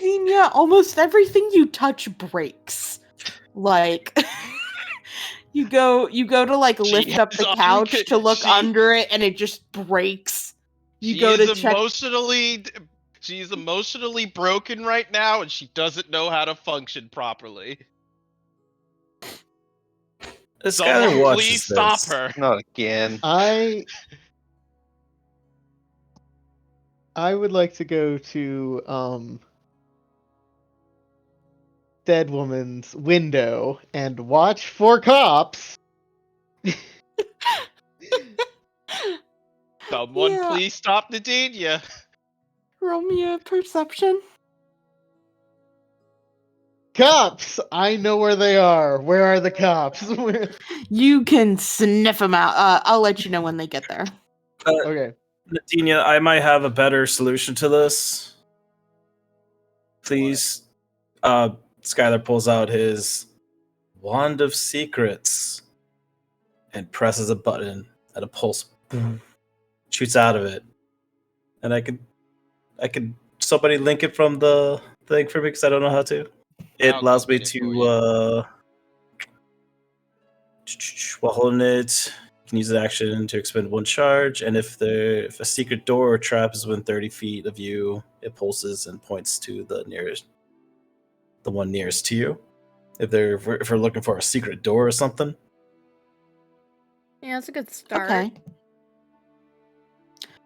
Nadinia, almost everything you touch breaks. Like you go to like She lift up has the couch unca- to look she- under it and it just breaks. You She go is to check. she's emotionally broken right now and she doesn't know how to function properly. Skylar Someone watches please stop this. her. Not again. I would like to go to dead woman's window and watch for cops. Someone Yeah. please stop Nadinia. Roll me a perception. Cops! I know where they are. Where are the cops? You can sniff them out. I'll let you know when they get there. Okay. Nadinia, I might have a better solution to this. Please. Skylar pulls out his wand of secrets and presses a button, and a pulse shoots out of it. And I could somebody link it from the thing for me because I don't know how to. It I'll allows go me get it for to while holding it, you can use an action to expend one charge, and if a secret door or trap is within 30 feet of you, it pulses and points to the one nearest to you. If we're looking for a secret door or something. Yeah, that's a good start. Okay.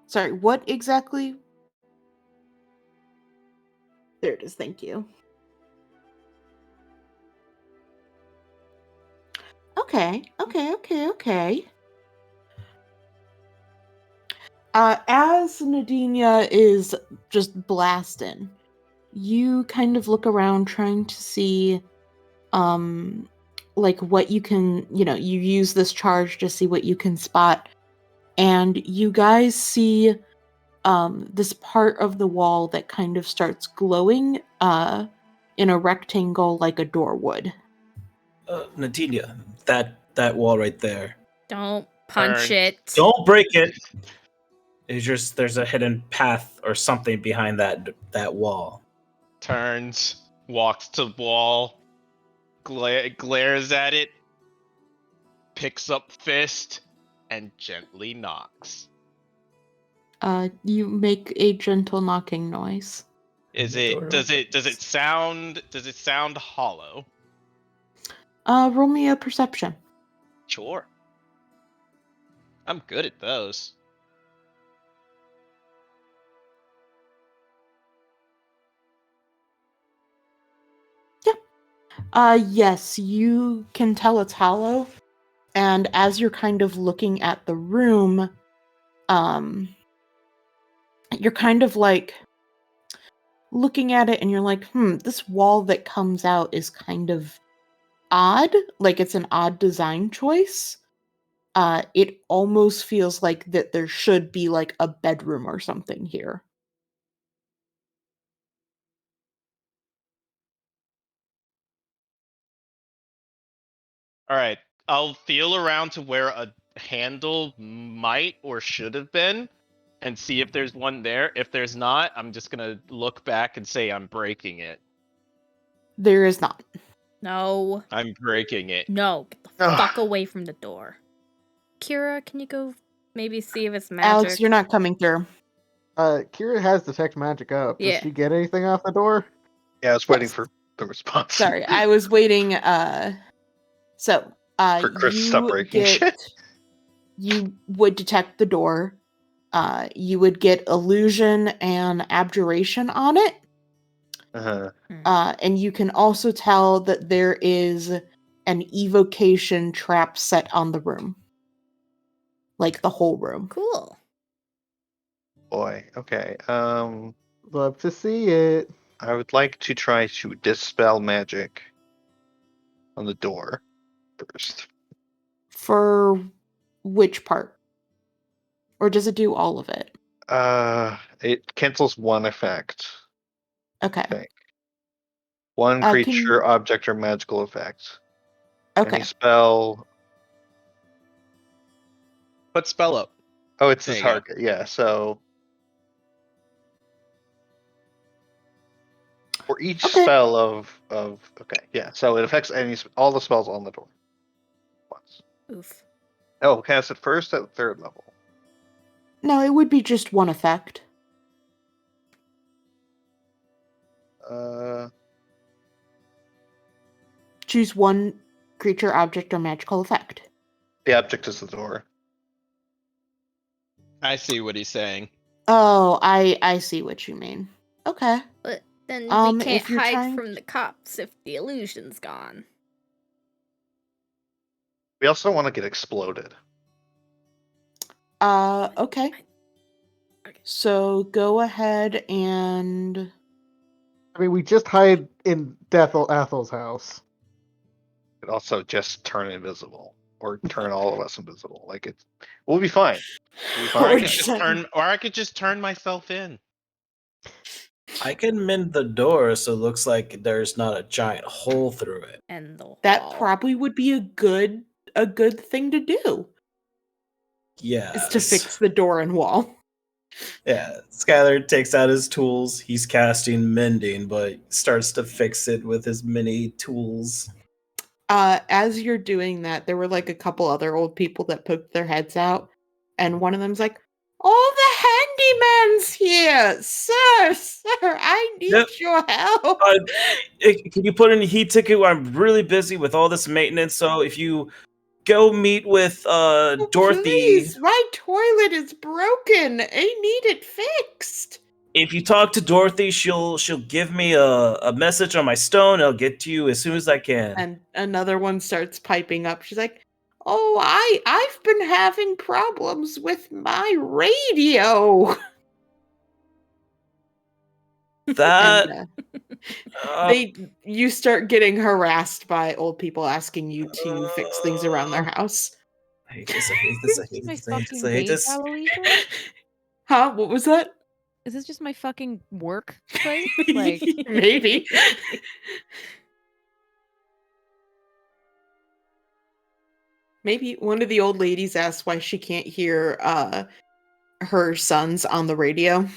Sorry, what exactly? There it is, thank you. Okay. As Nadinia is just blasting, you kind of look around trying to see like what you can, you use this charge to see what you can spot, and you guys see this part of the wall that kind of starts glowing in a rectangle like a door would. Nadinia, that wall right there. Don't punch Turn. it. Don't break it. It's just there's a hidden path or something behind that wall. Turns, walks to wall, glares at it, picks up fist, and gently knocks. You make a gentle knocking noise. Does it sound hollow? Roll me a perception. Sure. I'm good at those. Yes, you can tell it's hollow, and as you're kind of looking at the room, you're kind of like looking at it and you're like, this wall that comes out is kind of odd. Like it's an odd design choice. It almost feels like that there should be like a bedroom or something here. All right, I'll feel around to where a handle might or should have been and see if there's one there. If there's not, I'm just gonna look back and say I'm breaking it. There is not. No. I'm breaking it. No. Get the Ugh. fuck away from the door. Kira, can you go maybe see if it's magic? Alex, you're not coming through. Kira has detect magic up. Does Yeah. she get anything off the door? Yeah, I was waiting Yes. for the response. Sorry, I was waiting. So For Chris to stop you breaking shit. you would detect the door. You would get illusion and abjuration on it. Uh-huh. And you can also tell that there is an evocation trap set on the room. Like the whole room. Cool. Boy, okay. Love to see it. I would like to try to dispel magic on the door first. For which part? Or does it do all of it? It cancels one effect. Okay. Okay. One Can creature, you- object, or magical effect. Okay. Any spell. Put spell up. Oh, it's There the you go. target. Yeah, so for each Okay. spell of okay, yeah. So it affects all the spells on the door. Once. Oof. Oh, cast it first at 3rd level. No, it would be just one effect. Choose one creature, object, or magical effect. The object is the door. I see what he's saying. Oh, I see what you mean. Okay. But then we can't if you're hide trying- from the cops if the illusion's gone. We also want to get exploded. Okay. Okay. So go ahead and I mean, we just hide in Ethel's house. Could also just turn invisible. Or turn all of us invisible. Like we'll be fine. We'll be Or I fine. could just turn myself in. I can mend the door so it looks like there's not a giant hole through it. And the that wall. probably would be a good thing to do. Yeah. Is to fix the door and wall. Yeah, Skylar takes out his tools. He's casting mending, but starts to fix it with his mini tools. As you're doing that, there were like a couple other old people that poked their heads out, and one of them's like, "All the handyman's here, sir. I need Yep. your help." Can you put in a heat ticket? I'm really busy with all this maintenance, so if you go meet with Oh, Dorothy. please, my toilet is broken. I need it fixed. If you talk to Dorothy, she'll give me a message on my stone. I'll get to you as soon as I can. And another one starts piping up. She's like, "Oh, I've been having problems with my radio." That And, you start getting harassed by old people asking you to fix things around their house. I hate this. I hate this. I hate My this. I hate fucking this. I hate base, this. Aloysius? Huh? What was that? Is this just my fucking workplace? Like, Maybe. Maybe one of the old ladies asks why she can't hear her sons on the radio.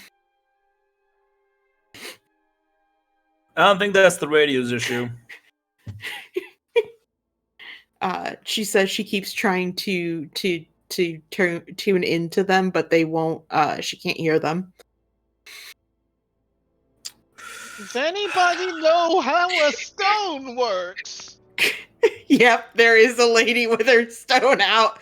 I don't think that's the radio's issue. She says she keeps trying to tune into them, but they won't. She can't hear them. Does anybody know how a stone works? Yep, there is a lady with her stone out.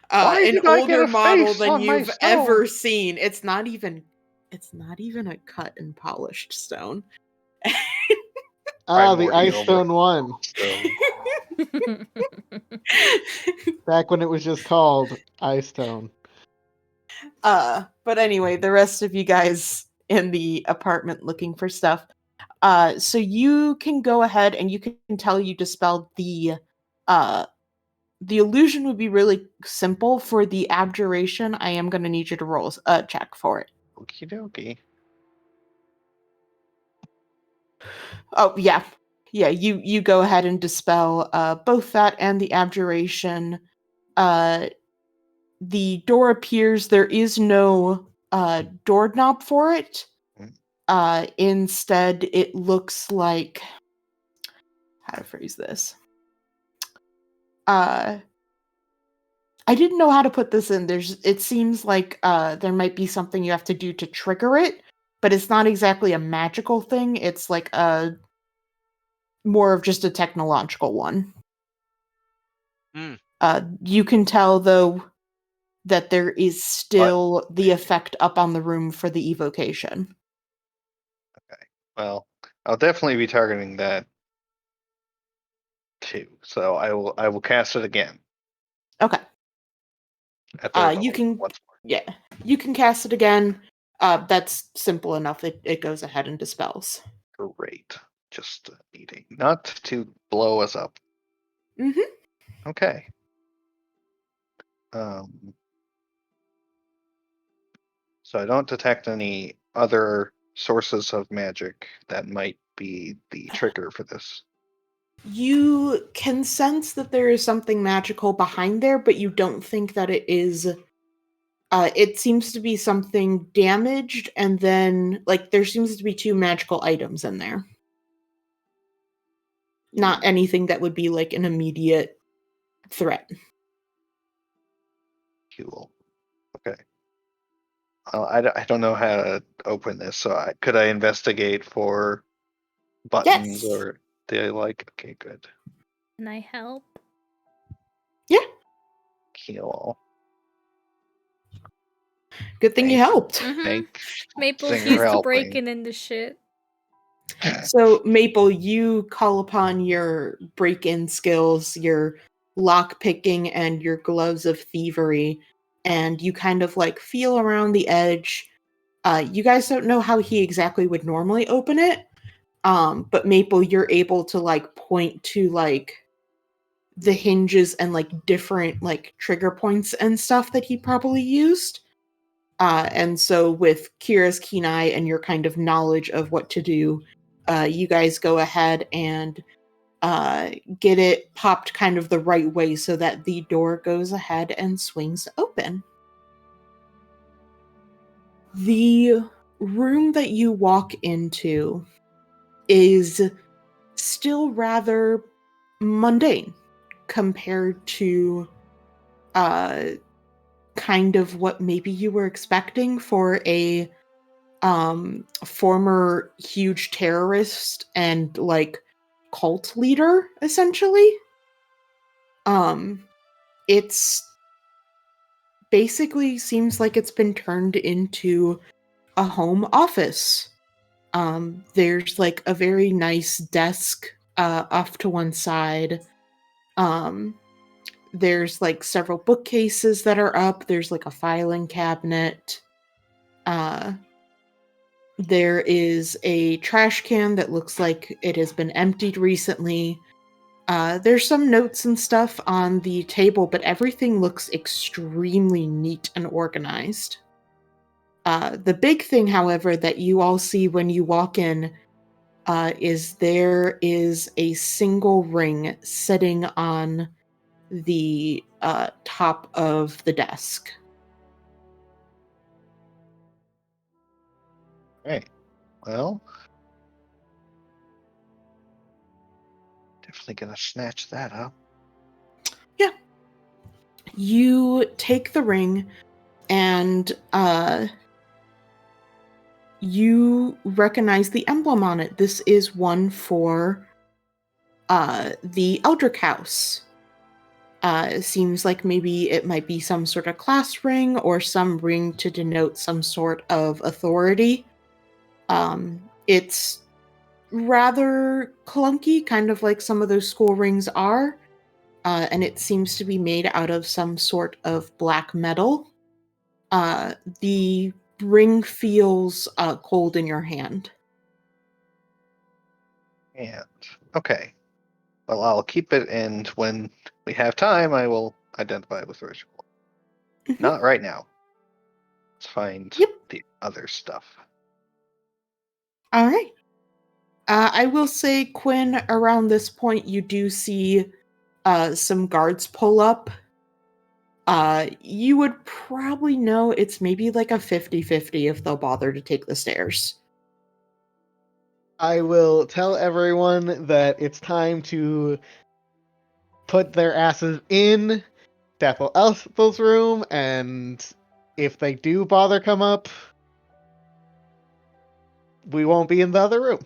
Why An did I get older a model face than on my you've stone? ever seen. It's not even a cut and polished stone. Ah, the Primordial Ice Stone one. So, Back when it was just called Ice Stone. But anyway, the rest of you guys in the apartment looking for stuff. So you can go ahead and you can tell you dispelled the illusion would be really simple. For the abjuration, I am going to need you to roll a check for it. okie dokie. Oh, yeah. Yeah, you go ahead and dispel both that and the abjuration. The door appears, there is no doorknob for it. Instead, it looks like, how to phrase this? I didn't know how to put this in. It seems like there might be something you have to do to trigger it, but it's not exactly a magical thing. It's like more of just a technological one. Mm. You can tell though that there is still the effect up on the room for the evocation. Well, I'll definitely be targeting that too. So I will cast it again Okay. at third You level can once Yeah, you can cast it again. That's simple enough. It goes ahead and dispels. more. Great. Just needing not to blow us up. Mm-hmm. Okay. So I don't detect any other sources of magic that might be the trigger for this. You can sense that there is something magical behind there, but you don't think that it is. It seems to be something damaged, and then like there seems to be 2 magical items in there. Not anything that would be like an immediate threat. Cool. Okay. I don't know how to open this, so could I investigate for buttons Yes. or do I like? Okay, good. Can I help? Yeah. Cool. Good thing you Thank- helped. Mhm. Thanks. Maple's Singer used to helping. breaking into shit. So, Maple, you call upon your break-in skills, your lock-picking, and your gloves of thievery, and you kind of like feel around the edge. You guys don't know how he exactly would normally open it, but Maple, you're able to like point to like the hinges and like different like trigger points and stuff that he probably used. And so, with Kira's keen eye and your kind of knowledge of what to do, you guys go ahead and get it popped kind of the right way so that the door goes ahead and swings open. The room that you walk into is still rather mundane compared to kind of what maybe you were expecting for a former huge terrorist and like cult leader, essentially. It's basically seems like it's been turned into a home office. There's like a very nice desk off to one side. There's like several bookcases that are up. There's like a filing cabinet. There is a trash can that looks like it has been emptied recently. There's some notes and stuff on the table, but everything looks extremely neat and organized. The big thing, however, that you all see when you walk in is there is a single ring sitting on the top of the desk. Right. Well, definitely gonna snatch that up. Yeah. You take the ring and you recognize the emblem on it. This is one for the Eldrick House. It seems like maybe it might be some sort of class ring or some ring to denote some sort of authority. It's rather clunky, kind of like some of those school rings are, and it seems to be made out of some sort of black metal. The ring feels cold in your hand. And okay. Well, I'll keep it, and when we have time, I will identify with the ritual. Mhm. Not right now. Let's find Yep. the other stuff. All right. I will say, Quinn, around this point, you do see some guards pull up. You would probably know it's maybe like a 50-50 if they'll bother to take the stairs. I will tell everyone that it's time to put their asses in Daffel Elf's room, and if they do bother come up, we won't be in the other room.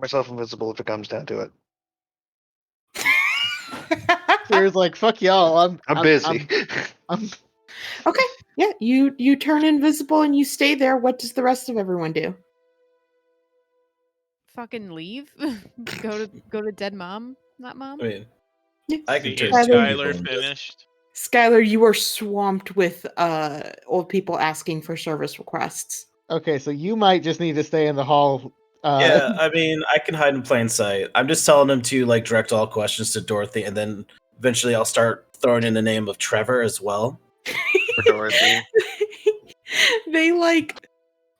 myself invisible if it comes down to it. Fear's like, fuck y'all. I'm busy. I'm Okay, yeah, you turn invisible and you stay there. What does the rest of everyone do? Fucking leave. go to dead mom. Not mom. I mean, Yeah. I can See turn if Skylar- Skylar invisible. finished. Skylar, you are swamped with old people asking for service requests. okay. So you might just need to stay in the hall. Yeah, I mean, I can hide in plain sight. I'm just telling him to like direct all questions to Dorothy, and then eventually I'll start throwing in the name of Trevor as well. For Dorothy. They like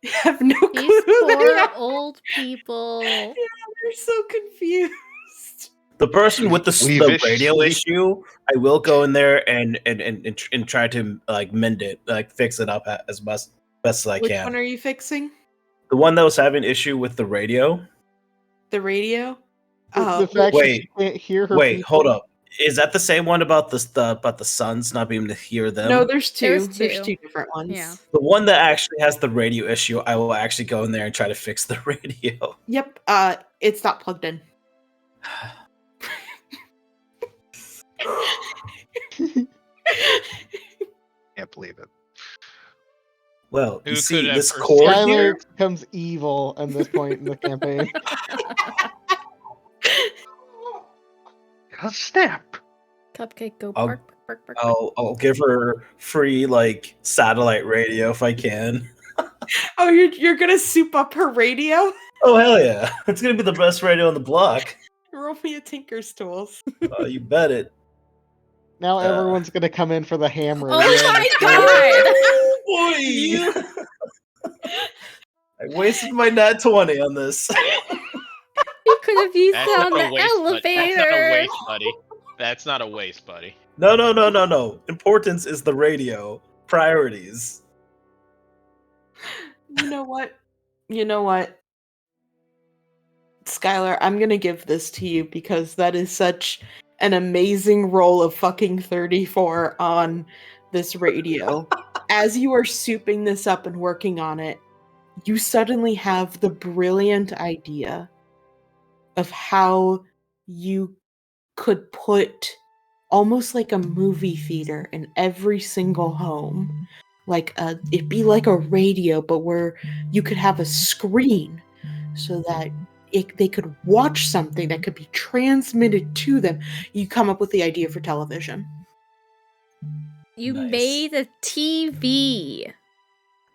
have no clue. These who they poor are. old people. Yeah, they're so confused. The person with the We radio viciously- issue, I will go in there and try to like mend it, like fix it up as best as I Which can. one are you fixing? The one that was having issue with the radio. The radio? The fact that Wait. you can't hear her. Wait, people. hold up. Is that the same one about the sons not being able to hear them? No, there's two. There's There's two. two different ones. Yeah. The one that actually has the radio issue, I will actually go in there and try to fix the radio. Yep. It's not plugged in. Can't believe it. Well, Who you could see, have this foreseen- cord Skylar here, becomes evil at this point in the campaign. God, snap. Cupcake, go I'll- bark, bark, bark, bark. I'll give her free like satellite radio if I can. Oh, you're gonna soup up her radio? Oh hell yeah! It's gonna be the best radio on the block. Roll me a Tinker's Tools. You bet it. Now Uh. everyone's gonna come in for the hammer. Oh again. my god! I wasted my nat 20 on this. You could have used That's it not on a the waste, buddy. That's not a elevator. waste, buddy. That's not a waste, buddy. No. Importance is the radio. Priorities. You know what? Skylar, I'm gonna give this to you because that is such an amazing roll of fucking 34 on this radio. As you are souping this up and working on it, you suddenly have the brilliant idea of how you could put almost like a movie theater in every single home. Like it'd be like a radio, but where you could have a screen so that they could watch something that could be transmitted to them. You come up with the idea for television. You Nice. made a TV.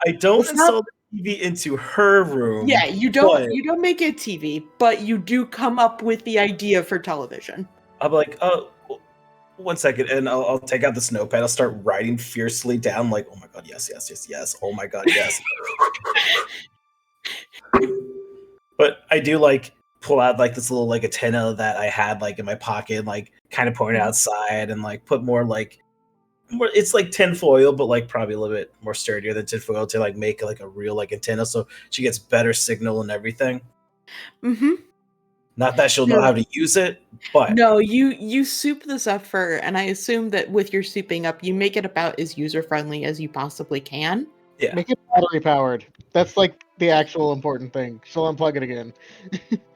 I don't It's not- install the TV into her room. Yeah, you but don't make it TV, but you do come up with the idea for television. I'm like, oh, 1 second, and I'll take out this notepad. I'll start writing fiercely down, like, oh my god, yes. Oh my god, yes. But I do like pull out like this little like antenna that I had like in my pocket, like kind of point it outside and like put more like more. It's like tinfoil, but like probably a little bit more sturdier than tinfoil to like make like a real like antenna, so she gets better signal and everything. Mm-hmm. Not that she'll know how to use it, but No, you soup this up for her, and I assume that with your souping up, you make it about as user friendly as you possibly can. yeah. Make it battery powered. That's like the actual important thing. She'll unplug it again.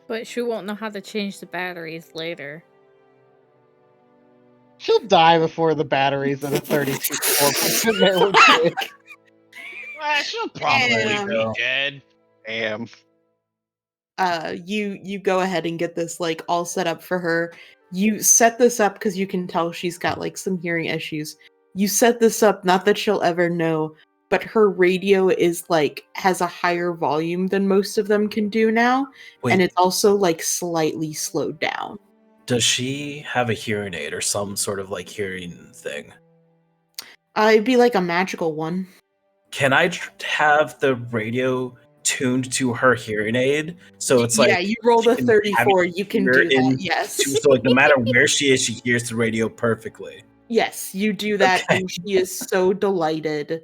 But she won't know how to change the batteries later. She'll die before the batteries at a 34% network switch. She'll probably Damn. be dead. Damn. You go ahead and get this like all set up for her. You set this up because you can tell she's got like some hearing issues. You set this up not that she'll ever know, but her radio is like has a higher volume than most of them can do now, Wait, and it's also like slightly slowed down. does she have a hearing aid or some sort of like hearing thing? It'd be like a magical one. Can I have the radio tuned to her hearing aid so it's like yeah, you roll the she can have it 34. You can hear do that. in- Yes. so like no matter where she is, she hears the radio perfectly. Yes, you do that, Okay. and she is so delighted.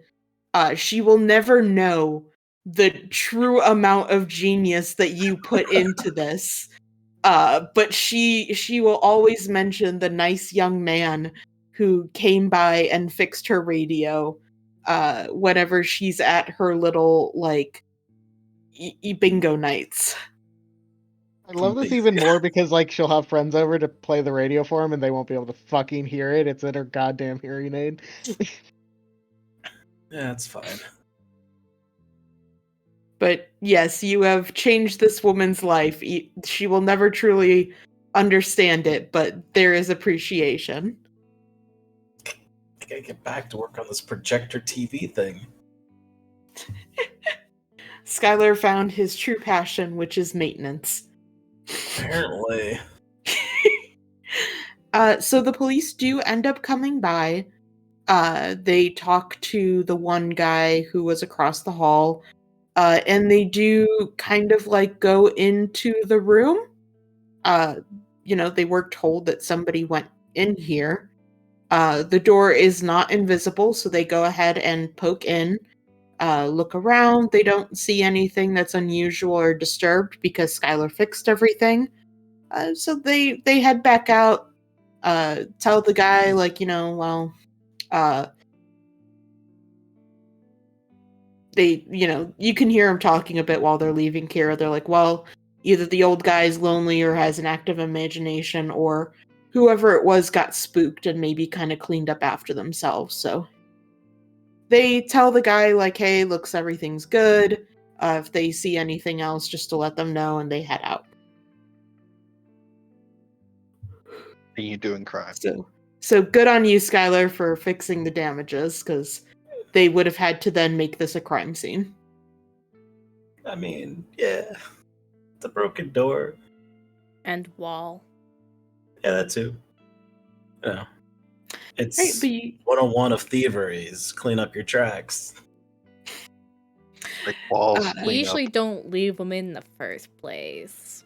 She will never know the true amount of genius that you put into this. But she will always mention the nice young man who came by and fixed her radio whenever she's at her little like bingo nights. I love this even more because like she'll have friends over to play the radio for him and they won't be able to fucking hear it. It's in her goddamn hearing aid. Yeah, it's fine. But yes, you have changed this woman's life. She will never truly understand it, but there is appreciation. I gotta get back to work on this projector TV thing. Skylar found his true passion, which is maintenance. Apparently. So the police do end up coming by. They talk to the one guy who was across the hall. And they do kind of like go into the room. They were told that somebody went in here. The door is not invisible, so they go ahead and poke in, look around. They don't see anything that's unusual or disturbed because Skylar fixed everything. So they head back out, tell the guy, like, you can hear them talking a bit while they're leaving Kira. They're like, well, either the old guy's lonely or has an active imagination, or whoever it was got spooked and maybe kind of cleaned up after themselves. So they tell the guy, like, hey, looks, everything's good. If they see anything else, just to let them know, and they head out. Are you doing crime? So good on you, Skylar, for fixing the damages, because they would have had to then make this a crime scene. I mean, yeah. It's a broken door. And wall. Yeah, that too. Yeah. It's Right, but 101 of thievery is clean up your tracks. Like walls. You clean usually up. don't leave them in the first place.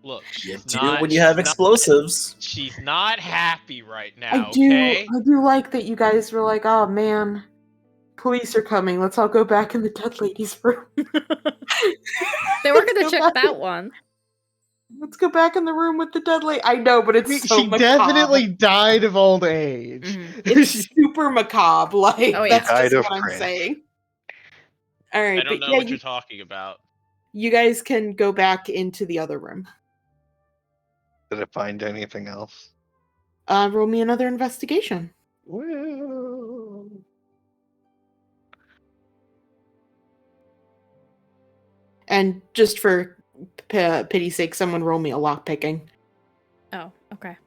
Look, You she's do not, when you have she's not- explosives. she's not happy right now. I do Okay. like that you guys were like, oh man, police are coming. Let's all go back in the dead lady's room. They were gonna check that one. Let's go back in the room with the dead lady. I know, but it's so She macabre. definitely died of old age. It's super macabre. Like, Oh, yeah. that's Died just of what I'm cringe. saying. All right, I don't but know yeah, what you're talking about. you guys can go back into the other room. Did I find anything else? Roll me another investigation. Well, And just for pity's sake, someone roll me a lockpicking. Oh, okay.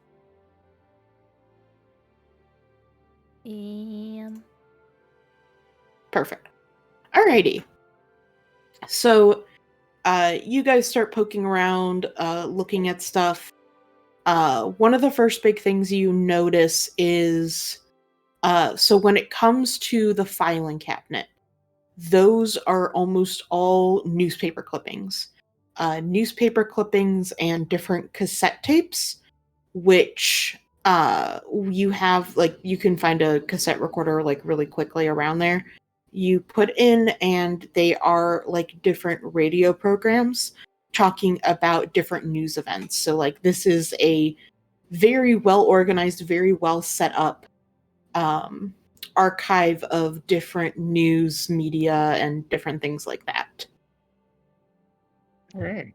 Perfect. Alrighty. So, you guys start poking around, looking at stuff. One of the first big things you notice is, so when it comes to the filing cabinet, those are almost all newspaper clippings. Newspaper clippings and different cassette tapes, which you have, like, you can find a cassette recorder like really quickly around there. You put in, and they are like different radio programs talking about different news events. So like this is a very well organized, very well set up archive of different news media and different things like that. alright.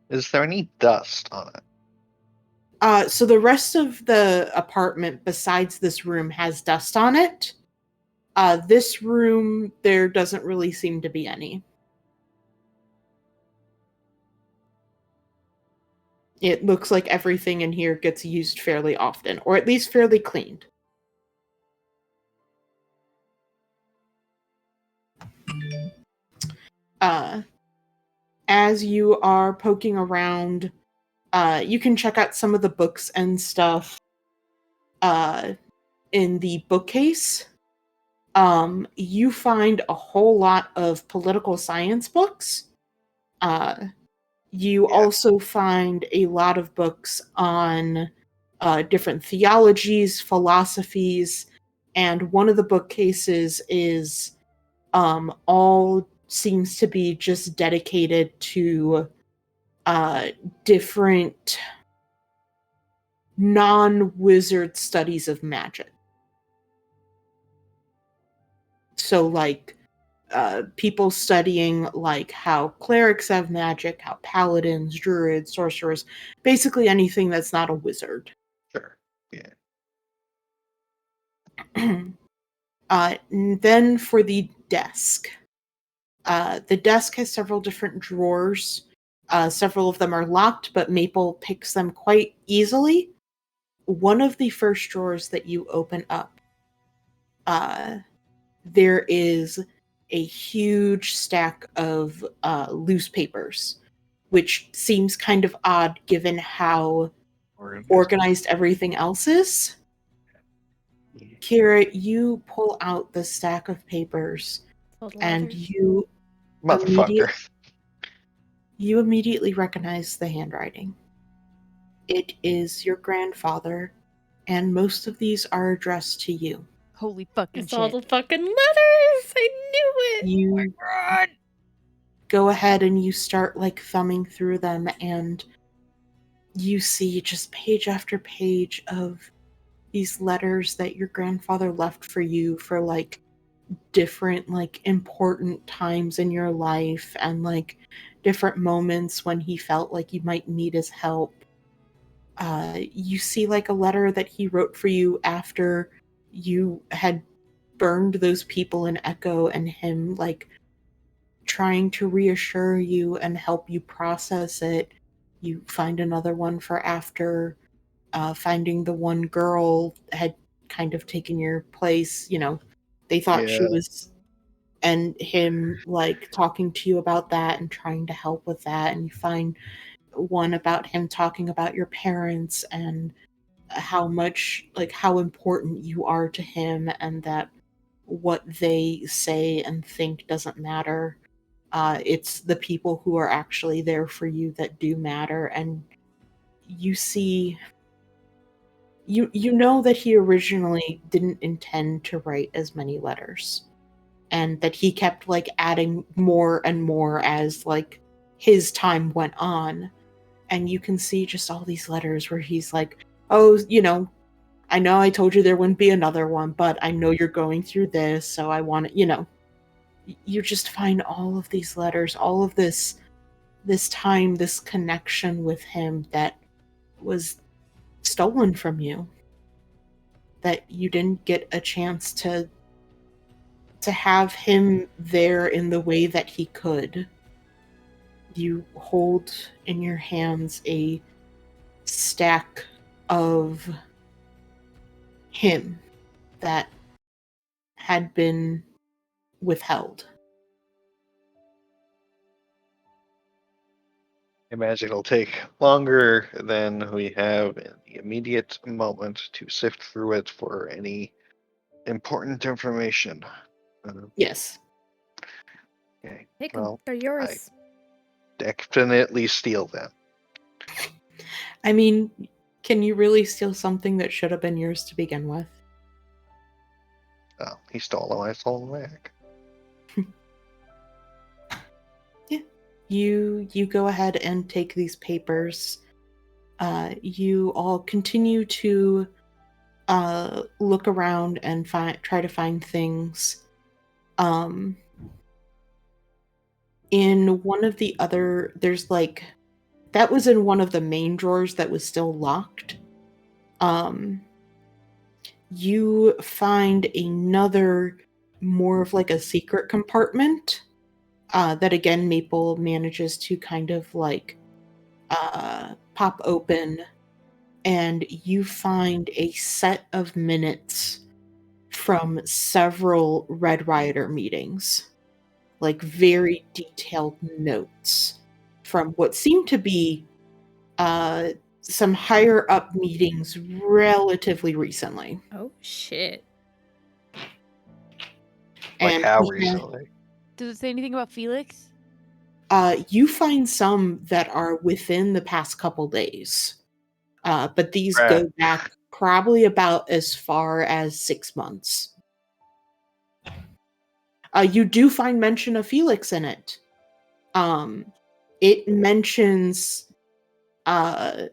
Is there any dust on it? So the rest of the apartment besides this room has dust on it. This room, there doesn't really seem to be any. It looks like everything in here gets used fairly often, or at least fairly cleaned. As you are poking around, you can check out some of the books and stuff in the bookcase. You find a whole lot of political science books. You also find a lot of books on different theologies, philosophies, and one of the bookcases is all seems to be just dedicated to different non-wizard studies of magic. So, like, people studying like how clerics have magic, how paladins, druids, sorcerers, basically anything that's not a wizard. Sure. Yeah. Then for the desk. The desk has several different drawers. Several of them are locked, but Maple picks them quite easily. One of the first drawers that you open up, there is a huge stack of loose papers, which seems kind of odd given how organized everything else is. Kira, you pull out the stack of papers, All the and letters. you Motherfucker. immediately recognize the handwriting. It is your grandfather, and most of these are addressed to you. Holy fucking It's all shit. the fucking letters. I knew it. You God. go ahead and you start like thumbing through them, and you see just page after page of these letters that your grandfather left for you for like different like important times in your life and like different moments when he felt like you might need his help. You see like a letter that he wrote for you after you had burned those people in Echo, and him like trying to reassure you and help you process it. You find another one for after finding the one girl had kind of taken your place. You know, they thought she Yeah. was, and him like talking to you about that and trying to help with that. And you find one about him talking about your parents and how much, like, how important you are to him, and that what they say and think doesn't matter. It's the people who are actually there for you that do matter. And you see, you know that he originally didn't intend to write as many letters, and that he kept like adding more and more as like his time went on. And you can see just all these letters where he's like, oh, you know I told you there wouldn't be another one, but I know you're going through this, so I want to, you just find all of these letters, all of this time, this connection with him that was stolen from you, that you didn't get a chance to have him there in the way that he could. You hold in your hands a stack of him that had been withheld. Imagine it'll take longer than we have in the immediate moment to sift through it for any important information. Yes. Okay. Take them. Well, They're yours. definitely steal them. I mean, can you really steal something that should have been yours to begin with? Oh, he stole them. I stole them back. You go ahead and take these papers. You all continue to look around and try to find things. In one of the other, there's like, that was in one of the main drawers that was still locked. You find another, more of like a secret compartment. That again, Maple manages to kind of like pop open, and you find a set of minutes from several Red Rioter meetings, like very detailed notes from what seemed to be some higher up meetings relatively recently. Oh shit. Like And how he had- recently? Does it say anything about Felix? you find some that are within the past couple days. But these Right. go back probably about as far as 6 months. You do find mention of Felix in it. It mentions that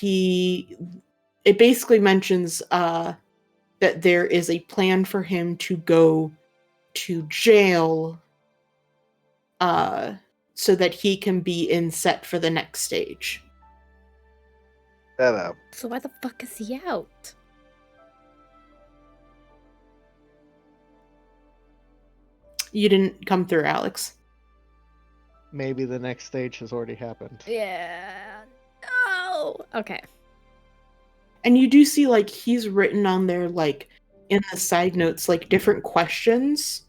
it basically mentions that there is a plan for him to go to jail so that he can be in set for the next stage. That up. So why the fuck is he out? You didn't come through, Alex. Maybe the next stage has already happened. Yeah. No. Okay. And you do see, like, he's written on there, like, in the side notes, like, different questions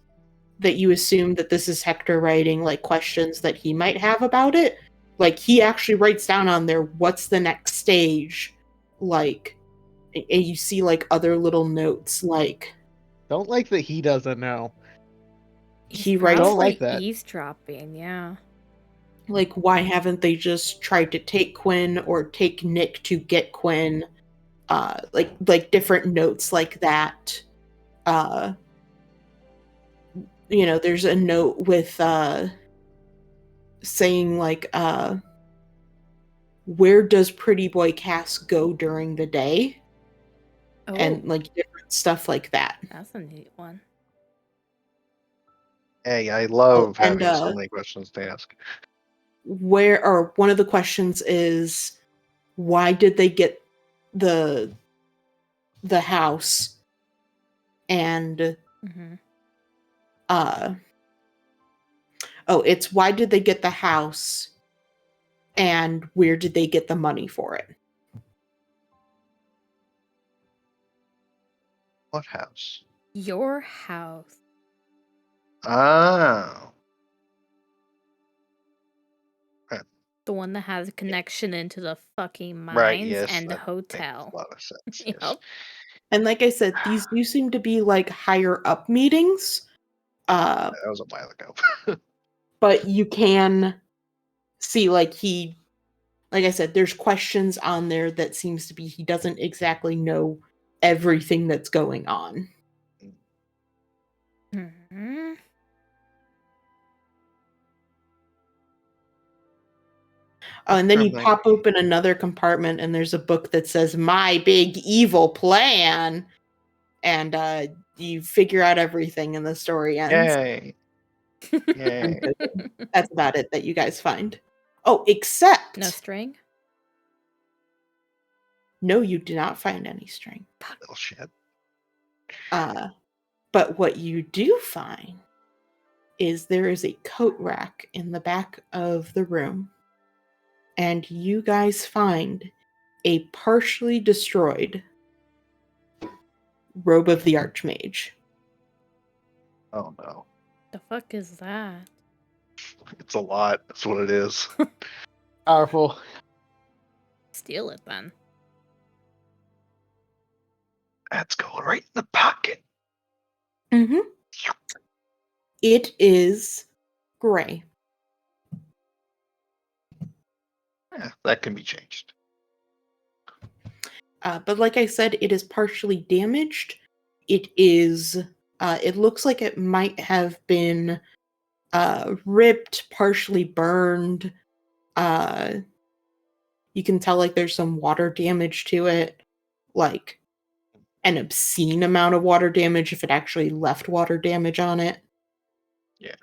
that you assume that this is Hector writing, like, questions that he might have about it. Like, he actually writes down on there, what's the next stage? Like, and you see, like, other little notes, like, Don't like that he doesn't know. he writes, Don't like probably that. eavesdropping, yeah. like, why haven't they just tried to take Quinn or take Nick to get Quinn? Like different notes like that. You know, there's a note with saying like where does Pretty Boy Cass go during the day? Oh, And like different stuff like that. that's a neat one. Hey, I love and, having so many questions to ask. Where, or one of the questions is, why did they get the house? And Mm-hmm. it's why did they get the house, and where did they get the money for it? What house? Your house. Oh. The one that has a connection into the fucking mines Right, yes. and the that makes hotel. a lot of sense. Yep. Yes. And like I said, these do seem to be like higher up meetings. That was a while ago. But you can see like I said, there's questions on there that seems to be he doesn't exactly know everything that's going on. Mm-hmm. Oh, and then you From pop open another compartment and there's a book that says My Big Evil Plan. And you figure out everything and the story ends. Yay. Yay. And that's about it that you guys find. Oh, except No string? no, you do not find any string. Little shit. But what you do find is there is a coat rack in the back of the room, and you guys find a partially destroyed robe of the Archmage. Oh no. The fuck is that? It's a lot. That's what it is. Powerful. Steal it then. That's going right in the pocket. Mm-hmm. It is gray. Yeah, that can be changed. But like I said, it is partially damaged. It is. It looks like it might have been ripped, partially burned. You can tell like there's some water damage to it, like an obscene amount of water damage if it actually left water damage on it. Yeah.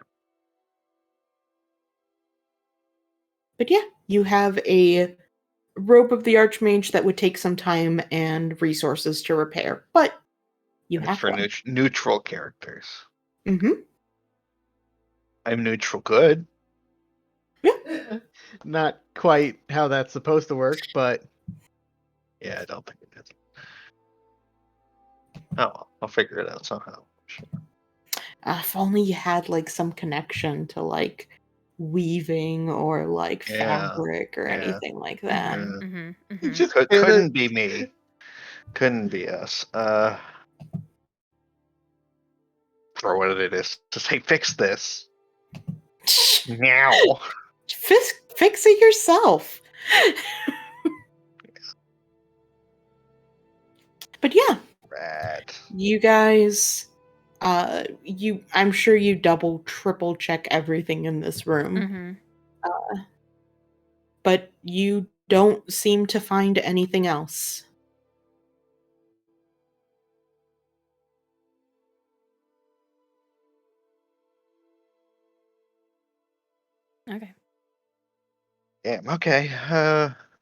But yeah, you have a robe of the Archmage that would take some time and resources to repair, but you It's have for one. neutral characters. Mm-hmm. I'm neutral good. Not quite how that's supposed to work, but Yeah, I don't think it is. Oh, well, I'll figure it out somehow. If only you had like some connection to like weaving or like Yeah, fabric or yeah, anything like that. yeah. Mm-hmm. you Mm-hmm. just Couldn't be me. Couldn't be us. For what it is to say, fix this. Meow. Fix it yourself. But yeah, Rat. you guys, I'm sure you double, triple check everything in this room, Mm-hmm. but you don't seem to find anything else. Okay. Damn. Okay.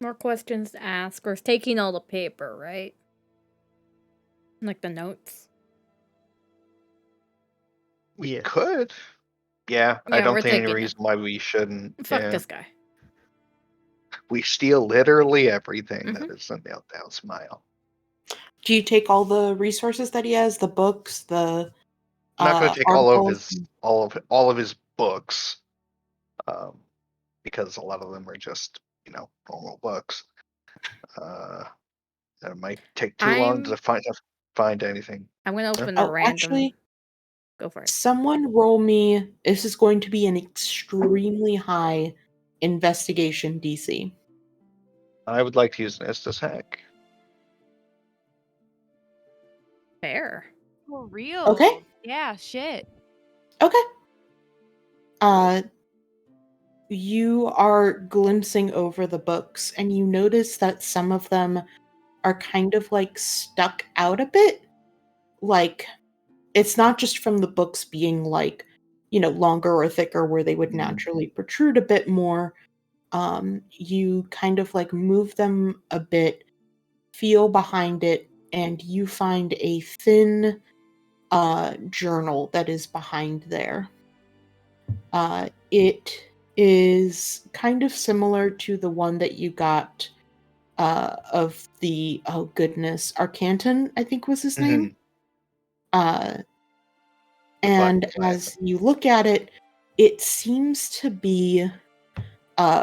More questions to ask, or taking all the paper, right? Like the notes. We Yeah. could. Yeah, I Yeah, don't we're think any taking it. reason why we shouldn't. Fuck Yeah. this guy. We steal literally everything that Mhm. is a nailed down smile. Do you take all the resources that he has, the books, the I'm not going to take articles? all of his books, because a lot of them are just normal books. It might take too long to find anything. I'm gonna open a Oh, random. actually, Go for it. someone roll me. This is going to be an extremely high investigation DC. I would like to use an Estus hack. Fair. For real. Okay. Yeah, shit. Okay. You are glimpsing over the books and you notice that some of them are kind of like stuck out a bit. Like, it's not just from the books being like, longer or thicker where they would naturally protrude a bit more. You kind of like move them a bit, feel behind it, and you find a thin journal that is behind there. It is kind of similar to the one that you got of the, oh goodness, Arcanton, I think was his name. And as you look at it, it seems to be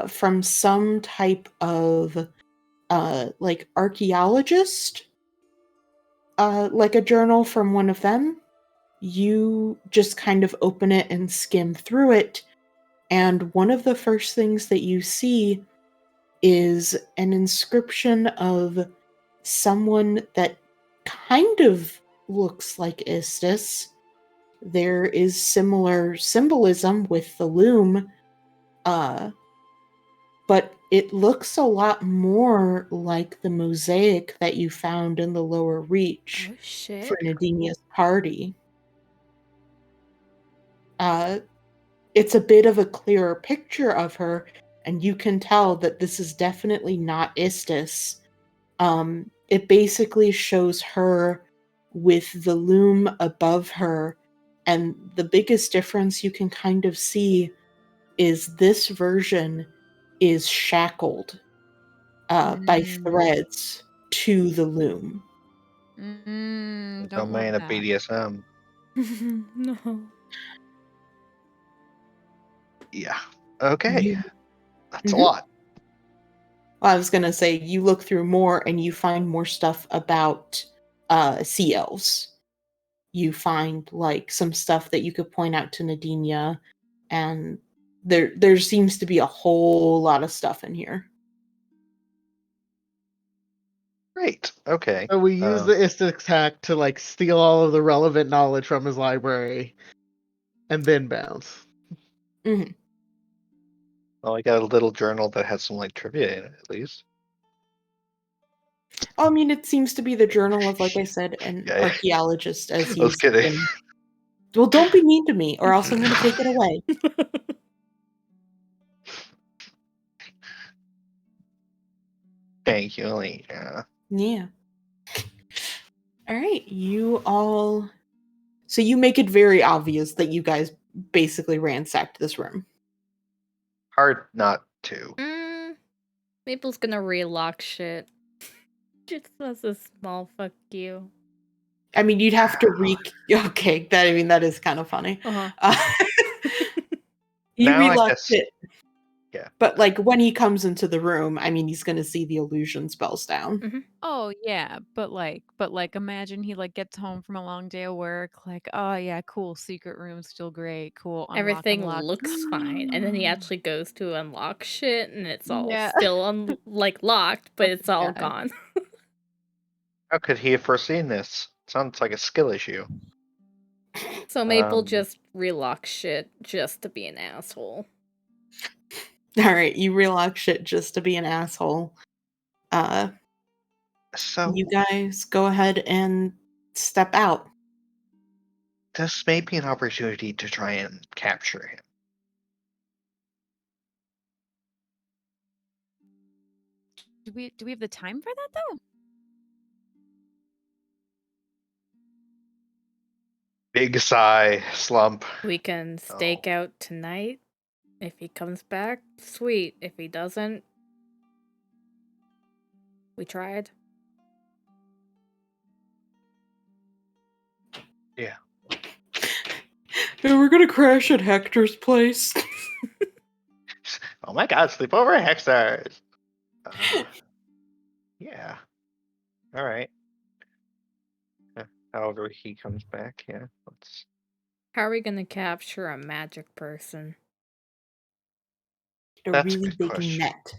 from some type of like archaeologist, like a journal from one of them. You just kind of open it and skim through it, and one of the first things that you see is an inscription of someone that kind of looks like Istis. There is similar symbolism with the loom, but it looks a lot more like the mosaic that you found in the lower reach Oh shit. for Nadinia's party. It's a bit of a clearer picture of her, and you can tell that this is definitely not Istis. It basically shows her with the loom above her, and the biggest difference you can kind of see is this version is shackled by threads to the loom. No Don't man want of that. BDSM. No. Yeah. Okay. You- That's a Mhm. lot. I was gonna say, you look through more and you find more stuff about sea elves. You find like some stuff that you could point out to Nadinia, and there seems to be a whole lot of stuff in here. Great. Okay. So we use the Istis hack to like steal all of the relevant knowledge from his library, and then bounce. Mhm. Well, I got a little journal that has some like trivia in it, at least. Oh, I mean, it seems to be the journal of, like I said, an Yeah. archaeologist, as I was he's kidding. been. Well, don't be mean to me, or else I'm going to take it away. Thank you, Alina. Yeah. All right, you all. So you make it very obvious that you guys basically ransacked this room. Hard not to. Maple's gonna relock shit. Just as a small fuck you. I mean, you'd have to Okay, that is kind of funny. You Now I relocked guess- it. Yeah. But like when he comes into the room, I mean, he's gonna see the illusion spells down. Oh yeah, but like imagine he like gets home from a long day of work, like, oh yeah, cool, secret room, still great, cool. Unlock, Everything unlock. looks fine, and then he actually goes to unlock shit, and it's all Yeah. still like locked, but it's all God. gone. How could he have foreseen this? Sounds like a skill issue. So Maple just relocks shit just to be an asshole. All right, you relock shit just to be an asshole. So You guys go ahead and step out. this may be an opportunity to try and capture him. Do we have the time for that though? Big sigh, slump. We can stake out tonight. If he comes back, sweet. If he doesn't, we tried. Yeah. Yeah, we're gonna crash at Hector's place. Oh my god, sleep over at Hexar's. Yeah. All right. However he comes back, yeah. Let's. How are we gonna capture a magic person? A That's a really good big question. net.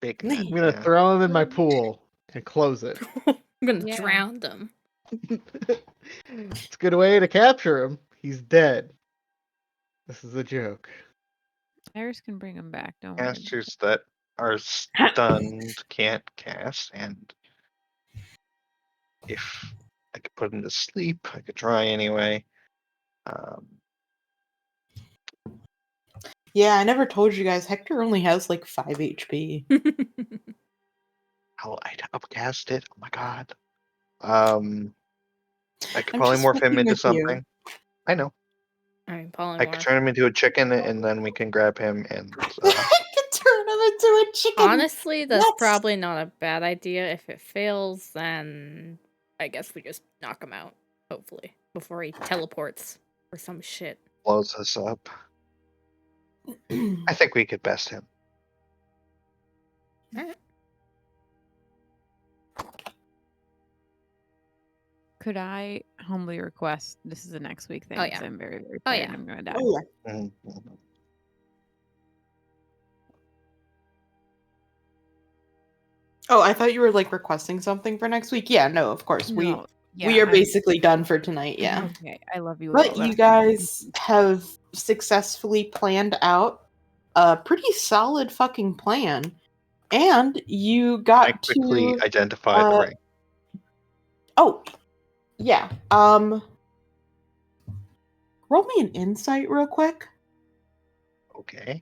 Big I'm net, I'm gonna yeah. throw him in my pool and close it. I'm gonna Yeah. drown them. It's a good way to capture him. He's dead. This is a joke. Iris can bring him back. Don't worry. Casters that are stunned can't cast, and if I could put him to sleep, I could try anyway. Yeah, I never told you guys. Hector only has like 5 HP. I'd upcast it. Oh my god. I could I'm probably just morph him fucking into with you. something. I know. I mean, I could polymorph. turn him into a chicken, and then we can grab him and. I could turn him into a chicken. Honestly, that's What? probably not a bad idea. If it fails, then I guess we just knock him out, hopefully, before he teleports or some shit. Blows us up. I think we could best him. Could I humbly request? This is a next week thing. Oh, 'cause yeah. I'm very, very Oh, tired. yeah. And I'm gonna die. Oh yeah. Mhm. Oh, I thought you were like requesting something for next week. Yeah, no, of course. We No, are I'm- basically done for tonight, yeah. Okay, I love you. But all, you that's guys have successfully planned out a pretty solid fucking plan. And you I got quickly to identify the ring. Oh. Yeah. Roll me an insight real quick. Okay.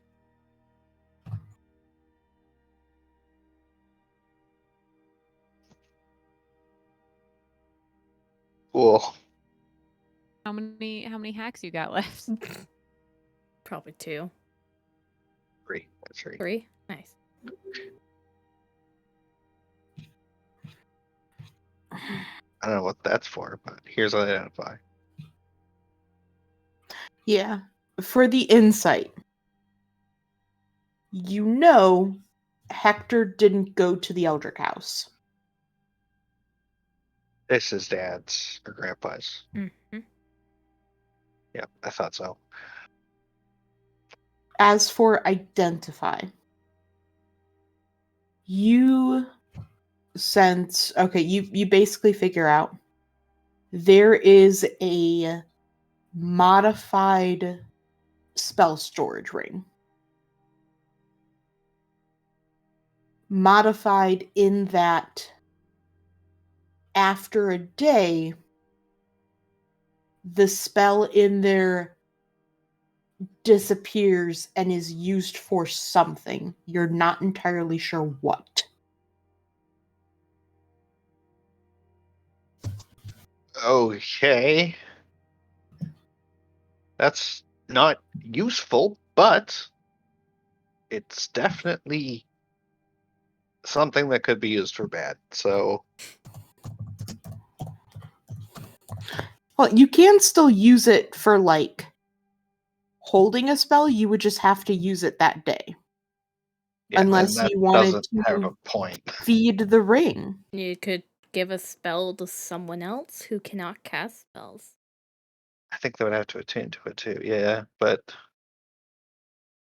Cool. How many hacks you got left? Probably 2. 3. That's 3. 3? Nice. I don't know what that's for, but here's what I identify. Yeah. For the insight, you know Hector didn't go to the Eldrick house. This is Dad's or Grandpa's. Mm-hmm. Yeah, I thought so. As for identify, you sense, okay, you basically figure out there is a modified spell storage ring. Modified in that after a day, the spell in there disappears and is used for something. You're not entirely sure what. Okay. That's not useful, but it's definitely something that could be used for bad. So Well, you can still use it for like holding a spell. You would just have to use it that day. yeah, then Unless that you wanted doesn't have to a point. feed the ring. You could give a spell to someone else who cannot cast spells. I think they would have to attune to it too. Yeah, but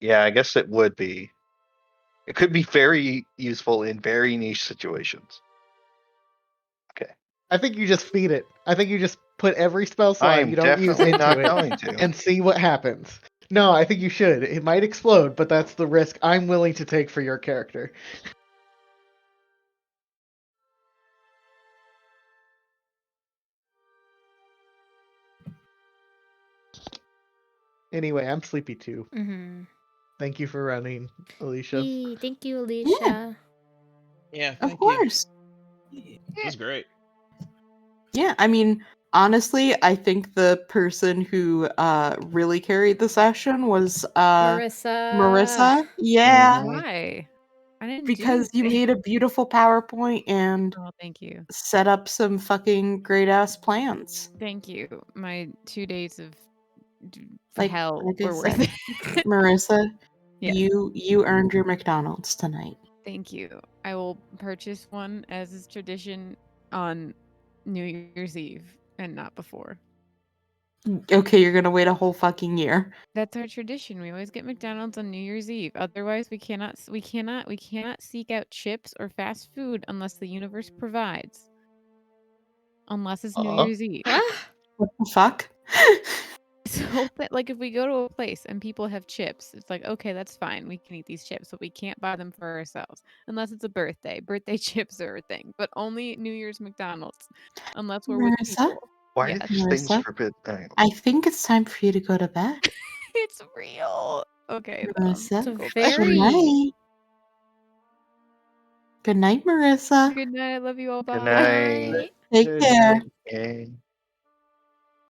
yeah, I guess it would be. It could be very useful in very niche situations. Okay. I think you just feed it. I think you just put every spell I slot am you don't use definitely into not it going to. and see what happens. No, I think you should. It might explode, but that's the risk I'm willing to take for your character. Anyway, I'm sleepy too. Mm-hmm. Thank you for running, Alicia. Thank you, Alicia. Yeah, Of thank you. course. It was great. Yeah, I mean, honestly, I think the person who really carried the session was Marissa. Marissa. Yeah, Mhm. Why? I didn't because do you anything. made a beautiful PowerPoint and Oh, thank you. set up some fucking great ass plans. Thank you. My 2 days of Like hell I were worth said, it. Marissa, Yes. you earned your McDonald's tonight. Thank you. I will purchase one as is tradition on New Year's Eve and not before. Okay, you're gonna wait a whole fucking year. That's our tradition. We always get McDonald's on New Year's Eve. Otherwise, we cannot seek out chips or fast food unless the universe provides. Unless it's New Uh-huh. Year's Eve. Ah, What the fuck? So that, like, if we go to a place and people have chips, it's like, okay, that's fine. We can eat these chips, but we can't buy them for ourselves unless it's a birthday. Birthday chips are a thing, but only New Year's McDonald's unless we're with Marissa? people. Why Yes. are these things Marissa? forbidden? I think it's time for you to go to bed. It's real. Okay, Marissa? it's a go back. Good very night. Good night, Marissa. Good night. I love you all. Good Bye. night. Take care. Okay.